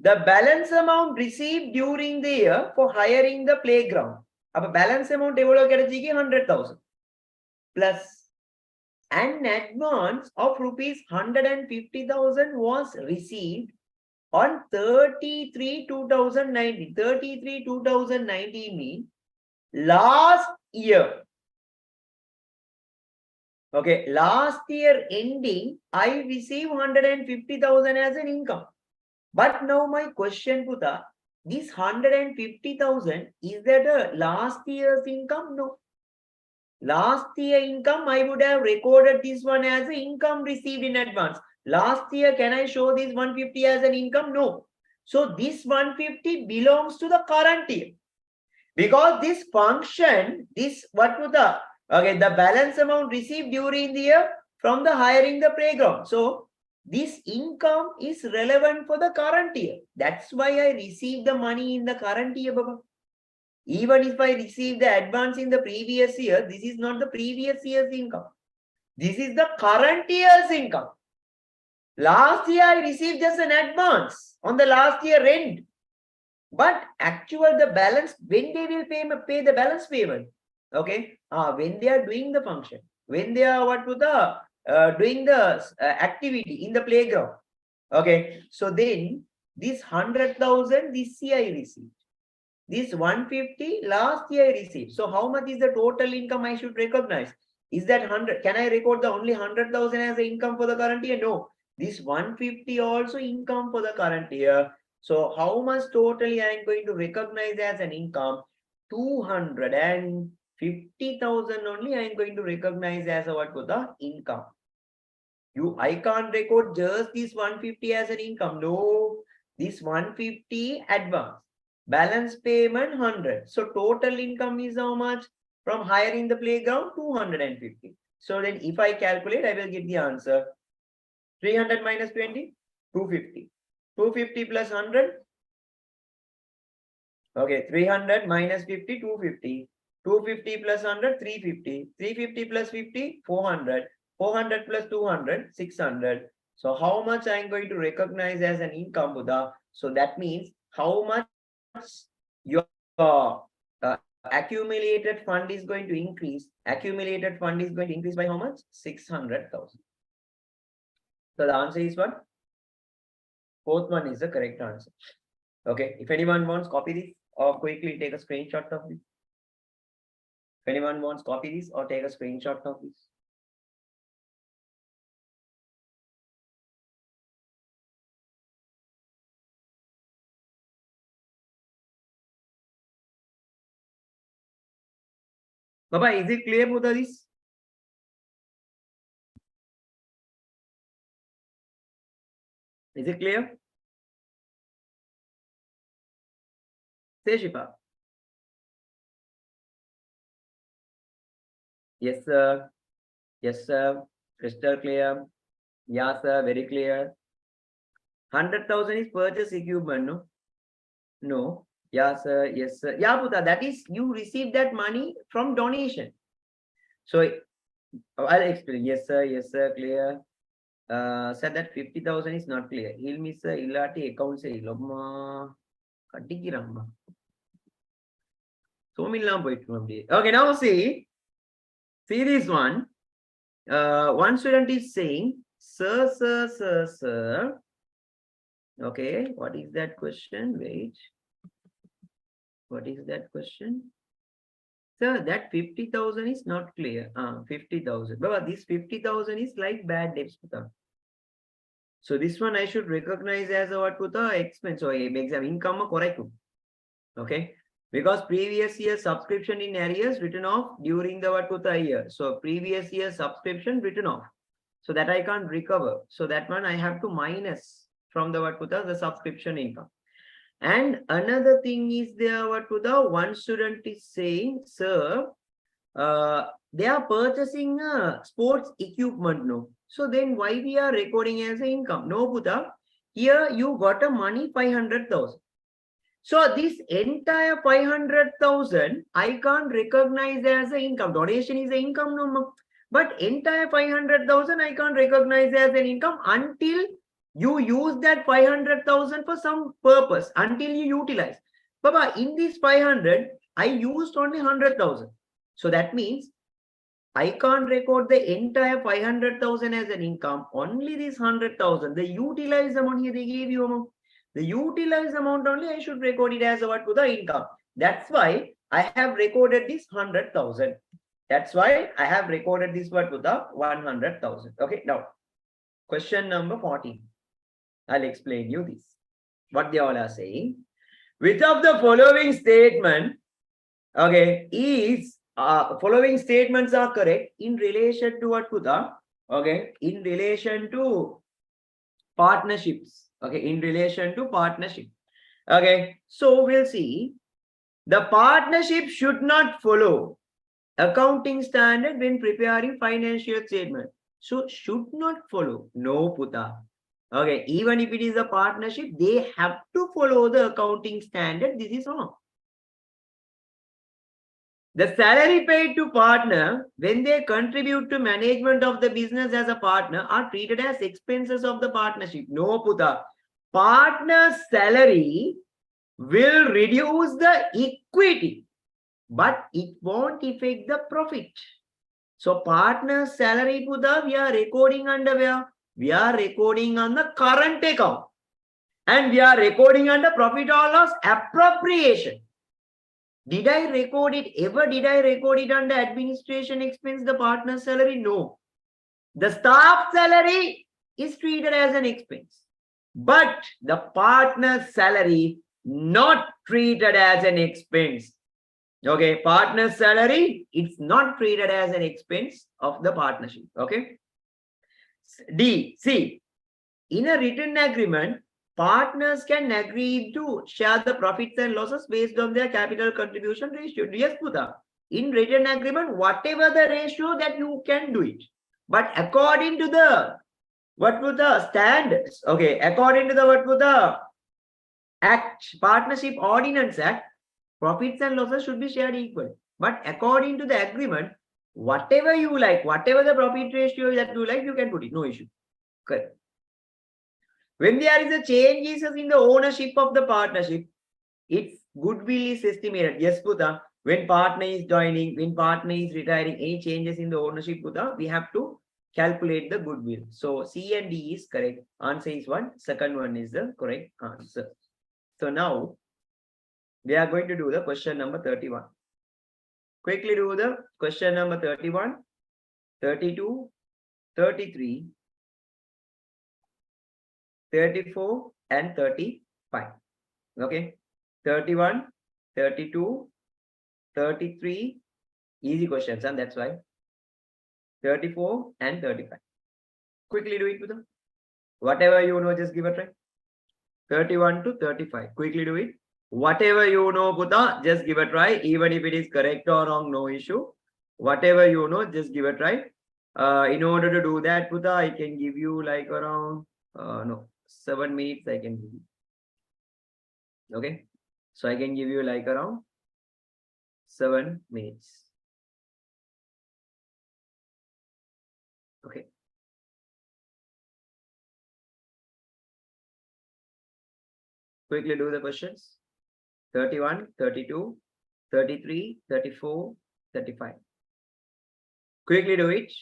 the balance amount received during the year for hiring the playground. அப்ப balance amount எவ்வளவு கிடைச்சிக்கு 100,000 plus an advance of rupees 150,000 was received on 33/2019. 33/2019 means last year. Okay, last year ending, I received 150,000 as an income. But now my question, Pudha, this 150,000, is that a last year's income? No. Last year income, I would have recorded this one as an income received in advance. Last year, can I show this 150 as an income? No. So this 150 belongs to the current year. Because this function, this what to the, okay, the balance amount received during the year from the hiring the playground. So this income is relevant for the current year. That's why I received the money in the current year, Baba. Even if I receive the advance in the previous year, this is not the previous year's income. This is the current year's income. Last year, I received just an advance on the last year end. But actual the balance, when they will pay the balance payment. Okay. When they are doing the function, when they are what to the doing the activity in the playground. Okay. So then this 100,000 this year I received. This 150 last year I received. So how much is the total income I should recognize? Is that 100? Can I record the only 100,000 as an income for the current year? No. This 150 also income for the current year. So how much totally I am going to recognize as an income? 250,000 only I am going to recognize as a what for the income. I can't record just this 150 as an income. No, this 150 advance. Balance payment 100. So total income is how much? From hiring the playground, 250. So then if I calculate, I will get the answer. 300 minus 20, 250. 250 plus 100. Okay, 300 minus 50, 250. 250 plus 100, 350. 350 plus 50, 400. 400 plus 200, 600. So how much I am going to recognize as an income, Buddha? So that means how much your accumulated fund is going to increase. Accumulated fund is going to increase by how much? 600,000. So the answer is what? Fourth one is the correct answer. Okay. If anyone wants, copy this or quickly take a screenshot of this. If anyone wants, copy this or take a screenshot of this. Baba, is it clear about this? Is it clear? Say Shifa. Yes, sir. Yes, sir. Crystal clear. Yeah, sir. Very clear. 100,000 is purchase equipment, no? No. Yeah, sir. Yes, sir. Yeah, Puta, that is you receive that money from donation. So I'll explain. Yes, sir. Yes, sir. Clear. Said that 50,000 is not clear. He'll miss the illati account say lobma katikiramba. So okay, now see this one. One student is saying, sir. Okay, what is that question? Wait. What is that question? Sir, that 50,000 is not clear. 50,000. But this 50,000 is like bad debts. So this one I should recognize as a what puta expense or exam income correct. Okay. Because previous year subscription in areas written off during the what puta year. So previous year subscription written off. So that I can't recover. So that one I have to minus from the what puta the subscription income. And another thing is there what puta one student is saying, sir, they are purchasing sports equipment, no? So then why we are recording as an income? No, Buddha. Here you got a money 500,000. So this entire 500,000 I can't recognize as an income. Donation is an income, no? But entire 500,000 I can't recognize as an income until you use that 500,000 for some purpose, until you utilize. Baba, in this 500, I used only 100,000. So that means I can't record the entire 500,000 as an income, only this 100,000. The utilized amount here they gave you amount. The utilized amount only I should record it as a what to the income. That's why I have recorded this 100,000. That's why I have recorded this what to the 100,000. Okay, now question number 14. I'll explain you this. What they all are saying. Which of the following statement, okay, is following statements are correct in relation to what Puta? Okay, in relation to partnerships. Okay, in relation to partnership. Okay, so we'll see. The partnership should not follow accounting standard when preparing financial statement. So should not follow. No, Puta. Okay, even if it is a partnership, they have to follow the accounting standard. This is wrong. The salary paid to partner when they contribute to management of the business as a partner are treated as expenses of the partnership. No, Puta. Partner's salary will reduce the equity, but it won't affect the profit. So partner's salary, Puta, we are recording under where? We are recording on the current account. And we are recording under profit or loss appropriation. Did I record it? Ever did I record it under administration expense, the partner's salary? No. The staff salary is treated as an expense. But the partner's salary not treated as an expense. Okay, partner's salary, it's not treated as an expense of the partnership. Okay. D, C. In a written agreement, partners can agree to share the profits and losses based on their capital contribution ratio. Yes, Puta. In written agreement, whatever the ratio that you can do it. But according to the what were the standards? Okay, according to the what were the Act, Partnership Ordinance Act, profits and losses should be shared equal. But according to the agreement, whatever you like, whatever the profit ratio that you like, you can put it. No issue. Correct. When there is a changes in the ownership of the partnership, its goodwill is estimated. Yes, Puta. When partner is joining, when partner is retiring, any changes in the ownership, we have to calculate the goodwill. So C and D is correct. Answer is 1. Second one is the correct answer. So now we are going to do the question number 31. Quickly do the question number 31, 32, 33, 34 and 35. Okay. 31, 32, 33, easy questions, and that's why 34 and 35. Quickly do it with them. Whatever you know, just give a try. 31 to 35. Quickly do it. Whatever you know, Puta, just give a try. Even if it is correct or wrong, no issue. Whatever you know, just give a try. In order to do that, Puta, I can give you like around 7 minutes. I can give you. Okay. So I can give you like around 7 minutes. Okay. Quickly do the questions. 31, 32, 33, 34, 35. Quickly do it.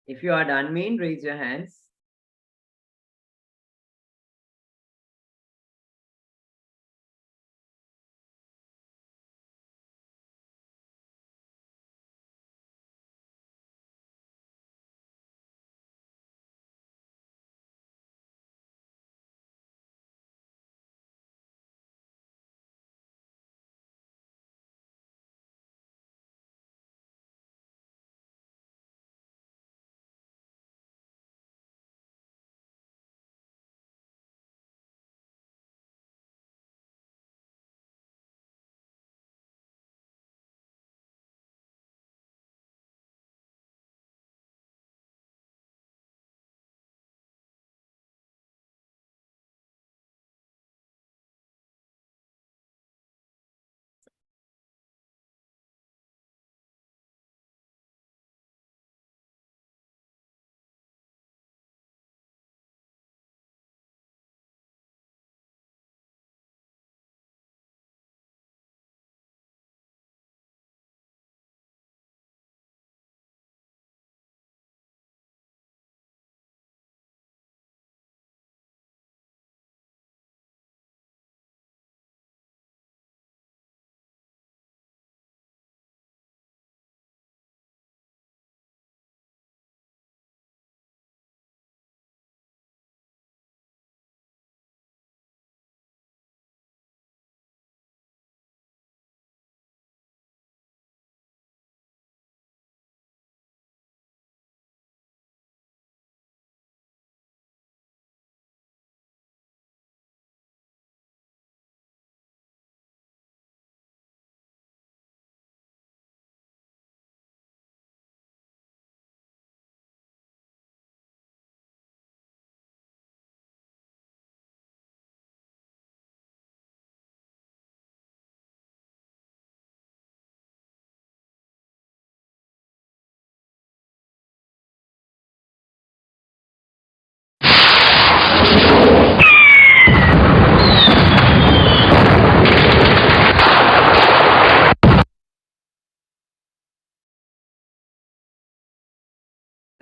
If you are done, raise your hands.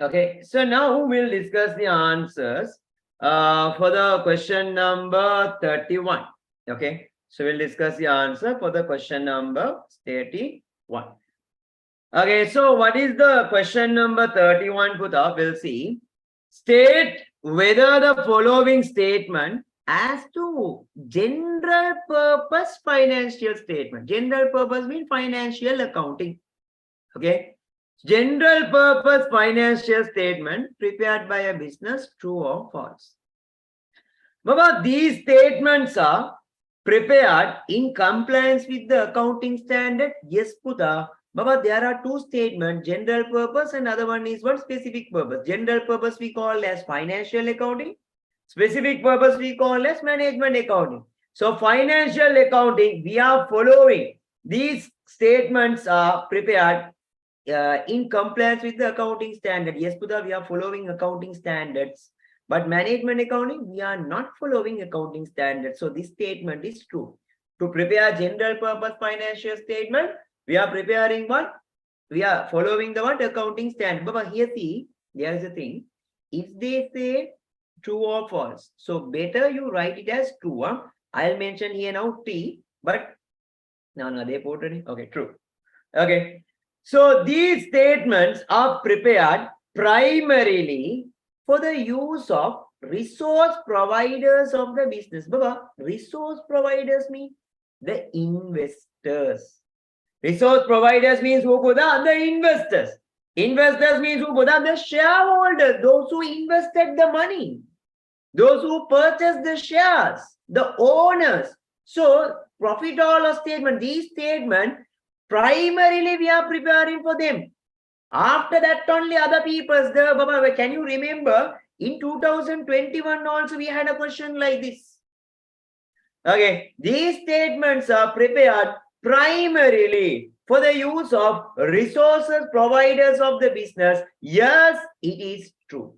Okay, so now we'll discuss the answers for the question number 31. Okay, so we'll discuss the answer for the question number 31. Okay, so what is the question number 31 put up? We'll see. State whether the following statement as to general purpose financial statement. General purpose means financial accounting. Okay. General purpose financial statement prepared by a business, true or false? Baba, these statements are prepared in compliance with the accounting standard. Yes, Puta. Baba, there are two statements, general purpose and other one is what? Specific purpose. General purpose we call as financial accounting. Specific purpose we call as management accounting. So financial accounting, we are following. These statements are prepared in compliance with the accounting standard. Yes, Puda, we are following accounting standards. But management accounting, we are not following accounting standards. So this statement is true. To prepare general purpose financial statement, we are preparing what? We are following the what? Accounting standard. But here see, there is a thing. If they say true or false, so better you write it as true. Huh? I'll mention here now T, but no, they put it. Okay, true. Okay. So these statements are prepared primarily for the use of resource providers of the business. Baba, resource providers mean the investors. Resource providers means who put the investors. Investors means who put the shareholders, those who invested the money, those who purchased the shares, the owners. So profit or loss statement, these statements primarily we are preparing for them. After that only other people's the Baba. Can you remember in 2021 also we had a question like this? Okay, these statements are prepared primarily for the use of resources providers of the business. Yes, it is true.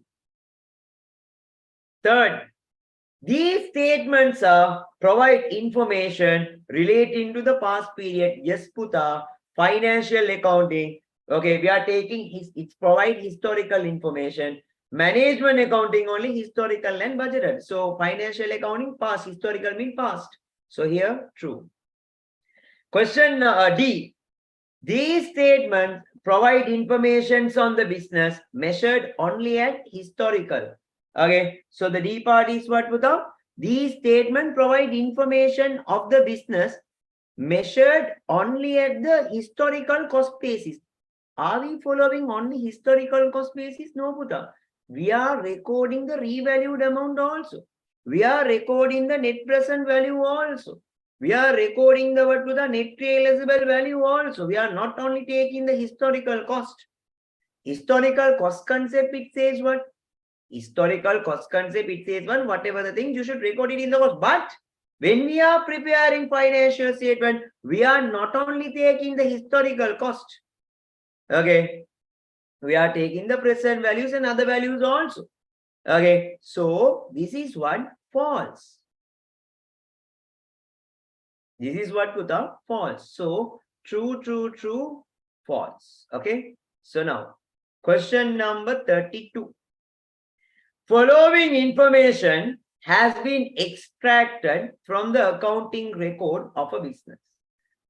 Third, these statements provide information relating to the past period. Yes, Puta, financial accounting Okay, we are taking it's provide historical information. Management accounting only historical and budgeted. So financial accounting past, historical mean past. So here true. Question D. These statements provide information on the business measured only at historical. Okay, so the D part is what, Buddha? These statements provide information of the business measured only at the historical cost basis. Are we following only historical cost basis? No, Buddha. We are recording the revalued amount also. We are recording the net present value also. We are recording the what to the net realizable value also. We are not only taking the historical cost. Historical cost concept, it says what? Historical cost concept, it says one, whatever the thing, you should record it in the cost. But when we are preparing financial statement, we are not only taking the historical cost. Okay, we are taking the present values and other values also. Okay, so this is what? False. This is what, Putha? False. So true, true, true, false. Okay, so now question number 32. Following information has been extracted from the accounting record of a business.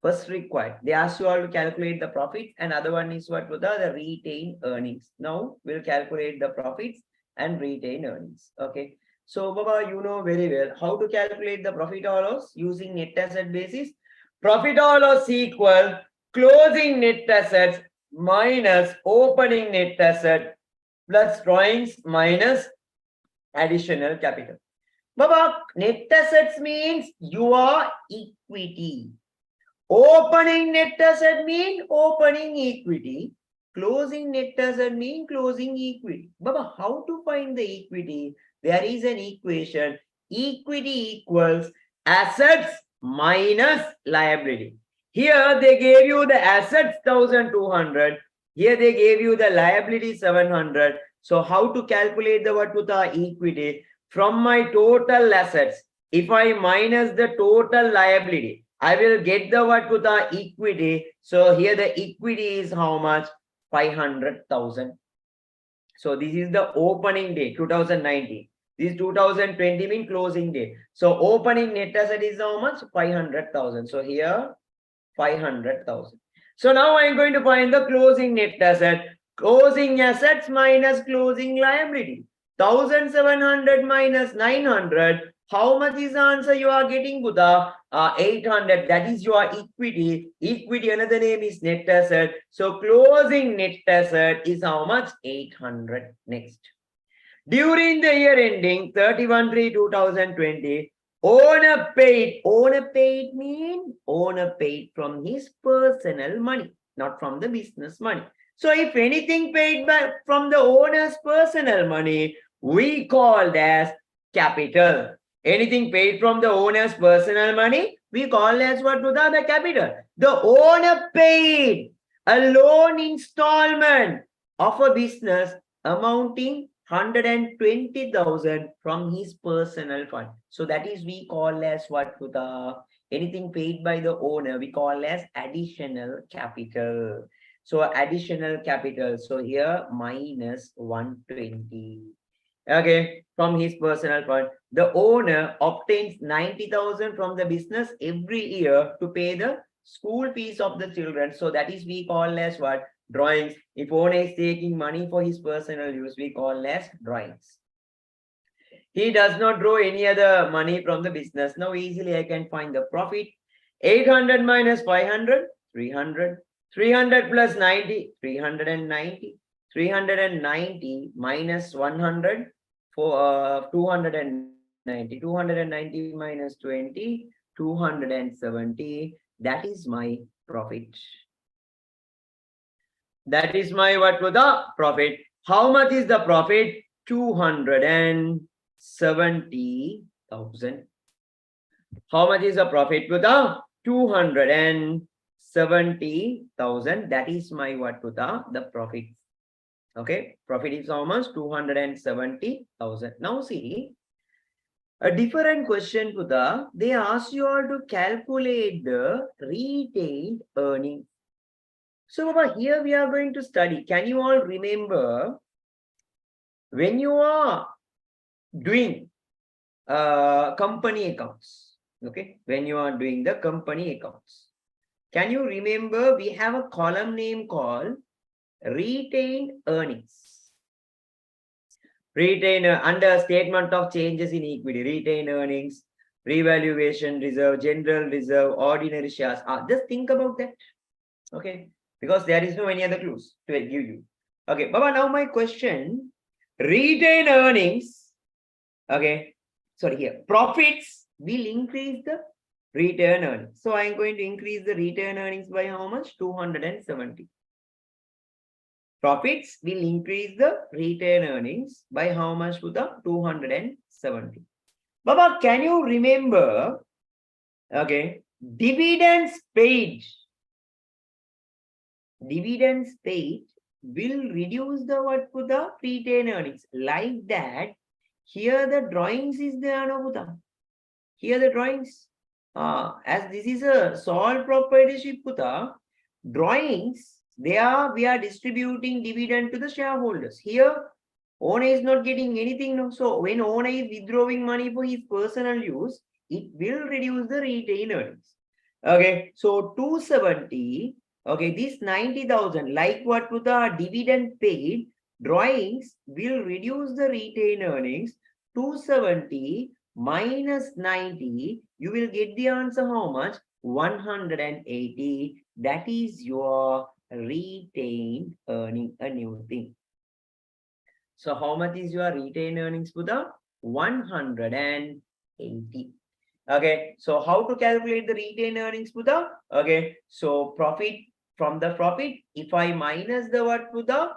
First required, they ask you all to calculate the profits, and other one is what, Putha? The retained earnings. Now we'll calculate the profits and retained earnings. Okay. So, Baba, you know very well how to calculate the profit or loss using net asset basis. Profit or loss equal closing net assets minus opening net asset plus drawings minus additional capital. Baba, net assets means your equity. Opening net asset mean opening equity. Closing net asset mean closing equity. Baba, how to find the equity? There is an equation. Equity equals assets minus liability. Here they gave you the assets 1200. Here they gave you the liability 700. So how to calculate the what to the equity? From my total assets, if I minus the total liability, I will get the what to the equity. So here the equity is how much? 500,000. So this is the opening day, 2019. This 2020 mean closing day. So opening net asset is how much? 500,000. So here 500,000. So now I am going to find the closing net asset. Closing assets minus closing liability. 1,700 minus 900. How much is the answer you are getting, Buddha? 800. That is your equity. Equity, another name is net asset. So closing net asset is how much? 800. Next. During the year ending 31/3/2020, owner paid mean owner paid from his personal money, not from the business money. So if anything paid by from the owner's personal money, we call as capital. Anything paid from the owner's personal money, we call as what, to the capital. The owner paid a loan installment of a business amounting 120,000 from his personal fund. So that is we call as what, to the anything paid by the owner, we call as additional capital. So additional capital. So here minus 120. Okay, from his personal fund. The owner obtains 90,000 from the business every year to pay the school fees of the children. So that is we call as what? Drawings. If owner is taking money for his personal use, we call as drawings. He does not draw any other money from the business. Now easily I can find the profit. 800 minus 500, 300. 300 plus 90, 390. 390 minus 100 for 290. 290 minus 20, 270. That is my profit. That is my what to the profit. How much is the profit? 270,000. How much is the profit to the 270,000? That is my what to the profit. Okay, profit is how much? 270,000. Now see, a different question to the, they ask you all to calculate the retained earnings. So Baba, here we are going to study. Can you all remember when you are doing company accounts? Okay, when you are doing the company accounts, can you remember we have a column name called retained earnings? Retained under statement of changes in equity, retained earnings, revaluation reserve, general reserve, ordinary shares. Just think about that. Okay, because there is no any other clues to give you. Okay, Baba, now my question, retained earnings, okay, sorry, here, profits will increase the retained earnings. So I am going to increase the retained earnings by how much? 270. Profits will increase the retained earnings by how much to the 270. Baba, can you remember, okay, dividends paid will reduce the what to the retained earnings. Like that, here the drawings is there, no Puta. Here the drawings. As this is a sole proprietorship Puta, drawings, we are distributing dividend to the shareholders. Here, owner is not getting anything. No? So when owner is withdrawing money for his personal use, it will reduce the retained earnings. Okay, so 270. Okay, this 90,000, like what to the dividend paid, drawings will reduce the retained earnings. 270 minus 90, you will get the answer how much? 180. That is your retained earning, a new thing. So how much is your retained earnings, Buddha? 180. Okay, so how to calculate the retained earnings, Buddha? Okay, so profit, from the profit, if I minus the what to the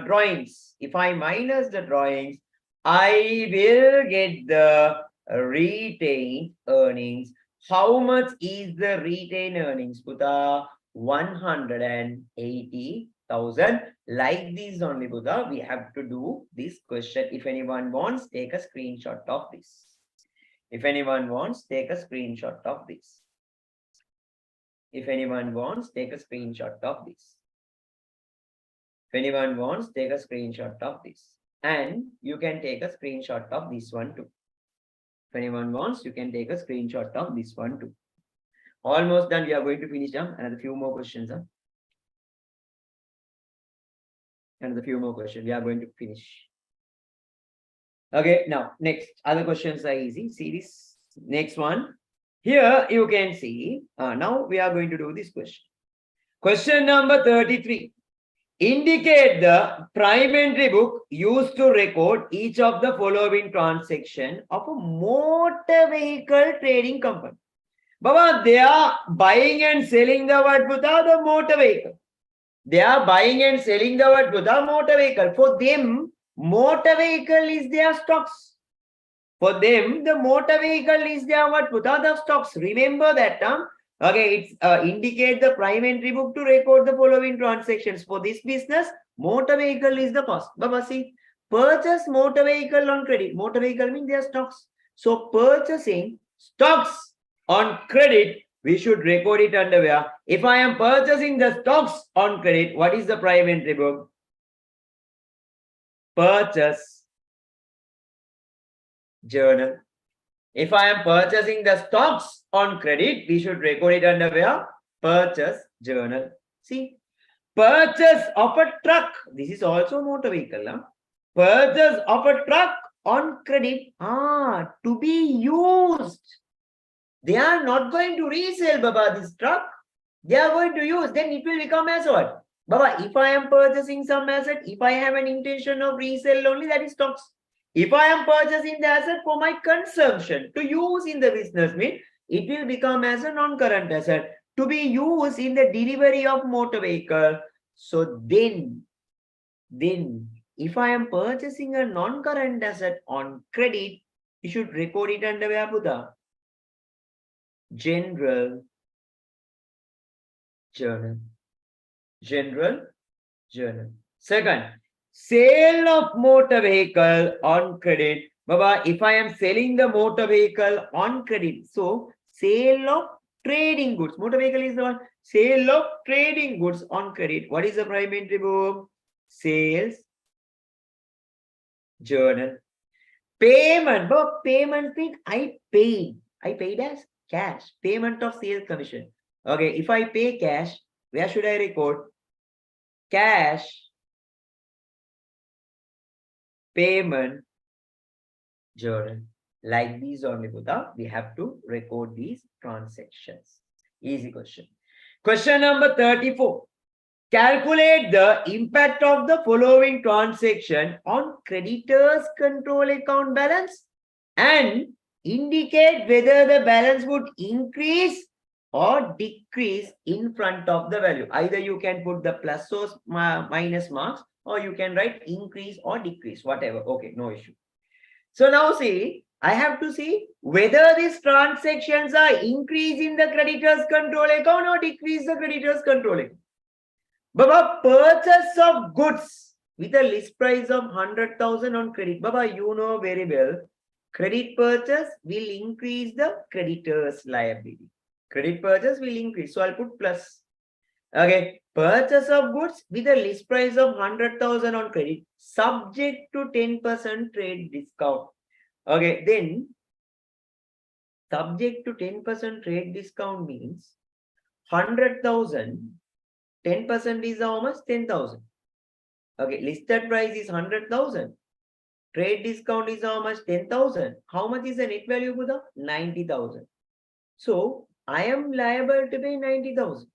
drawings, if I minus the drawings, I will get the retained earnings. How much is the retained earnings, Buddha? 180,000. Like this only, Buddha, we have to do this question. If anyone wants, take a screenshot of this. If anyone wants, take a screenshot of this. If anyone wants, take a screenshot of this. If anyone wants, take a screenshot of this. And you can take a screenshot of this one too. If anyone wants, you can take a screenshot of this one too. Almost done. We are going to finish them. Another few more questions. Another few more questions. We are going to finish. Okay, now next. Other questions are easy. See this next one. Here you can see. Now we are going to do this question. Question number 33. Indicate the prime entry book used to record each of the following transaction of a motor vehicle trading company. Baba, they are buying and selling the what Buddha, the motor vehicle. They are buying and selling the what Buddha, motor vehicle. For them, motor vehicle is their stocks. For them, the motor vehicle is their what Buddha, the stocks. Remember that term. Okay, it's indicate the prime entry book to record the following transactions. For this business, motor vehicle is the cost. Baba, see, purchase motor vehicle on credit. Motor vehicle means their stocks. So purchasing stocks on credit, we should record it under where? If I am purchasing the stocks on credit, what is the prime entry book? Purchase journal. If I am purchasing the stocks on credit, we should record it under where? Purchase journal. See, purchase of a truck. This is also motor vehicle. Huh? Purchase of a truck on credit. To be used. They are not going to resell, Baba, this truck. They are going to use. Then it will become as what? Baba, if I am purchasing some asset, if I have an intention of resell only, that is stocks. If I am purchasing the asset for my consumption, to use in the business, means it will become as a non-current asset to be used in the delivery of motor vehicle. So then, if I am purchasing a non-current asset on credit, you should record it under where, Buddha? General journal. General journal. Second, sale of motor vehicle on credit. Baba, if I am selling the motor vehicle on credit, so sale of trading goods. Motor vehicle is the one. Sale of trading goods on credit. What is the prime entry, boom? Sales journal. Payment. But payment means I paid. I paid as cash. Payment of sales commission. Okay, if I pay cash, where should I record? Cash payment journal. Like these only, Buddha, we have to record these transactions. Easy question. Question number 34. Calculate the impact of the following transaction on creditors control account balance and indicate whether the balance would increase or decrease in front of the value. Either you can put the plus or minus marks, or you can write increase or decrease, whatever. Okay, no issue. So now see, I have to see whether these transactions are increasing the creditors control account or decrease the creditors control account. Baba, purchase of goods with a list price of 100,000 on credit. Baba, you know very well, credit purchase will increase the creditors liability. Credit purchase will increase. So I'll put plus. Okay. Purchase of goods with a list price of 100,000 on credit, subject to 10% trade discount. Okay. Then, subject to 10% trade discount means 100,000. 10% is how much? 10,000. Okay, listed price is 100,000. Trade discount is how much? 10,000. How much is the net value, Buddha? 90,000. So, I am liable to pay 90,000.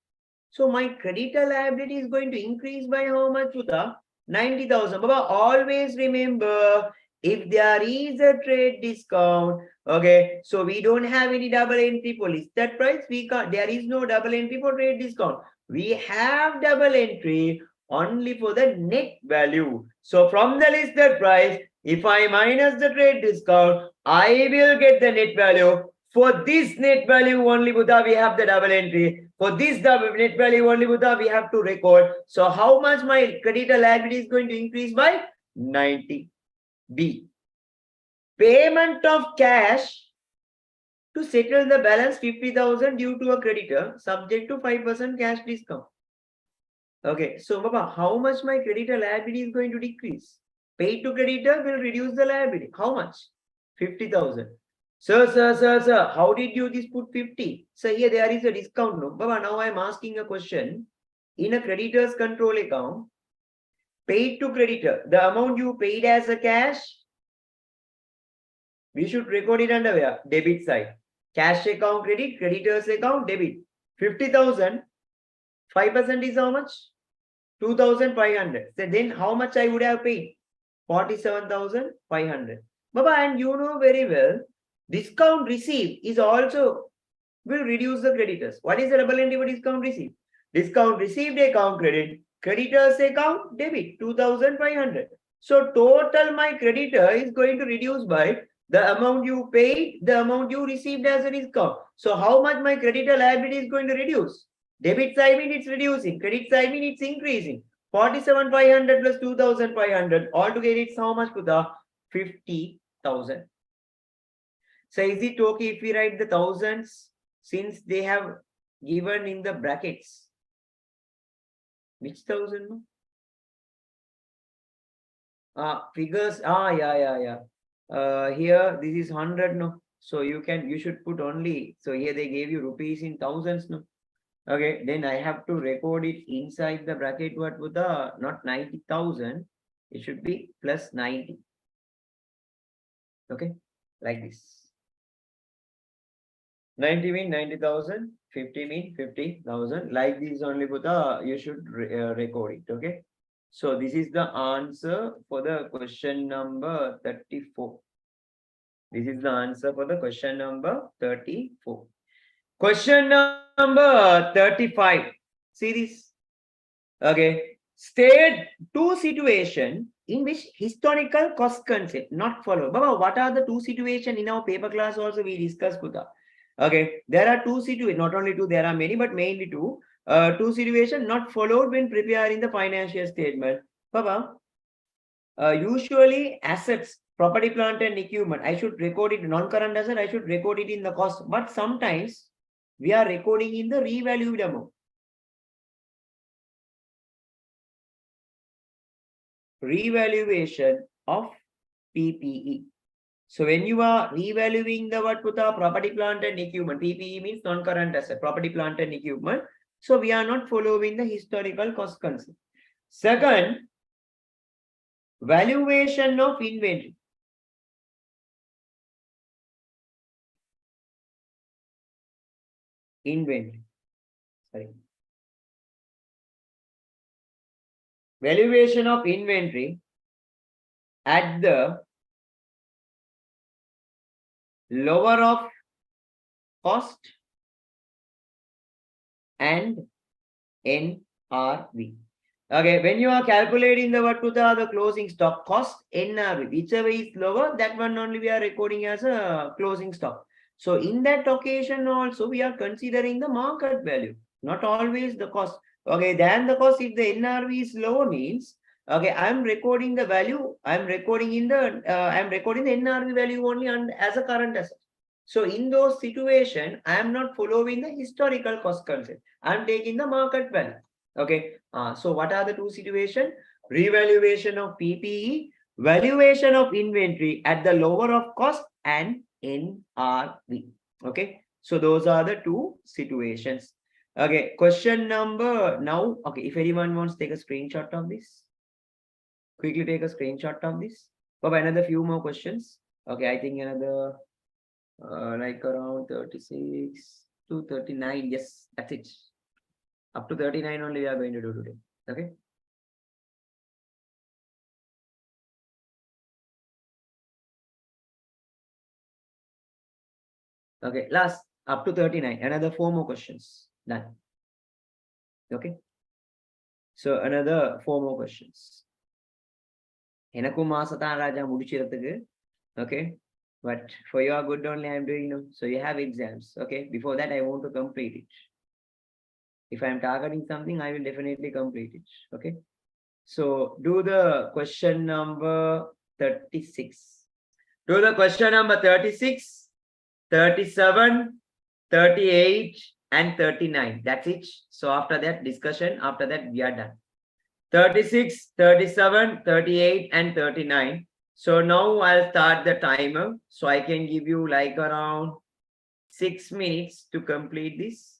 So, my creditor liability is going to increase by how much, Buddha? 90,000. Baba, always remember, if there is a trade discount, okay, so we don't have any double entry for listed price. We can't, there is no double entry for trade discount. We have double entry only for the net value. So from the listed price, if I minus the trade discount, I will get the net value. For this net value only, Buddha, we have the double entry. For this net value only, Buddha, we have to record. So how much my creditor liability is going to increase by? 90. B. Payment of cash to settle the balance 50,000 due to a creditor subject to 5% cash discount. Okay, so Baba, how much my creditor liability is going to decrease? Paid to creditor will reduce the liability. How much? 50,000. Sir, how did you this put 50? So here there is a discount. No, Baba, now I am asking a question. In a creditor's control account, paid to creditor, the amount you paid as a cash, we should record it under where? Debit side. Cash account credit, creditors account debit. 50,000, 5% is how much? 2,500. So then how much I would have paid? 47,500. Baba, and you know very well, discount received is also will reduce the creditors. What is the double entry for discount received? Discount received account credit, creditors account debit, 2,500. So total my creditor is going to reduce by the amount you paid, the amount you received as a discount. So how much my creditor liability is going to reduce? Debit side means it's reducing. Credit side means it's increasing. 47,500 plus 2,500. Altogether it's how much, Buddha? 50,000. So is it okay if we write the thousands since they have given in the brackets? Which thousand? Figures. Yeah. Here this is 100, no, so you should put only, so here they gave you rupees in thousands, no. Okay, then I have to record it inside the bracket. What would the, not 90,000, it should be plus 90. Okay, like this. 90 mean 90,000, 50 mean 50,000. Like this only, Buddha, you should record it. Okay. So this is the answer for the question number 34. This is the answer for the question number 34. Question number 35. See this. Okay. State two situations in which historical cost concept not followed. Baba, what are the two situations in our paper class also we discussed, Buddha? Okay. There are two situations, not only two, there are many, but mainly two. Two situations not followed when preparing the financial statement. Baba, usually assets, property, plant and equipment, I should record it non-current asset, I should record it in the cost. But sometimes we are recording in the revalued amount. revaluation of PPE. So when you are revaluing the what with our property, plant and equipment, PPE means non-current asset, property, plant and equipment. So we are not following the historical cost concept. Second, valuation of inventory. Valuation of inventory at the lower of cost and NRV. Okay, when you are calculating the what to the closing stock cost, NRV, whichever is lower, that one only we are recording as a closing stock. So in that occasion also we are considering the market value, not always the cost. Okay, then the cost, if the NRV is lower means, okay, I'm recording the value, I'm recording the NRV value only as a current asset. So in those situations, I am not following the historical cost concept. I am taking the market value. Okay. So what are the two situations? Revaluation of PPE, valuation of inventory at the lower of cost, and NRV. Okay. So those are the two situations. Okay. Question number now. Okay. If anyone wants to take a screenshot of this, quickly take a screenshot of this. For another few more questions. Okay. I think another like around 36 to 39. Yes, that's it. Up to 39 only we are going to do today. Okay. Okay, last up to 39. Another 4 more questions. Done. Okay. So another 4 more questions. Okay. But for your good only I'm doing, so you have exams. Okay. Before that, I want to complete it. If I'm targeting something, I will definitely complete it. Okay. So do the question number 36. Do the question number 36, 37, 38, and 39. That's it. So after that discussion, after that we are done. 36, 37, 38, and 39. So now I'll start the timer. So I can give you like around 6 minutes to complete this.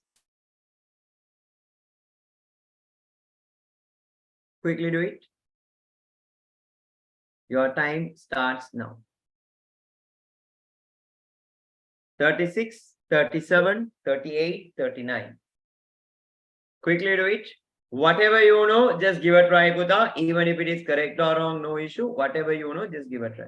Quickly do it. Your time starts now. 36, 37, 38, 39. Quickly do it. Whatever you know, just give a try, Buddha. Even if it is correct or wrong, no issue. Whatever you know, just give a try.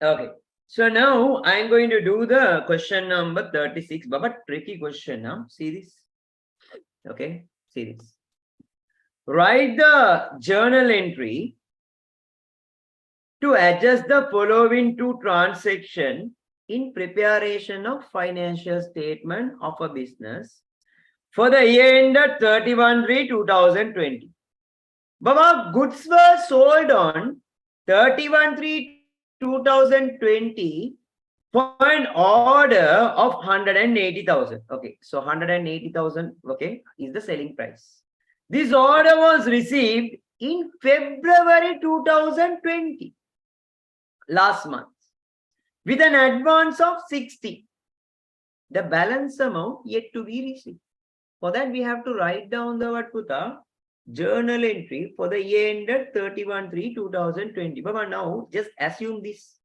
Okay. So now I'm going to do the question number 36. But tricky question now. See this? Okay. See this. Write the journal entry to adjust the following two transactions in preparation of financial statement of a business for the year ended 31/3/2020. Baba, goods were sold on 31/3/2020 for an order of 180,000. Okay, so 180,000, okay, is the selling price. This order was received in February 2020, last month, with an advance of 60. The balance amount yet to be received. For that, we have to write down the what Puta journal entry for the year ended 31/3/2020. Baba, now just assume this.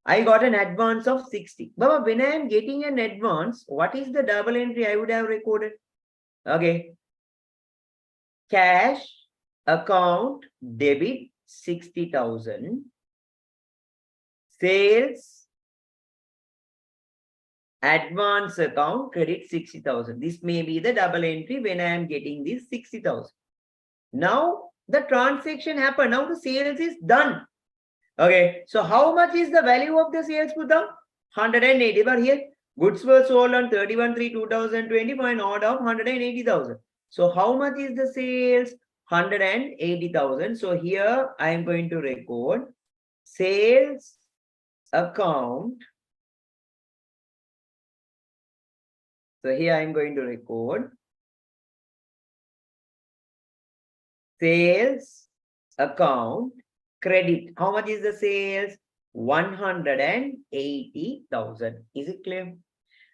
I got an advance of 60. Baba, when I am getting an advance, what is the double entry I would have recorded? Okay. Cash account debit 60,000. Sales advance account credit 60,000. This may be the double entry when I am getting this 60,000. Now the transaction happened. Now the sales is done. Okay. So how much is the value of the sales, Putam? 180. But here goods were sold on 31/3/2020 for an order of 180,000. So how much is the sales? 180,000. So here I am going to record sales account. So here I am going to record sales account credit. How much is the sales? 180,000. Is it clear?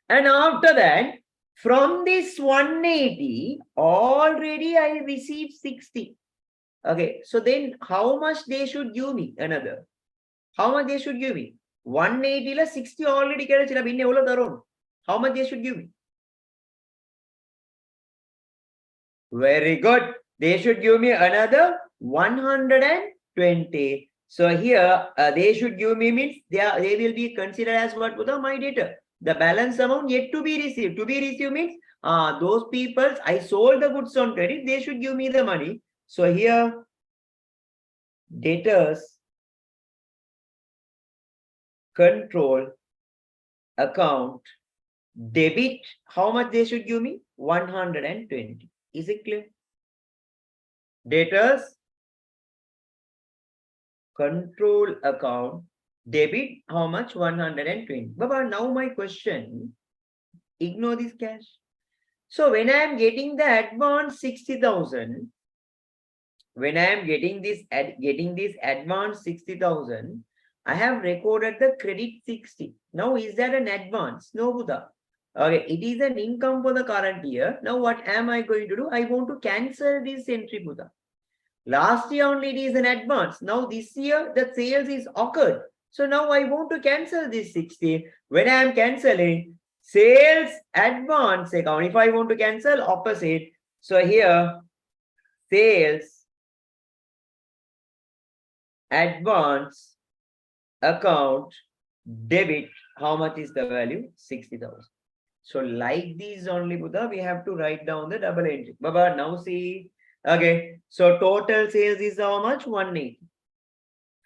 And after that, from this 180, already I received 60. Okay, so then how much they should give me? Another. How much they should give me? 180 la 60 already கிடைச்சில பின்ன எவ்வளவு தரும்? How much they should give me? Very good. They should give me another 120. So here they should give me means they will be considered as what? My debtor. The balance amount yet to be received. To be received means those people I sold the goods on credit, they should give me the money. So here debtors control account debit. How much they should give me? 120. Is it clear? Debtors control account debit. How much? 120. But now my question, ignore this cash. So when I am getting the advance 60,000, when I am getting this advance 60,000, I have recorded the credit 60. Now is that an advance? No, Buddha. Okay, it is an income for the current year. Now what am I going to do? I want to cancel this entry, Buddha. Last year only it is an advance. Now this year the sales is occurred. So now I want to cancel this 60. When I am cancelling sales advance account, if I want to cancel opposite, so here sales advance account debit, how much is the value? 60,000. So like these only, Buddha, we have to write down the double entry. Baba, now see. Okay, so total sales is how much? 180.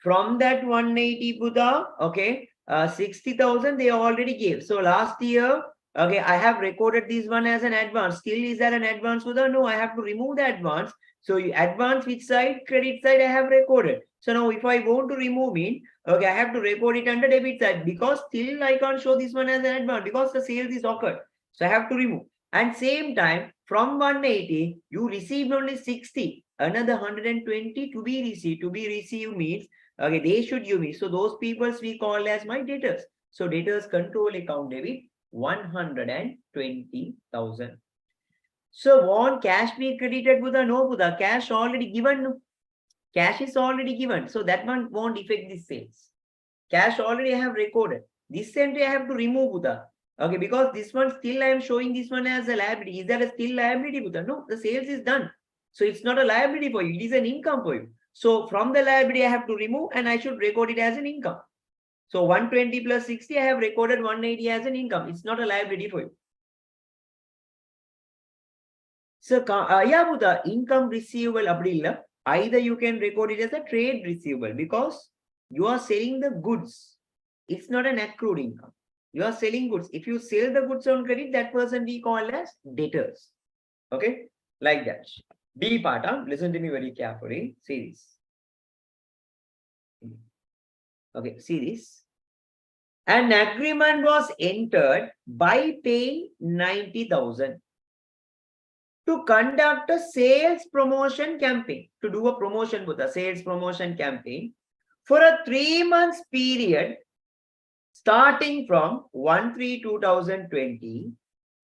From that 180, Buddha, okay, 60,000 they already gave. So last year, okay, I have recorded this one as an advance. Still, is that an advance, Buddha? No, I have to remove the advance. So you advance which side? Credit side I have recorded. So now if I want to remove it, okay, I have to record it under debit side because still I can't show this one as an advance because the sales is occurred. So I have to remove. And same time, from 180, you received only 60. Another 120 to be received. To be received means, okay, they should give me. So those peoples we call as my debtors. So debtors control account debit 120,000. So won't cash be credited, Buddha? No, Buddha. Cash already given. Cash is already given. So that one won't affect this sales. Cash already I have recorded. This entry I have to remove, Buddha. Okay, because this one still I am showing this one as a liability. Is that a still liability, Buddha? No, the sales is done. So it's not a liability for you. It is an income for you. So from the liability I have to remove and I should record it as an income. So 120 plus 60, I have recorded 180 as an income. It's not a liability for you. So, yeah, Buddha, income receivable, either you can record it as a trade receivable because you are selling the goods. It's not an accrued income. You are selling goods. If you sell the goods on credit, that person we call as debtors. Okay, like that. B part, listen to me very carefully. See this. Okay, see this. An agreement was entered by paying 90,000 to conduct a sales promotion campaign, to do a promotion with a sales promotion campaign for a 3 months period starting from 1/3/2020.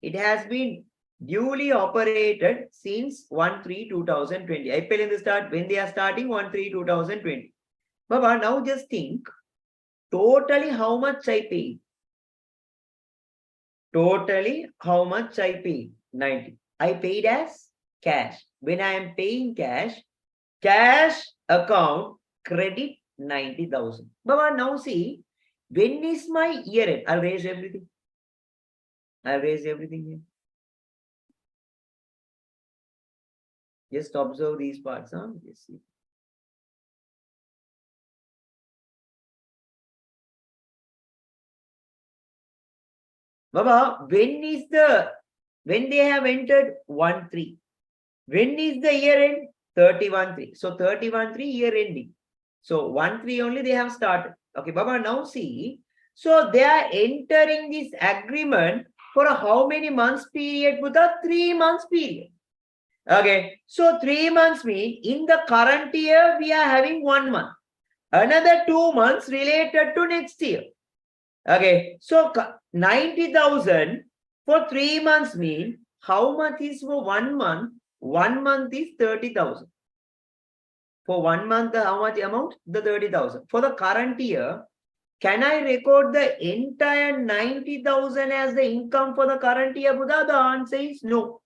It has been duly operated since 1/3/2020. I tell in the start when they are starting 1/3/2020. Baba, now just think totally how much I paid. Totally how much I paid? 90. I paid as cash. When I am paying cash, cash account credit 90,000. Baba, now see, when is my year end? I'll raise everything. I'll raise everything here. Just observe these parts. Just see. Baba, when they have entered 1/3? When is the year end? 31/3. So 31/3 year ending. So 1/3 only they have started. Okay, Baba, now see. So they are entering this agreement for a how many months period? With a 3 months period. Okay, so 3 months mean in the current year we are having 1 month. Another 2 months related to next year. Okay, so 90,000 for 3 months mean how much is for 1 month? 1 month is 30,000. For 1 month, how much amount? The 30,000. For the current year, can I record the entire 90,000 as the income for the current year, Buddha? The answer is no.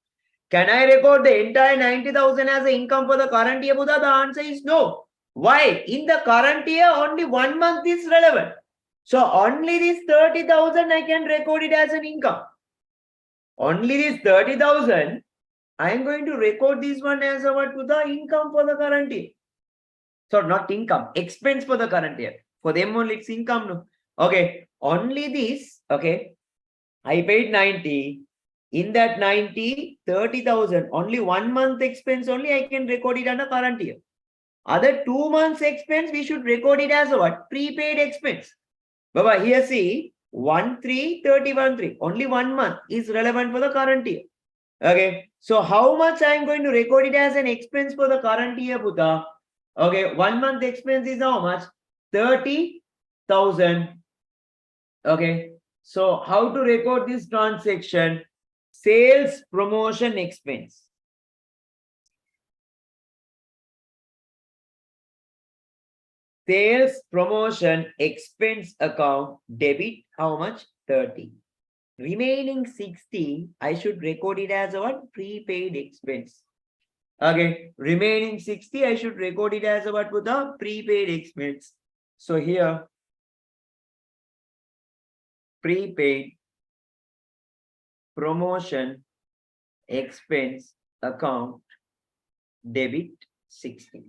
Can I record the entire 90,000 as the income for the current year, Buddha? The answer is no. Why? In the current year, only 1 month is relevant. So only this 30,000 I can record it as an income. Only this 30,000, I am going to record this one as what to the income for the current year. So not income, expense for the current year. For them only it's income. No. Okay, only this. Okay, I paid 90. In that 90, 30,000, only 1 month expense only I can record it under current year. Other 2 months expense, we should record it as what? Prepaid expense. Baba, here see 1/3/31/3. Only 1 month is relevant for the current year. Okay, so how much I am going to record it as an expense for the current year, Buddha? Okay, 1 month expense is how much? 30,000. Okay, so how to record this transaction? Sales promotion expense. Sales promotion expense account debit how much? 30. Remaining 60, I should record it as what? Prepaid expense. Okay, remaining 60, I should record it as what with the prepaid expense. So here, prepaid promotion expense account debit 60.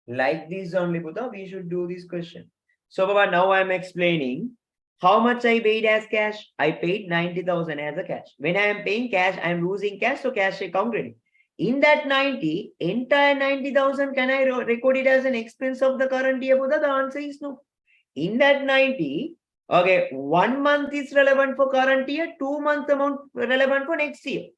Like this only, Buddha, we should do this question. So, Baba, now I'm explaining how much I paid as cash. I paid 90,000 as a cash. When I am paying cash, I'm losing cash, so cash account ready. In that 90, entire 90,000, can I record it as an expense of the current year, Buddha? The answer is no. In that 90, okay, 1 month is relevant for current year, 2 month amount relevant for next year.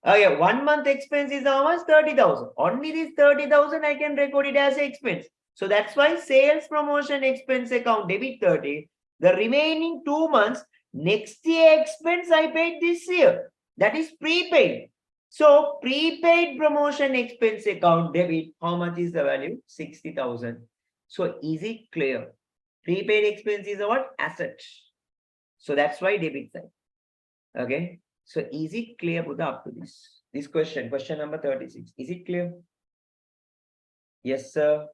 Okay, 1 month expense is how much? 30,000. Only this 30,000 I can record it as expense. So that's why sales promotion expense account debit 30. The remaining 2 months, next year expense I paid this year. That is prepaid. So prepaid promotion expense account debit, how much is the value? 60,000. So is it clear? Prepaid expense is a what? Asset. So that's why debit side. Okay. So is it clear, Buddha, up to this question number 36? Is it clear? Yes, sir.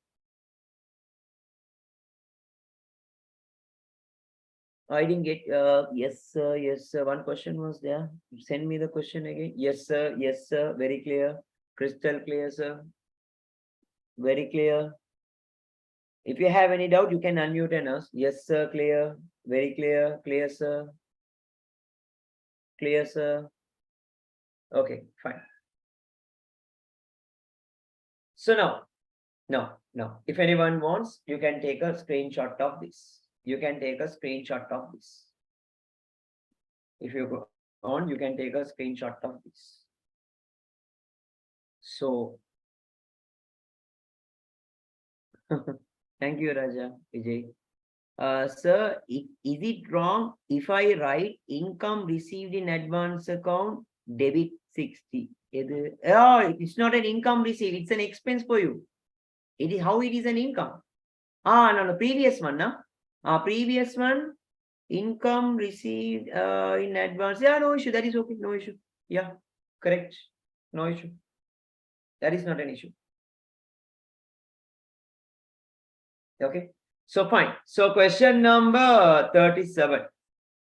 I didn't get, yes, sir, yes, sir. One question was there. Send me the question again. Yes, sir, very clear. Crystal clear, sir. Very clear. If you have any doubt, you can unmute and ask. Yes, sir, clear. Very clear. Clear, sir. Clear, sir. Okay, fine. So now, if anyone wants, you can take a screenshot of this. You can take a screenshot of this. If you go on, you can take a screenshot of this. So, thank you, Raja, Vijay. Sir, is it wrong if I write income received in advance account, debit 60? Oh, it's not an income received, it's an expense for you. It is how it is an income. No, previous one, no? Previous one, income received in advance. Yeah, no issue. That is okay. No issue. Yeah, correct. No issue. That is not an issue. Okay. So fine. So question number 37.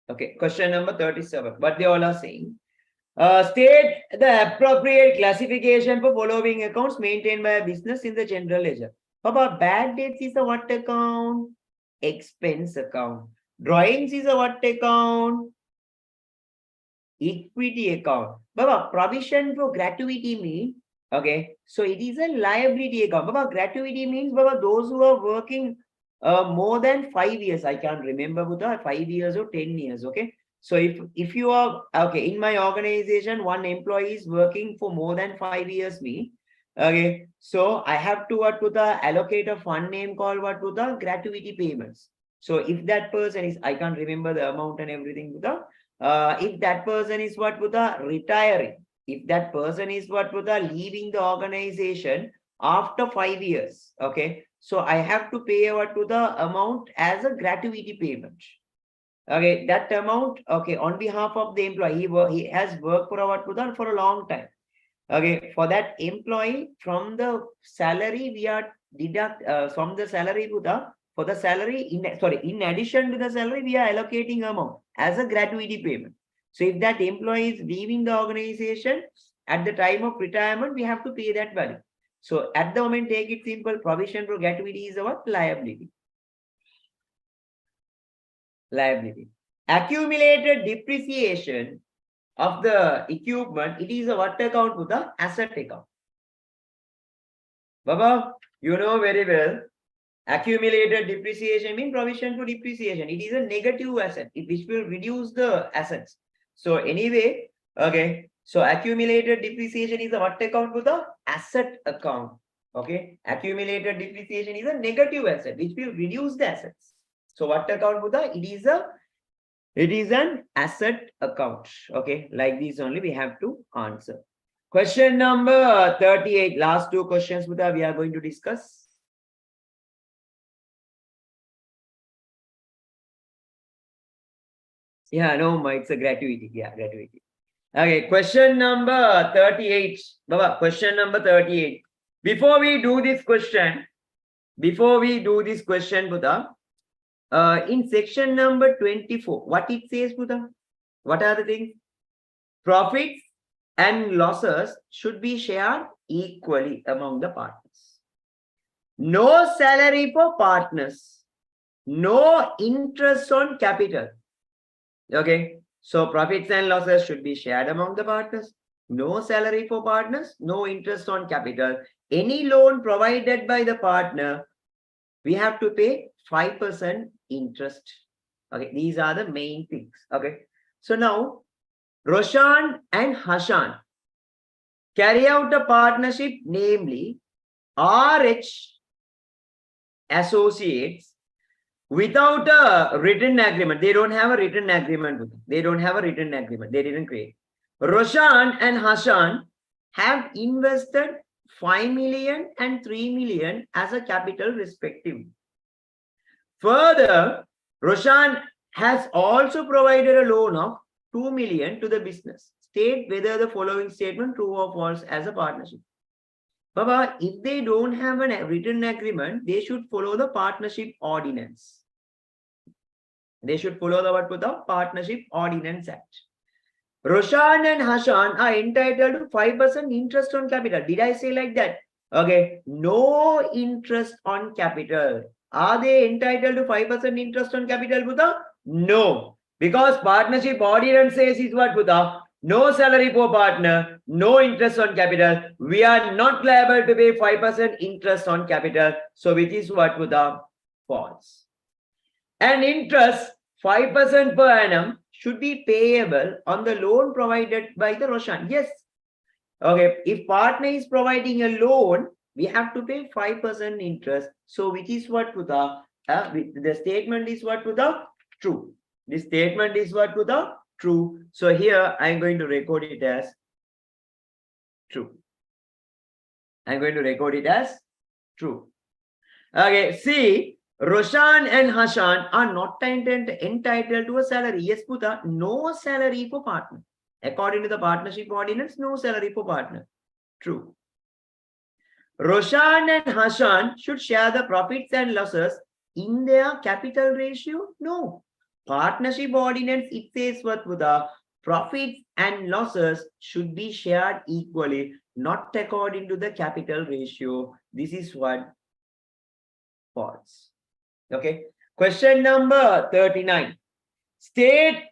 Okay. Question number 37. What they all are saying. State the appropriate classification for following accounts maintained by a business in the general ledger. Papa, bad debts is a what account? Expense account. Drawings is a what account? Equity account. Baba, provision for gratuity means, okay, so it is a liability account. Baba, gratuity means, Baba, those who are working more than 5 years, I can't remember whether 5 years or 10 years, okay. So if you are, okay, in my organization, one employee is working for more than 5 years, me, okay, so I have to what to the allocate a fund name called what to the gratuity payments. So if that person is, I can't remember the amount and everything, if that person is what with the retiring, if that person is what with the leaving the organization after 5 years, okay, so I have to pay what to the amount as a gratuity payment. Okay, that amount, okay, on behalf of the employee, he has worked for what to the for a long time. Okay, for that employee, from the salary we are deduct from the salary to the for the salary in addition to the salary we are allocating amount as a gratuity payment. So if that employee is leaving the organization at the time of retirement, we have to pay that value. So at the moment, take it simple, provision for gratuity is our liability. Accumulated depreciation of the equipment, it is a what account to the asset account. Baba, you know very well, accumulated depreciation means provision for depreciation. It is a negative asset, which will reduce the assets. So anyway, okay, so accumulated depreciation is a what account to the asset account. Okay, accumulated depreciation is a negative asset, which will reduce the assets. So what account to the, it is an asset account. Okay, like this only we have to answer. Question number 38. Last two questions, Buddha, we are going to discuss. Yeah, no, it's a gratuity. Yeah, gratuity. Okay, question number 38. Baba, question number 38. Before we do this question, Buddha, in section number 24, what it says, Buddha? What are the things? Profits and losses should be shared equally among the partners. No salary for partners. No interest on capital. Okay. So profits and losses should be shared among the partners. No salary for partners. No interest on capital. Any loan provided by the partner, we have to pay 5% interest. Okay. These are the main things. Okay. So now, Roshan and Hassan carry out a partnership, namely RH Associates, without a written agreement. They don't have a written agreement. They don't have a written agreement. They didn't create. Roshan and Hassan have invested 5 million and 3 million as a capital respectively. Further, Roshan has also provided a loan of 2 million to the business. State whether the following statement true or false as a partnership. Baba, if they don't have a written agreement, they should follow the partnership ordinance. They should follow the what with the Partnership Ordinance Act. Roshan and Hassan are entitled to 5% interest on capital. Did I say like that? Okay, no interest on capital. Are they entitled to 5% interest on capital, Buddha? No, because Partnership Ordinance says is what, Buddha? No salary for partner, no interest on capital. We are not liable to pay 5% interest on capital. So which is what, Buddha? False. And interest 5% per annum should be payable on the loan provided by the Roshan. Yes. Okay. If partner is providing a loan, we have to pay 5% interest. So which is what, Putha? The statement is what, Putha? True. This statement is what, Putha? True. So here I'm going to record it as true. I'm going to record it as true. Okay. See, Roshan and Hassan are not entitled to a salary. Yes, Putha, no salary for partner. According to the Partnership Ordinance, no salary for partner. True. Roshan and Hassan should share the profits and losses in their capital ratio? No. Partnership Ordinance, it says what, Putha? Profits and losses should be shared equally, not according to the capital ratio. This is what? False. Okay. Question number 39. State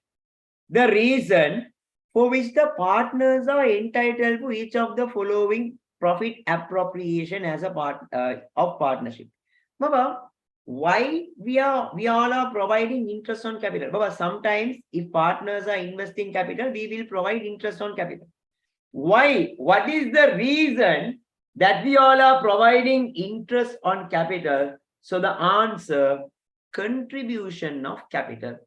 the reason for which the partners are entitled to each of the following profit appropriation as a part of partnership. Baba, why we all are providing interest on capital? Baba, sometimes if partners are investing capital, we will provide interest on capital. Why? What is the reason that we all are providing interest on capital? So the answer, contribution of capital.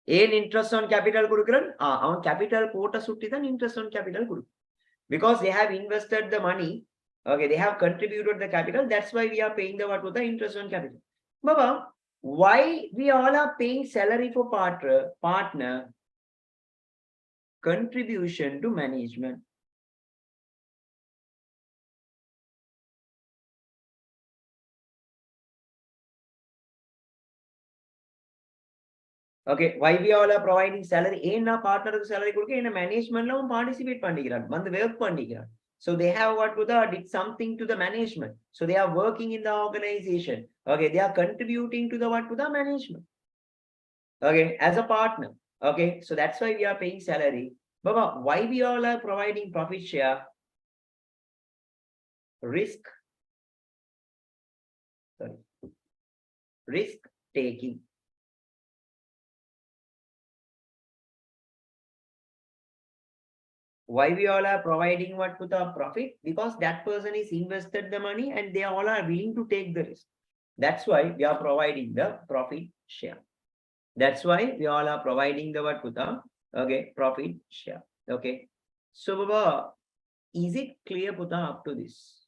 An interest on capital kudukuran, on capital quota suttidan interest on capital kudu. Because they have invested the money, okay, they have contributed the capital, that's why we are paying the what with the interest on capital. Baba, why we all are paying salary for partner? Contribution to management. Okay, why we all are providing salary? A partner salary in a management participate work. So they have what to the did something to the management. So they are working in the organization. Okay, they are contributing to the what to the management. Okay, as a partner. Okay, so that's why we are paying salary. Baba, why we all are providing profit share? Risk taking. Why we all are providing what to the profit? Because that person is invested the money and they all are willing to take the risk. That's why we are providing the profit share. That's why we all are providing the what to the profit share. Okay. So Baba, is it clear, Putha, up to this?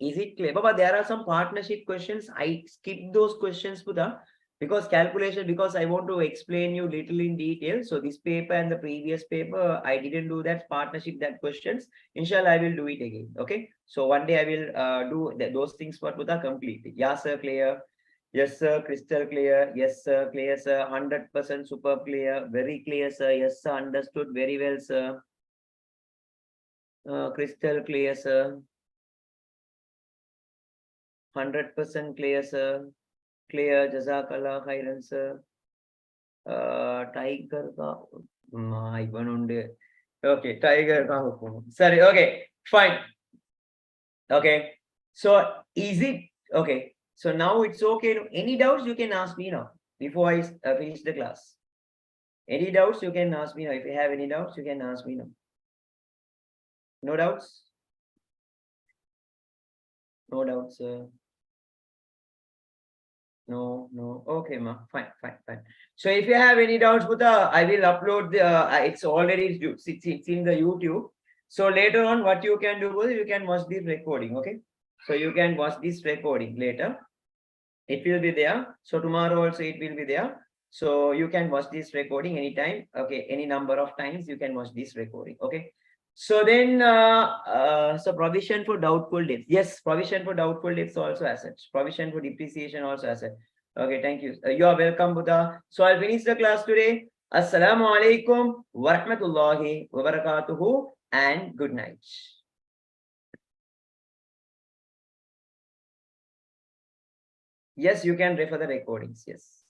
Is it clear? Baba, there are some partnership questions. I skipped those questions, Putha, because calculation, because I want to explain you little in detail. So this paper and the previous paper, I didn't do that partnership, that questions. Inshallah, I will do it again. Okay. So one day I will do those things for Putha completely. Yeah, sir, clear. Yes, sir, crystal clear. Yes, sir, clear, sir. 100% super clear. Very clear, sir. Yes, sir, understood very well, sir. Crystal clear, sir. 100% clear, sir. Clear. Jazakallah khairan, sir. Tiger ka. Okay, tiger ka. Sorry. Okay, fine. Okay. So is it okay? So now it's okay. Any doubts you can ask me now before I finish the class. Any doubts you can ask me now. If you have any doubts, you can ask me now. No doubts? No doubts, sir. No. Okay, ma. Fine. So if you have any doubts, Buddha, I will upload the. It's already it's in the YouTube. So later on, what you can do is you can watch this recording. Okay. So you can watch this recording later. It will be there. So tomorrow also it will be there. So you can watch this recording anytime. Okay. Any number of times you can watch this recording. Okay. So then, so provision for doubtful debts. Yes, provision for doubtful debts also assets. Provision for depreciation also asset. Okay, thank you. You are welcome, Buddha. So I'll finish the class today. Assalamu alaikum wa rahmatullahi wa barakatuhu and good night. Yes, you can refer the recordings. Yes.